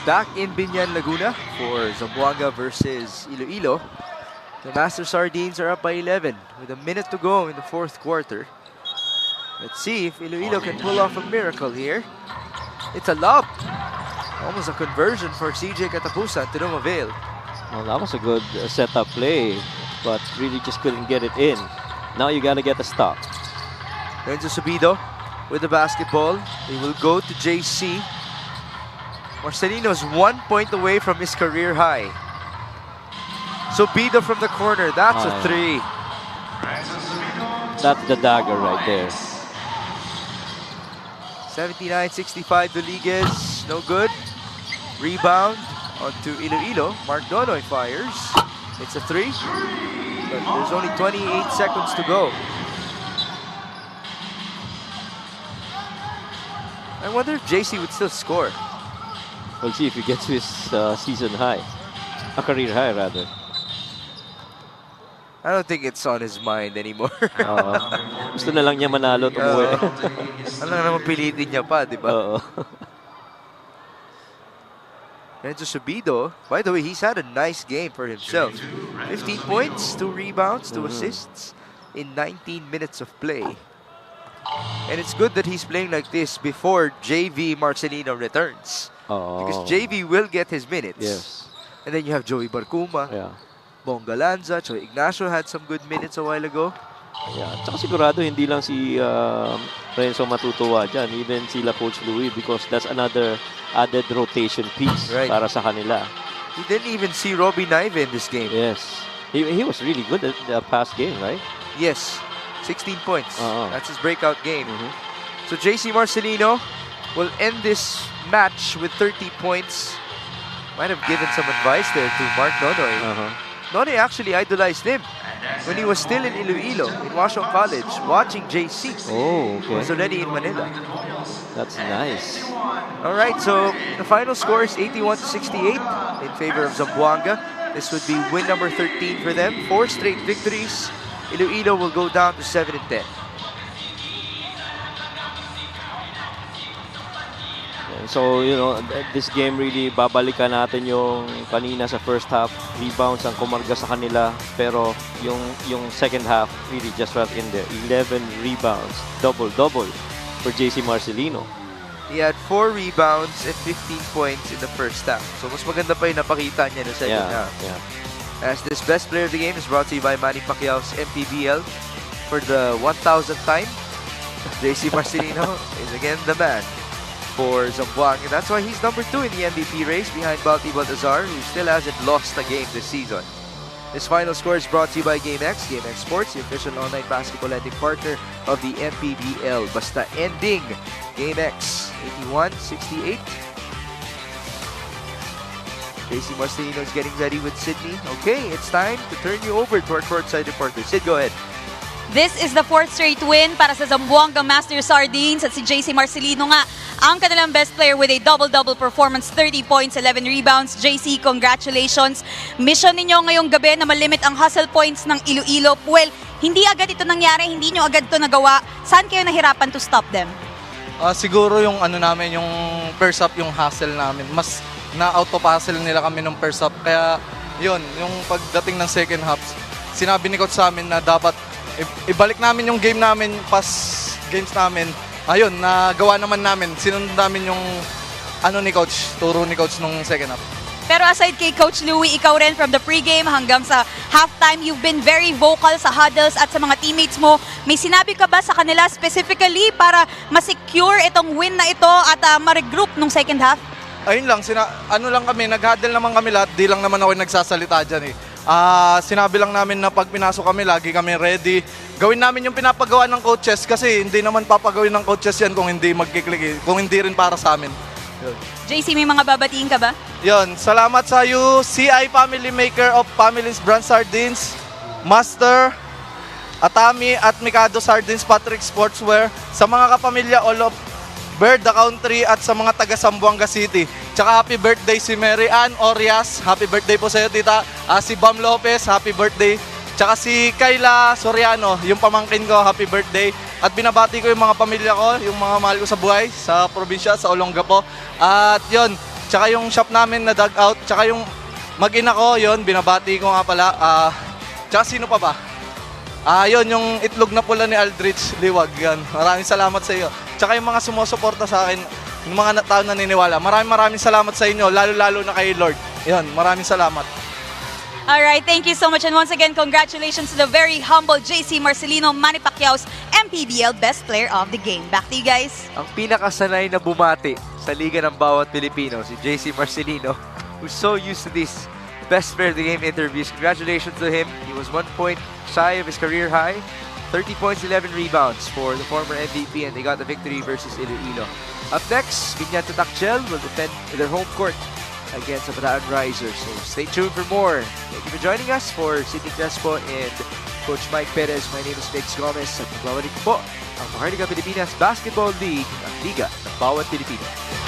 Back in Binyan, Laguna for Zamboanga versus Iloilo. The Master Sardines are up by 11 with a minute to go in the fourth quarter. Let's see if Iloilo can pull off a miracle here. It's a lob. Almost a conversion for CJ Katapusan to no avail. Well, that was a good setup play, but really just couldn't get it in. Now you got to get a stop. Renzo Subido with the basketball. They will go to JC. Marcelino's 1 point away from his career high. Subido from the corner. That's a three. That's the dagger right there. 79-65 Duligez. No good. Rebound. On to Iloilo. Mark Donoy fires. It's a 3. But there's only 28 seconds to go. I wonder if JC would still score. We'll see if he gets his season high. A career high, rather. I don't think it's on his mind anymore. Gusto na lang niya manalo at umuwi. Ano naman pilitin niya pa, di ba? Oo. Renzo Subido, by the way, he's had a nice game for himself. 15 points, 2 rebounds, 2 assists in 19 minutes of play. And it's good that he's playing like this before JV Marcelino returns. Because JV will get his minutes. Yes. And then you have Joey Barcuma, Yeah. Bonga Lanza, Choi Ignacio had some good minutes a while ago. Yeah. Tsaka sigurado hindi lang si Renzo matutuwa dyan. Even sila Coach Louis, because that's another added rotation piece para sa kanila. We didn't even see Robbie Naive in this game. Yes. He was really good at the past game, right? Yes. 16 points. That's his breakout game. So JC Marcelino will end this match with 30 points. Might have given some advice there to Mark Nonoy. Nonoy actually idolized him when he was still in Iloilo, in Washington College, watching JC. Oh, He was already in Manila. That's nice. All right, so the final score is 81-68 in favor of Zamboanga. This would be win number 13 for them. 4 straight victories. Iloilo will go down to 7-10. So, you know, this game really babalikan natin yung kanina sa first half. Rebounds ang kumarga sa kanila. Pero yung second half really just right in there. 11 rebounds. Double-double for JC Marcelino. He had 4 rebounds and 15 points in the first half. So, mas maganda pa yung napakita niya no second half. Yeah. As this best player of the game is brought to you by Manny Pacquiao's MPBL. For the 1,000th time, JC Marcelino is again the man for Zamboanga. That's why he's number 2 in the MVP race behind Balti Baltazar, who still hasn't lost a game this season. This final score is brought to you by GameX. GameX Sports, the official online basketball lending partner of the MPBL. Basta ending. GameX, 81-68. JC Marcelino is getting ready with Sydney. Okay, it's time to turn you over to our courtside reporter. Sid, go ahead. This is the 4th straight win para sa Zamboanga Master Sardines at si JC Marcelino nga ang kanilang best player with a double-double performance, 30 points, 11 rebounds. JC, congratulations. Mission ninyo ngayong gabi na malimit ang hustle points ng Iloilo. Well, hindi agad ito nangyari, hindi nyo agad ito nagawa. Saan kayo nahirapan to stop them? Siguro yung ano namin, yung first up, yung hustle namin. Mas na-auto-hustle nila kami nung first up. Kaya yun, yung pagdating ng second half, sinabi ni coach sa amin na dapat ibalik namin yung game namin, past games namin. Ayun, nagawa naman namin. Sinunod namin yung ano ni coach, turo ni coach nung second half. Pero aside kay Coach Louie, ikaw rin from the pregame hanggang sa halftime, you've been very vocal sa huddles at sa mga teammates mo. May sinabi ka ba sa kanila specifically para ma-secure itong win na ito at ma-regroup nung second half? Ayun lang, ano lang kami, nag-huddle naman kami lahat, di lang naman ako nagsasalita dyan eh. Sinabi lang namin na pag pinasok kami, lagi kami ready. Gawin namin yung pinapagawa ng coaches kasi hindi naman papagawin ng coaches yan kung hindi magkiklik, kung hindi rin para sa amin. Yun. JC, may mga babatiin ka ba? Yun, salamat sa iyo, CI Family Maker of Family's Brand Sardines, Master, Atami at Mikado Sardines, Patrick Sportswear, sa mga kapamilya all of Bird the Country at sa mga taga Zamboanga City. Tsaka happy birthday si Mary Ann Orias, happy birthday po sa iyo tita. Si Bam Lopez, happy birthday. Tsaka si Kayla Soriano, yung pamangkin ko, happy birthday. At binabati ko yung mga pamilya ko, yung mga mahal ko sa buhay, sa probinsya, sa Olongapo. At yun, tsaka yung shop namin na dug out, tsaka yung mag-ina ko, yun, binabati ko nga pala. Tsaka sino pa ba? Yun, yung itlog na pula ni Aldrich Liwag, yan. Maraming salamat sa iyo. Tsaka yung mga sumusuporta sa akin, yung mga tao na naniniwala. Maraming salamat sa inyo, lalo-lalo na kay Lord. Yan, maraming salamat. Alright, thank you so much. And once again, congratulations to the very humble JC Marcelino, Manny Pacquiao's MPBL Best Player of the Game. Back to you guys. Ang pinakasanay na bumati sa liga ng bawat Pilipino, si JC Marcelino, who's so used to these Best Player of the Game interviews. Congratulations to him. He was 1 point shy of his career high. 30 points, 11 rebounds for the former MVP, and they got the victory versus Iloilo. Up next, Vignante Takchel will defend their home court against the Bataan Risers. So stay tuned for more. Thank you for joining us. For Sidney Crespo and Coach Mike Perez, my name is Mix Gomez at magbabalik po ang Maharlika Pilipinas Basketball League, ang Liga ng Bawat Pilipino.